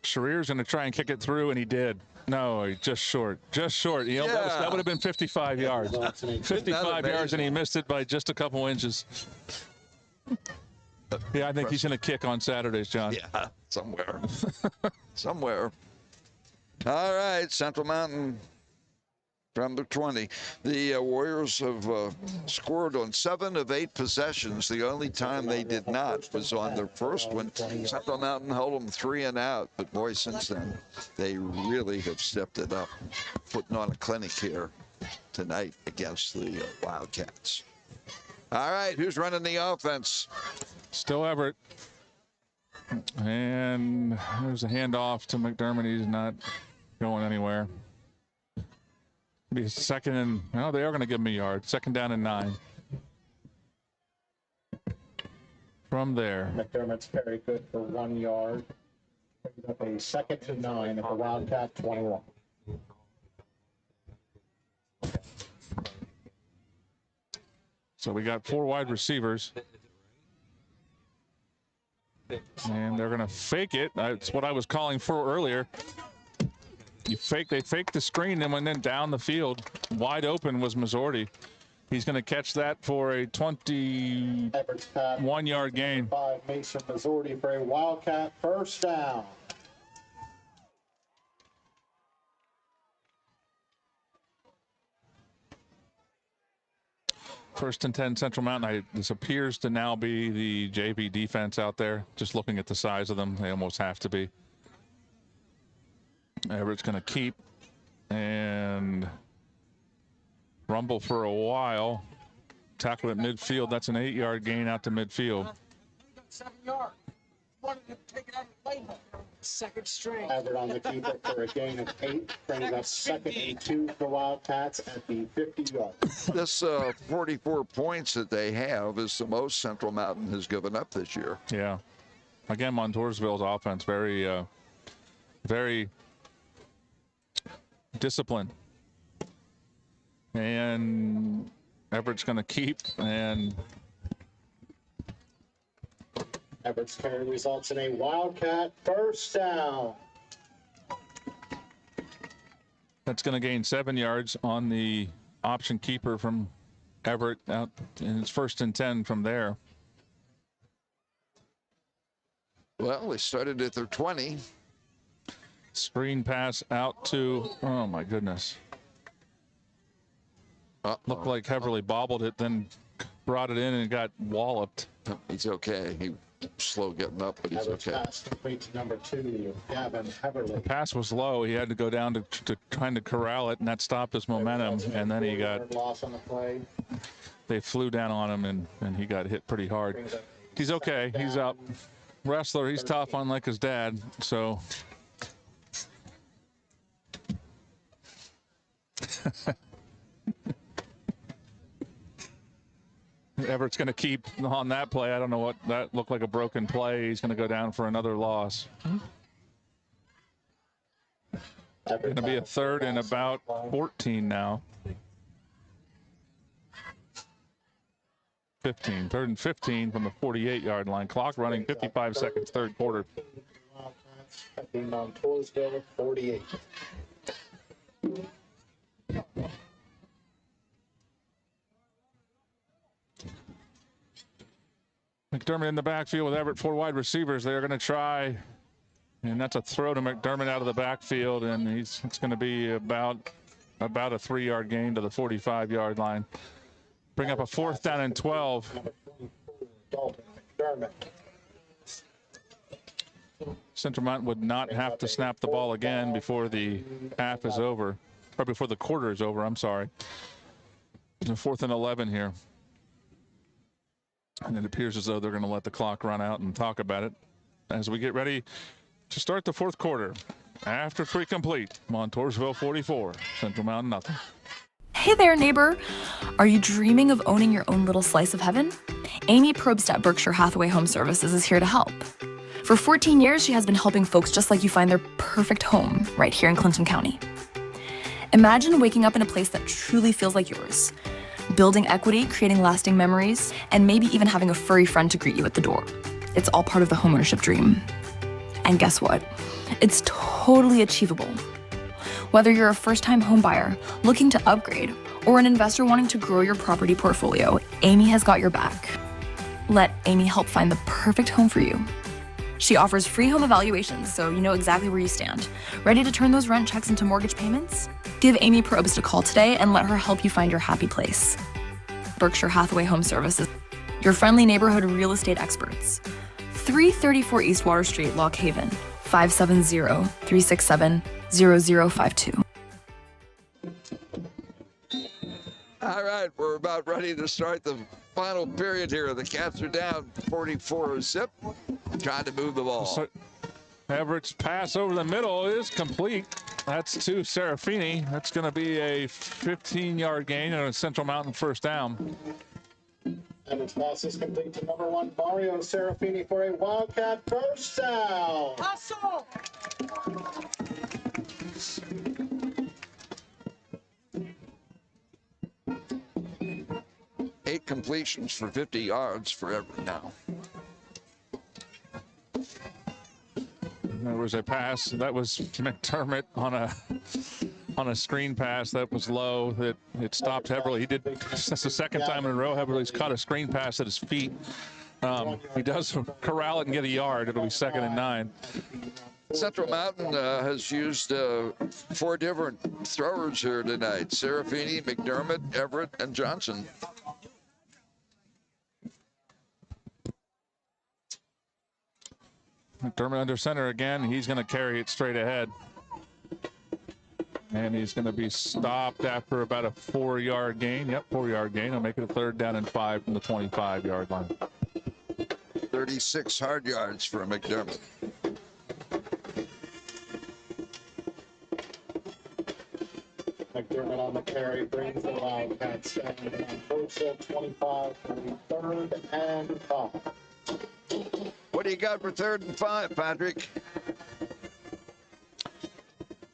Sharir's going to try and kick it through, and he did. No, just short. Just short. You know, that would have been 55 yards. 55 yards, and he missed it by just a couple inches. Yeah, I think he's going to kick on Saturdays, John. Yeah, somewhere. Somewhere. All right, Central Mountain from the 20. The Warriors have scored on 7 of 8 possessions. The only time they did not was on their first one. Central Mountain held them 3 and out, but boy, since then, they really have stepped it up, putting on a clinic here tonight against the Wildcats. All right, who's running the offense? Still Everett. And there's a handoff to McDermott. He's not going anywhere. Be second and, well, they are going to give him a yard. Second down and 9. From there. McDermott's very good for 1 yard. Brings up a 2nd and 9 at the Wildcat 21. So we got 4 wide receivers. And they're going to fake it. That's what I was calling for earlier. They faked the screen and went then down the field. Wide open was Mazzordi. He's going to catch that for a 21-yard gain. Mason Mazzordi for a Wildcat first down. First and 10, Central Mountain. This appears to now be the JV defense out there. Just looking at the size of them, they almost have to be. Everett's going to keep and rumble for a while. Tackle at midfield. That's an 8-yard gain out to midfield. 7 yards. Wanted to take it out of the playbook. Second string. Everett on the keeper for a gain of 8. Brings up 2nd and 2 for Wildcats at the 50-yard. This 44 points that they have is the most Central Mountain has given up this year. Yeah. Again, Montoursville's offense very, very disciplined. And Everett's going to keep, and Everett's carry results in a Wildcat first down. that's going to gain 7 yards on the option keeper from Everett out in his 1st and 10 from there. Well, they started at their 20. Screen pass out to, oh my goodness. Looked like Heverly bobbled it, then brought it in and got walloped. He's okay. He slow getting up, but he's okay. Pass complete to number 2, Gavin Heverly. The pass was low. He had to go down to trying to corral it, and that stopped his momentum. And then he got loss on the play. They flew down on him, and he got hit pretty hard. He's okay. He's up. Wrestler. He's tough, unlike his dad. So. Everett's going to keep on that play. I don't know what that looked like, a broken play. He's going to go down for another loss. Going to be a 3rd and about 14 now. 15, 3rd and 15 from the 48-yard line. Clock running, 55 seconds, 3rd quarter. At the Montoursville 48. McDermott in the backfield with Everett, 4 wide receivers. They're going to try, and that's a throw to McDermott out of the backfield, and it's going to be about a 3-yard gain to the 45-yard line. Bring up a 4th down and 12. McDermott. Central Mountain would not have to snap the ball again before the half is over, or before the quarter is over, I'm sorry. The 4th and 11 here. And it appears as though they're going to let the clock run out and talk about it as we get ready to start the 4th quarter. After 3 complete, Montoursville 44, Central Mountain nothing. Hey there, neighbor. Are you dreaming of owning your own little slice of heaven? Amy Probst at Berkshire Hathaway Home Services is here to help. For 14 years, she has been helping folks just like you find their perfect home right here in Clinton County. Imagine waking up in a place that truly feels like yours, building equity, creating lasting memories, and maybe even having a furry friend to greet you at the door. It's all part of the homeownership dream. And guess what? It's totally achievable. Whether you're a first-time home buyer looking to upgrade or an investor wanting to grow your property portfolio, Amy has got your back. Let Amy help find the perfect home for you. She offers free home evaluations, so you know exactly where you stand. Ready to turn those rent checks into mortgage payments? Give Amy Probst a call today and let her help you find your happy place. Berkshire Hathaway Home Services, your friendly neighborhood real estate experts. 334 East Water Street, Lock Haven, 570-367-0052. All right, we're about ready to start the final period here. The Cats are down 44-zip, trying to move the ball. So Everett's pass over the middle is complete. That's to Serafini. That's going to be a 15-yard gain and a Central Mountain first down. And its pass is complete to number 1, Mario Serafini, for a Wildcat first down. Hustle! 8 completions for 50 yards for Everett now. There was a pass that was McDermott on a screen pass that was low. That it stopped Heberly. That's the second time in a row Heberly's caught a screen pass at his feet. He does corral it and get a yard. It'll be 2nd and 9. Central Mountain has used 4 different throwers here tonight: Serafini, McDermott, Everett, and Johnson. McDermott under center again. He's going to carry it straight ahead. And he's going to be stopped after about a 4-yard gain. Yep, 4-yard gain. He'll make it a 3rd down and 5 from the 25-yard line. 36 hard yards for McDermott. McDermott on the carry brings the Wildcats down on Montoursville 25 for the 3rd and 5. What do you got for 3rd and 5, Patrick?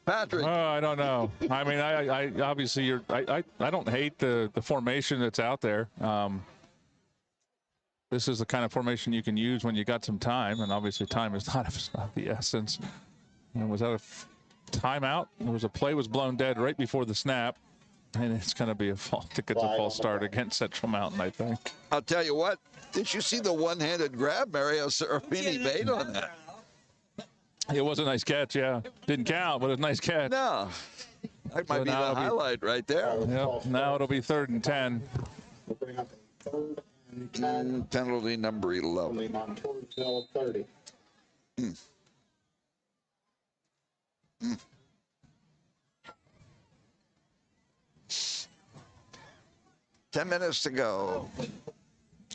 Patrick. I don't know. I mean, I obviously I don't hate the formation that's out there. This is the kind of formation you can use when you got some time, and obviously time is not the essence. And was that a timeout? There was a play was blown dead right before the snap, and it's going to be a false. It gets a false start against Central Mountain, I think. I'll tell you what. Did you see the one-handed grab Mario Serafini made on that? It was a nice catch, yeah. Didn't count, but it was a nice catch. No, that might be the highlight right there. Yep. Now it'll be 3rd and 10. We'll bring up 3rd and 10. Penalty number 11. Montoursville 30. 10 minutes to go.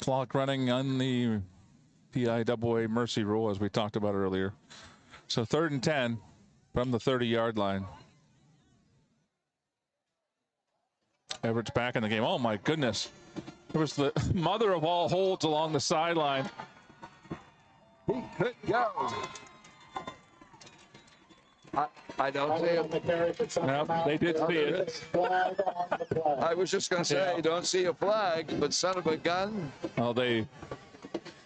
Clock running on the PIAA mercy rule, as we talked about earlier. So 3rd and 10 from the 30-yard line. Everett's back in the game. Oh, my goodness. It was the mother of all holds along the sideline. He could go. I don't see it. No, they did see it. I was just going to say, don't see a flag, but son of a gun. Oh,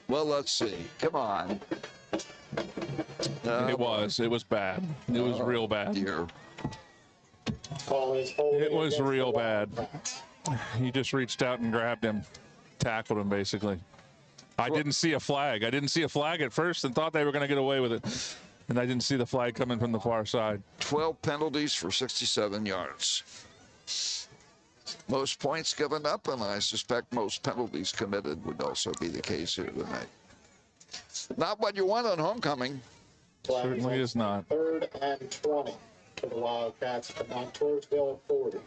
Well, let's see. Come on. It was bad. It was real bad. Dear. It was real bad. He just reached out and grabbed him, tackled him basically. I didn't see a flag. I didn't see a flag at first and thought they were going to get away with it. And I didn't see the flag coming from the far side. 12 penalties for 67 yards. Most points given up, and I suspect most penalties committed would also be the case here tonight. Not what you want on homecoming. Certainly is not. 3rd and 20 for the Wildcats at Montoursville 40.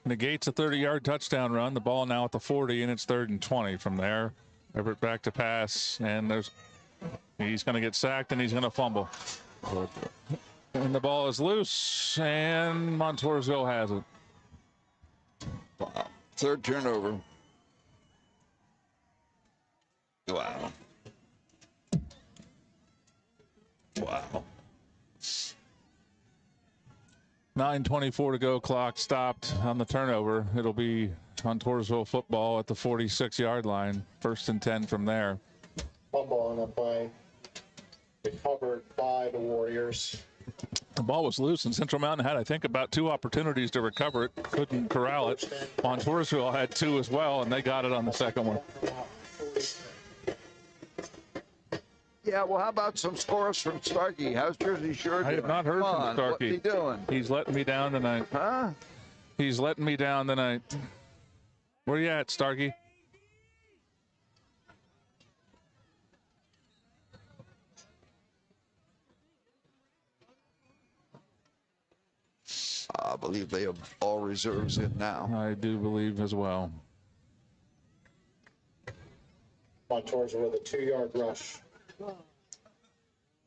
Negates a 30-yard touchdown run. The ball now at the 40, and it's 3rd and 20 from there. Everett back to pass, and he's going to get sacked, and he's going to fumble. And the ball is loose, and Montoursville has it. Wow. 3rd turnover. Wow. Wow. 9:24 to go. Clock stopped on the turnover. It'll be Montoursville football at the 46-yard line. 1st and 10 from there. Fumble on the play. Recovered by the Warriors. The ball was loose, and Central Mountain had, I think, about 2 opportunities to recover it. Couldn't corral it. Montoursville had 2 as well, and they got it on the second one. Yeah, well, how about some scores from Starkey? How's Jersey Shore doing? I have not heard from Starkey. What's he doing? He's letting me down tonight. Huh? He's letting me down tonight. Where you at, Starkey? I believe they have all reserves in now. I do believe as well. Montoursville with a 2-yard rush.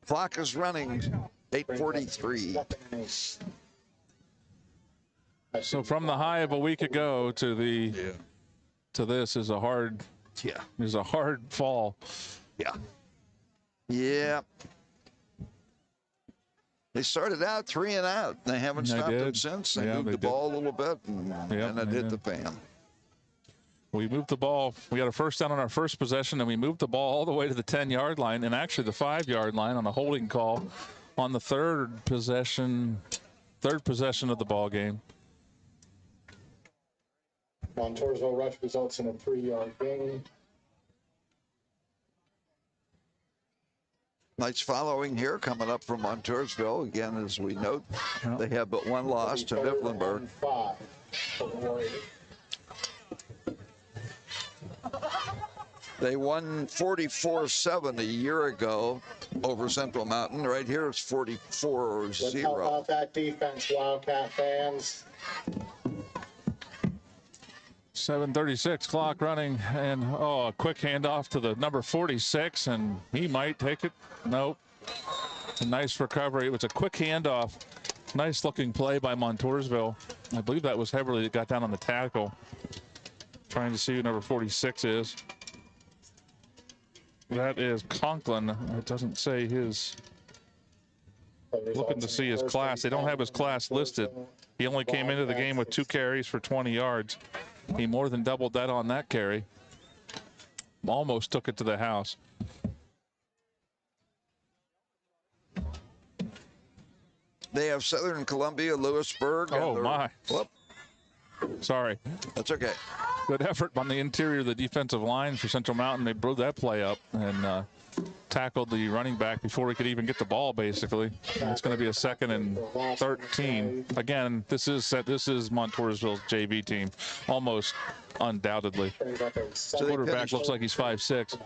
Clock is running. 8:43. So from the high of a week ago to this is a hard fall. Yeah. Yeah. They started out 3 and out. They haven't stopped them since. They moved the ball a little bit, and it hit the fan. We moved the ball. We got a first down on our first possession, and we moved the ball all the way to the 10-yard line, and actually the 5-yard line on a holding call on the third possession of the ball game. Montoursville rush results in a 3-yard gain. Nice following here coming up from Montoursville. Again, as we note, they have but 1 loss to Mifflinburg. 5 for the Warriors. They won 44-7 a year ago over Central Mountain. Right here it's 44-0. Let's help out that defense, Wildcat fans. 7:36 clock running, and a quick handoff to the number 46, and he might take it. Nope. A nice recovery. It was a quick handoff. Nice looking play by Montoursville. I believe that was Heverly that got down on the tackle. Trying to see who number 46 is. That is Conklin. It doesn't say his. Looking to see his class. They don't have his class listed. He only came into the game with 2 carries for 20 yards. He more than doubled that on that carry. Almost took it to the house. They have Southern Columbia, Lewisburg. Oh, my. Whoop. Sorry. That's okay. Good effort on the interior of the defensive line for Central Mountain. They blew that play up and tackled the running back before he could even get the ball, basically. And it's going to be a 2nd and 13. Again, this is Montoursville's JV team, almost undoubtedly. The quarterback looks like he's 5'6".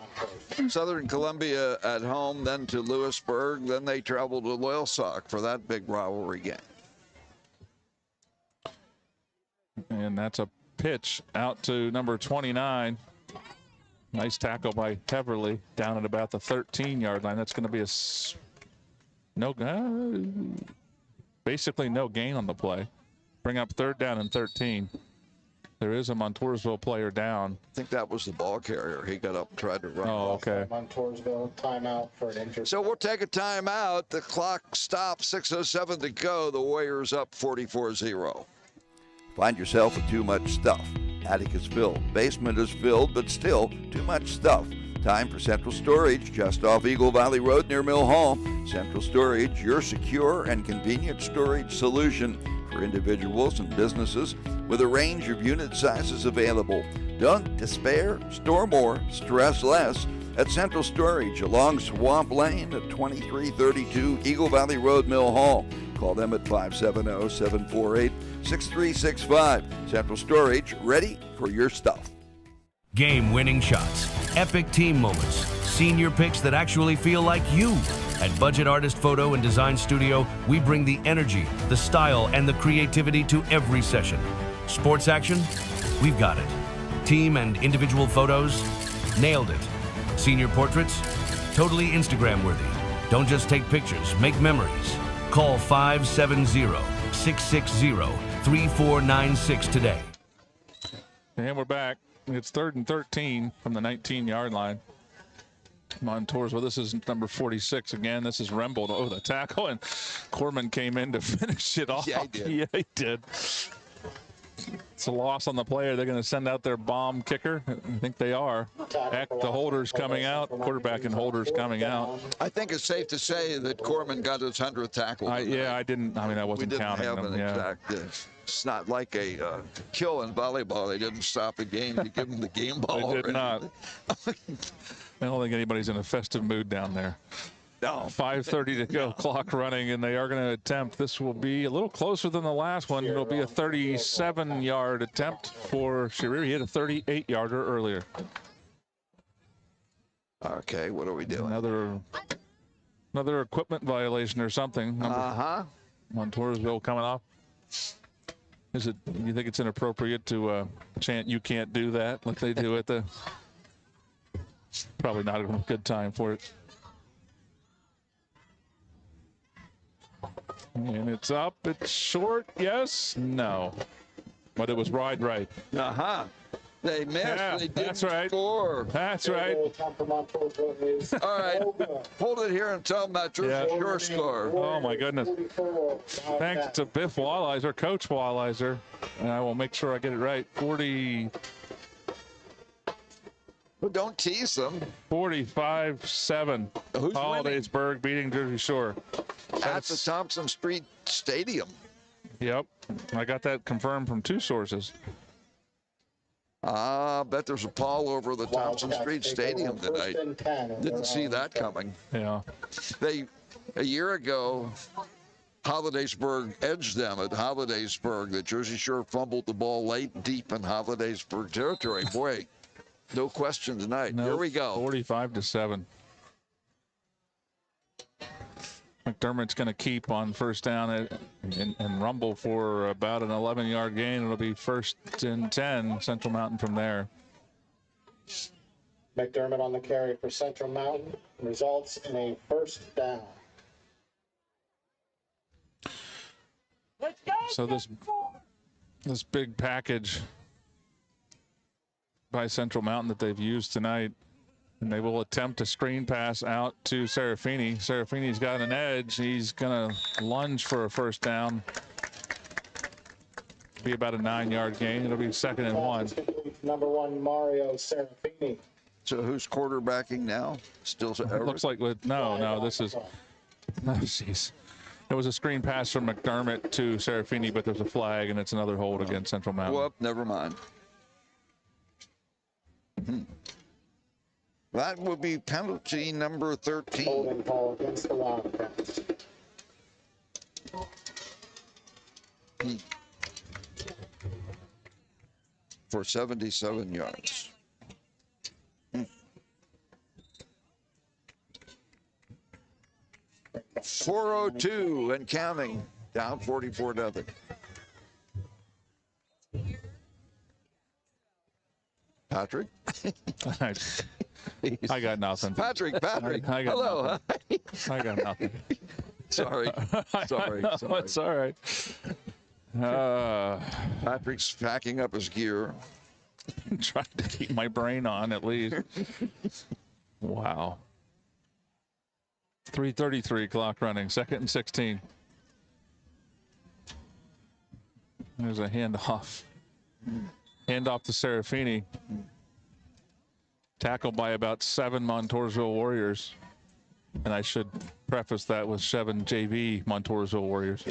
Southern Columbia at home, then to Lewisburg, then they travel to Loyalsock for that big rivalry game. And that's a pitch out to number 29. Nice tackle by Heverly down at about the 13-yard line. That's going to be basically no gain on the play. Bring up 3rd down and 13. There is a Montoursville player down. I think that was the ball carrier. He got up and tried to run. Oh, okay. Montoursville timeout for an injury. So we'll take a timeout. The clock stops. 6:07 to go. The Warriors up 44-0. Find yourself with too much stuff. Attic is filled. Basement is filled, but still too much stuff. Time for Central Storage, just off Eagle Valley Road near Mill Hall. Central Storage, your secure and convenient storage solution for individuals and businesses with a range of unit sizes available. Don't despair, store more, stress less at Central Storage along Swamp Lane at 2332 Eagle Valley Road, Mill Hall. Call them at 570-748-6365. Central Storage, ready for your stuff. Game-winning shots, epic team moments, senior picks that actually feel like you. At Budget Artist Photo and Design Studio, we bring the energy, the style, and the creativity to every session. Sports action? We've got it. Team and individual photos? Nailed it. Senior portraits? Totally Instagram-worthy. Don't just take pictures, make memories. Call 570-660-3496 today. And we're back. It's 3rd and 13 from the 19-yard line. Montoursville. This is number 46 again. This is Rembold over the tackle, and Corman came in to finish it off. Yeah, he did. Yeah, he did. It's a loss on the player. They're going to send out their bomb kicker. I think they are. Heck, the holder's coming out. Quarterback and holder's coming out. I think it's safe to say that Corman got his 100th tackle. I wasn't counting them. It's not like a kill in volleyball. They didn't stop a game to give them the game ball. They did not. I don't think anybody's in a festive mood down there. No. 5:30 to go, clock running, and they are going to attempt. This will be a little closer than the last one. It'll be a 37-yard attempt for Sharir. He hit a 38-yarder earlier. Okay, what are we doing? Another equipment violation or something. Montoursville coming off. You think it's inappropriate to chant "You can't do that" like they do at the? Probably not a good time for it. And it's up, it's short, yes, no. But it was wide right. They missed, they didn't score. That's right. All right, hold it here and tell them that Jersey Shore score. Oh my goodness. Thanks to Biff Walliser, Coach Walliser, and I will make sure I get it right. 40. Well, don't tease them. 45-7. Who's Hollidaysburg beating Jersey Shore. At the Thompson Street Stadium. Yep, I got that confirmed from 2 sources. Bet there's a pall over the Thompson Street Stadium tonight. Didn't see that coming. Yeah. A year ago, Hollidaysburg edged them at Hollidaysburg. The Jersey Shore fumbled the ball late, deep in Hollidaysburg territory. Boy, no question tonight. Here we go. 45-7. McDermott's going to keep on first down and rumble for about an 11-yard gain. It'll be 1st and 10, Central Mountain from there. McDermott on the carry for Central Mountain results in a 1st down. So this big package by Central Mountain that they've used tonight, and they will attempt a screen pass out to Serafini. Serafini's got an edge. He's going to lunge for a 1st down. Be about a 9-yard gain. It'll be 2nd and 1. Number 1, Mario Serafini. So who's quarterbacking now? Still It looks like this is. Oh, jeez. It was a screen pass from McDermott to Serafini, but there's a flag, and it's another hold against Central Mountain. Whoop, never mind. That will be penalty number 13. Holding call against the Wildcats. For 77 yards. 4:02 and counting. Down 44-0. Patrick? I got nothing. Patrick. I got Hello. Nothing. I got nothing. Sorry. It's all right. Patrick's packing up his gear. Trying to keep my brain on at least. Wow. 3:33 clock running, 2nd and 16. There's a handoff. Handoff to Serafini. Tackled by about 7 Montoursville Warriors. And I should preface that with 7 JV Montoursville Warriors.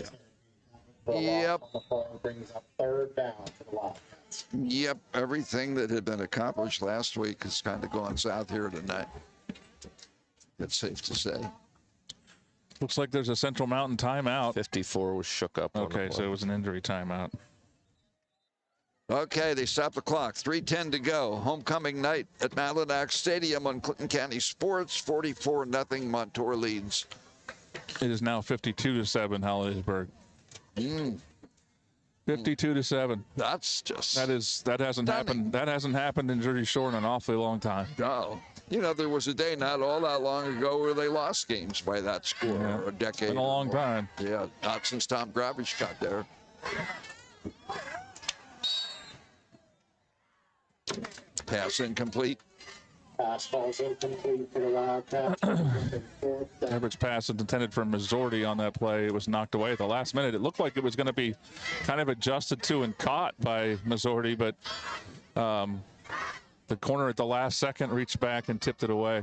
Yep. Brings up 3rd down for the Wildcats. Yep. Everything that had been accomplished last week is kind of going south here tonight. It's safe to say. Looks like there's a Central Mountain timeout. 54 was shook up. Okay, so it was an injury timeout. Okay, they stopped the clock. 3:10 to go. Homecoming night at Malinak Stadium on Clinton County Sports. 44-0 Montour leads. It is now 52-7 Hollidaysburg. 52-7. That's just that hasn't happened. That hasn't happened in Jersey Shore in an awfully long time. No. You know, there was a day not all that long ago where they lost games by that score, or a decade. Been a long time. Yeah, not since Tom Gravish got there. Pass incomplete. Pass falls incomplete for the Wildcats. Everett's pass is intended for Missouri on that play. It was knocked away at the last minute. It looked like it was going to be kind of adjusted to and caught by Missouri, but the corner at the last second reached back and tipped it away.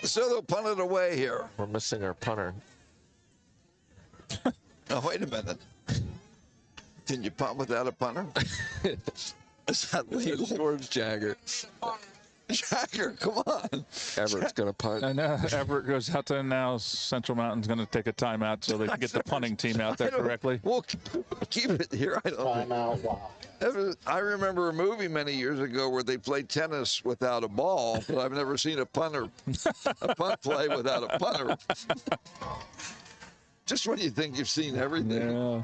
So they'll punt it away here. We're missing our punter. Oh, wait a minute. Can you punt without a punter? Is that legal? George Jagger. Jagger, come on. Everett's going to punt. And Everett goes out there now. Central Mountain's going to take a timeout so they can get the punting team out there correctly. We'll keep it here. Timeout, wow. I remember a movie many years ago where they played tennis without a ball, but I've never seen a punt play without a punter. Just when you think you've seen everything. Yeah.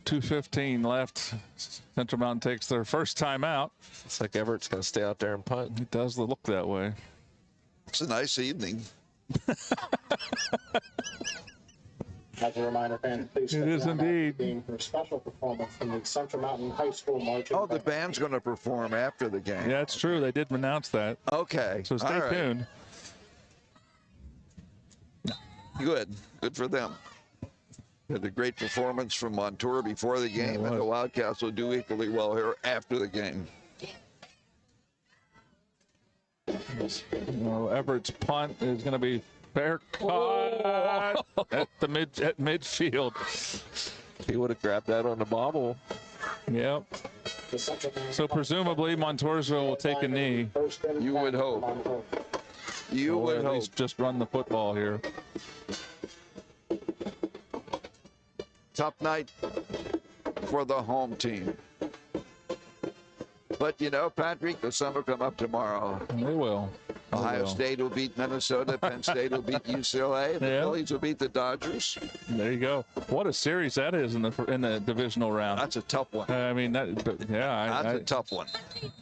2:15 left. Central Mountain takes their first timeout. It's like Everett's going to stay out there and punt. It does look that way. It's a nice evening. As a reminder, fans, please it is indeed for a special performance from the Central Mountain High School marching. Oh, the band's going to perform after the game. Yeah, it's true. They did announce that. Okay. So stay tuned. Good for them. Had a great performance from Montour before the game, and the Wildcats will do equally well here after the game. Well, Everett's punt is going to be fair caught at midfield. He would have grabbed that on the bobble. Yep. So presumably Montoursville will take a knee. You would hope. You would at hope. least just run the football here. Tough night for the home team. But, you know, Patrick, the sun will come up tomorrow. They will. Ohio State will beat Minnesota. Penn State will beat UCLA. The Phillies will beat the Dodgers. There you go. What a series that is in the divisional round. That's a tough one. I mean, that's a tough one.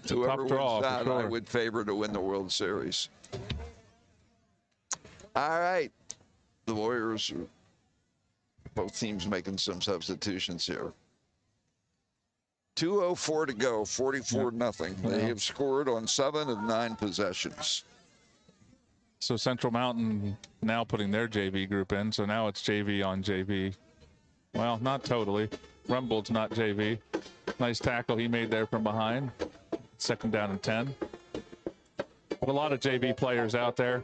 Whoever draw, wins that, for sure. I would favor to win the World Series. All right. The Warriors are both teams making some substitutions here. 2:04 to go, 44-0. They have scored on 7 of 9 possessions. So Central Mountain now putting their JV group in. So now it's JV on JV. Well, not totally. Rumbold's not JV. Nice tackle he made there from behind. 2nd down and 10. But a lot of JV players out there.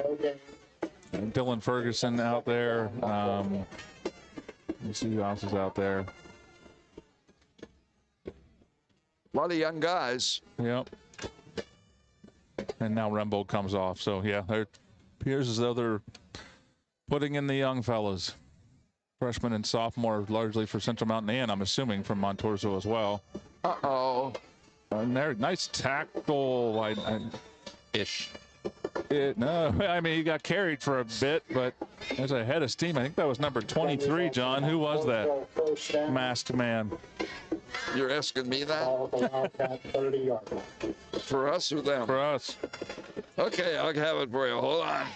Dylan Ferguson out there. Let's see who else is out there. A lot of young guys. Yep. And now Rumbold comes off. So, yeah, it appears as though they're putting in the young fellas. Freshman and sophomore largely for Central Mountain, and I'm assuming from Montoursville as well. Uh-oh. And there, nice tackle. Ish. No, I mean, he got carried for a bit, but there's a head of steam. I think that was number 23, John. Who was that masked man? You're asking me that? For us or them? For us. Okay, I'll have it for you. Hold on.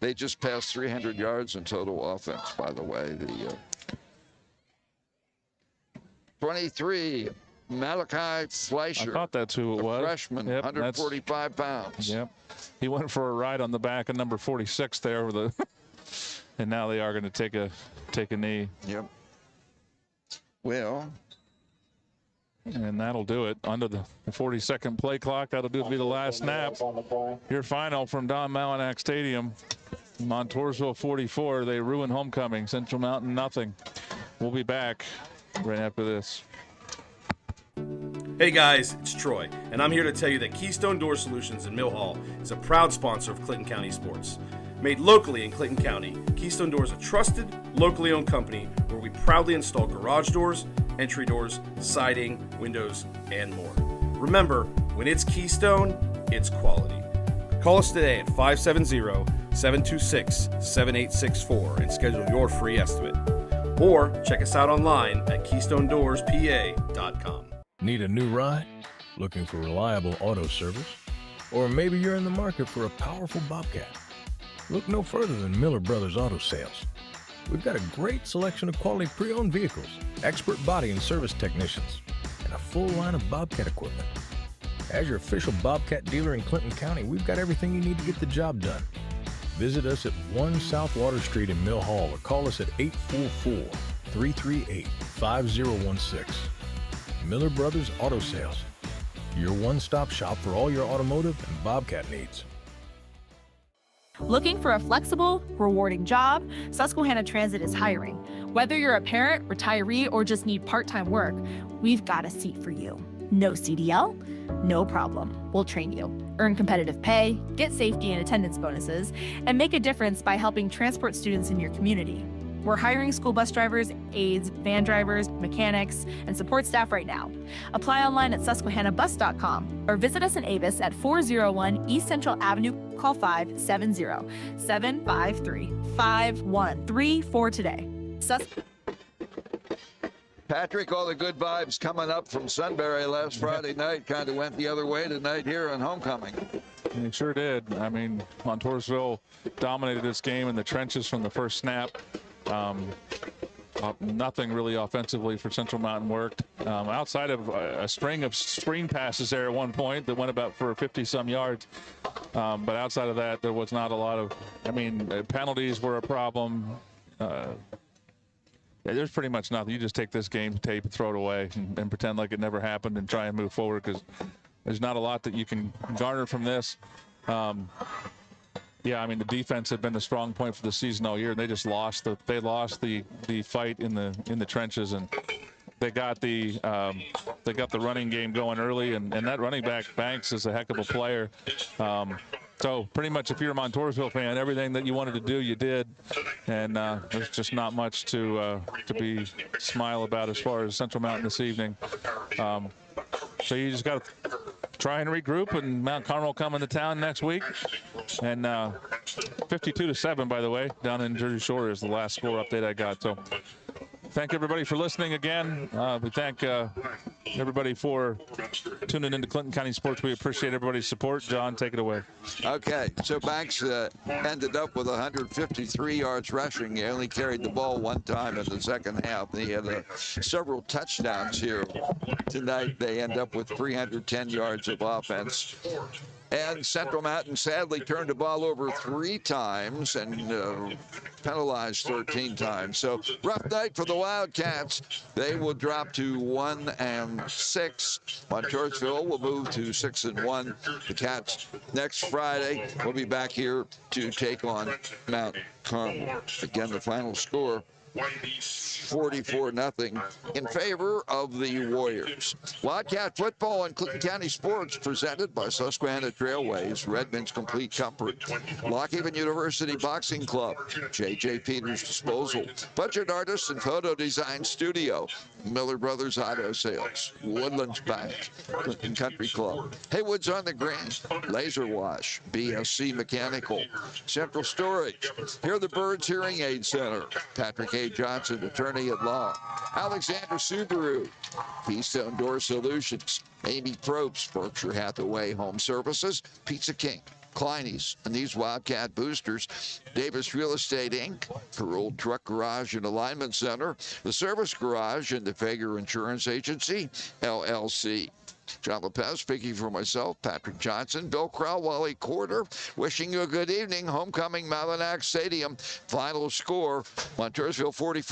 They just passed 300 yards in total offense, by the way. The 23, Malachi Fleischer. I thought that's who it was. Freshman, 145 pounds. Yep. He went for a ride on the back of number 46 there with a and now they are going to take a knee. Yep. Well, and that'll do it. Under the 40-second play clock, that'll be the last snap. Your final from Don Malinak Stadium. Montoursville 44. They ruin homecoming. Central Mountain nothing. We'll be back right after this. Hey guys, it's Troy, and I'm here to tell you that Keystone Door Solutions in Mill Hall is a proud sponsor of Clinton County Sports. Made locally in Clinton County, Keystone Door is a trusted, locally owned company where we proudly install garage doors, entry doors, siding, windows, and more. Remember, when it's Keystone, it's quality. Call us today at 570-726-7864 and schedule your free estimate. Or check us out online at KeystoneDoorsPA.com. Need a new ride? Looking for reliable auto service? Or maybe you're in the market for a powerful Bobcat? Look no further than Miller Brothers Auto Sales. We've got a great selection of quality pre-owned vehicles, expert body and service technicians, and a full line of Bobcat equipment. As your official Bobcat dealer in Clinton County, we've got everything you need to get the job done. Visit us at 1 South Water Street in Mill Hall or call us at 844-338-5016. Miller Brothers Auto Sales, your one-stop shop for all your automotive and Bobcat needs. Looking for a flexible, rewarding job? Susquehanna Transit is hiring. Whether you're a parent, retiree, or just need part-time work, we've got a seat for you. No CDL? No problem. We'll train you. Earn competitive pay, get safety and attendance bonuses, and make a difference by helping transport students in your community. We're hiring school bus drivers, aides, van drivers, mechanics, and support staff right now. Apply online at susquehannabus.com or visit us in Avis at 401 East Central Avenue. Call 570-753-5134 today. Patrick, all the good vibes coming up from Sunbury last Friday night kind of went the other way tonight here on homecoming. It sure did. I mean, Montoursville dominated this game in the trenches from the first snap. Nothing really offensively for Central Mountain worked. Outside of a string of screen passes there at one point that went about for 50-some yards. But outside of that, there was not a lot of, penalties were a problem. There's pretty much nothing. You just take this game tape and throw it away and pretend like it never happened and try and move forward, because there's not a lot that you can garner from this. The defense had been the strong point for the season all year, and they just lost the fight in the trenches, and they got the running game going early, and that running back Banks is a heck of a player. So pretty much, if you're a Montoursville fan, everything that you wanted to do, you did, and there's just not much to be smile about as far as Central Mountain this evening. So you just got to try and regroup, and Mount Carmel coming to town next week. And 52-7, by the way, down in Jersey Shore is the last score update I got. So thank everybody for listening again. We thank everybody for tuning into Clinton County Sports. We appreciate everybody's support. John, take it away. Okay, so Banks ended up with 153 yards rushing. He only carried the ball one time in the second half. He had several touchdowns here tonight. They end up with 310 yards of offense. And Central Mountain sadly turned the ball over 3 times and penalized 13 times. So rough night for the Wildcats. They will drop to 1-6. Montoursville will move to 6-1. The Cats next Friday will be back here to take on Mount Carmel. Again, the final score, 44-0 in favor of the Warriors. Wildcat football and Clinton County Sports presented by Susquehanna Trailways, Redmond's Complete Comfort, Lockhaven University Boxing Club, J.J. Peters Disposal, Budget Artists and Photo Design Studio, Miller Brothers Auto Sales, Woodlands Bank, Clinton Country Club, Haywood's on the Green, Laser Wash, BSC Mechanical, Central Storage, Hear the Birds Hearing Aid Center, Patrick A. Johnson, attorney at law, Alexander Subaru, Keystone Door Solutions, Amy Probst, Berkshire Hathaway Home Services, Pizza King, Kleiny's, and these Wildcat boosters, Davis Real Estate Inc., Carroll Truck Garage and Alignment Center, the Service Garage, and the Fager Insurance Agency, LLC. John Lopez speaking for myself, Patrick Johnson, Bill Crowell, Wally Corder, wishing you a good evening. Homecoming, Malinak Stadium. Final score, Montoursville 44.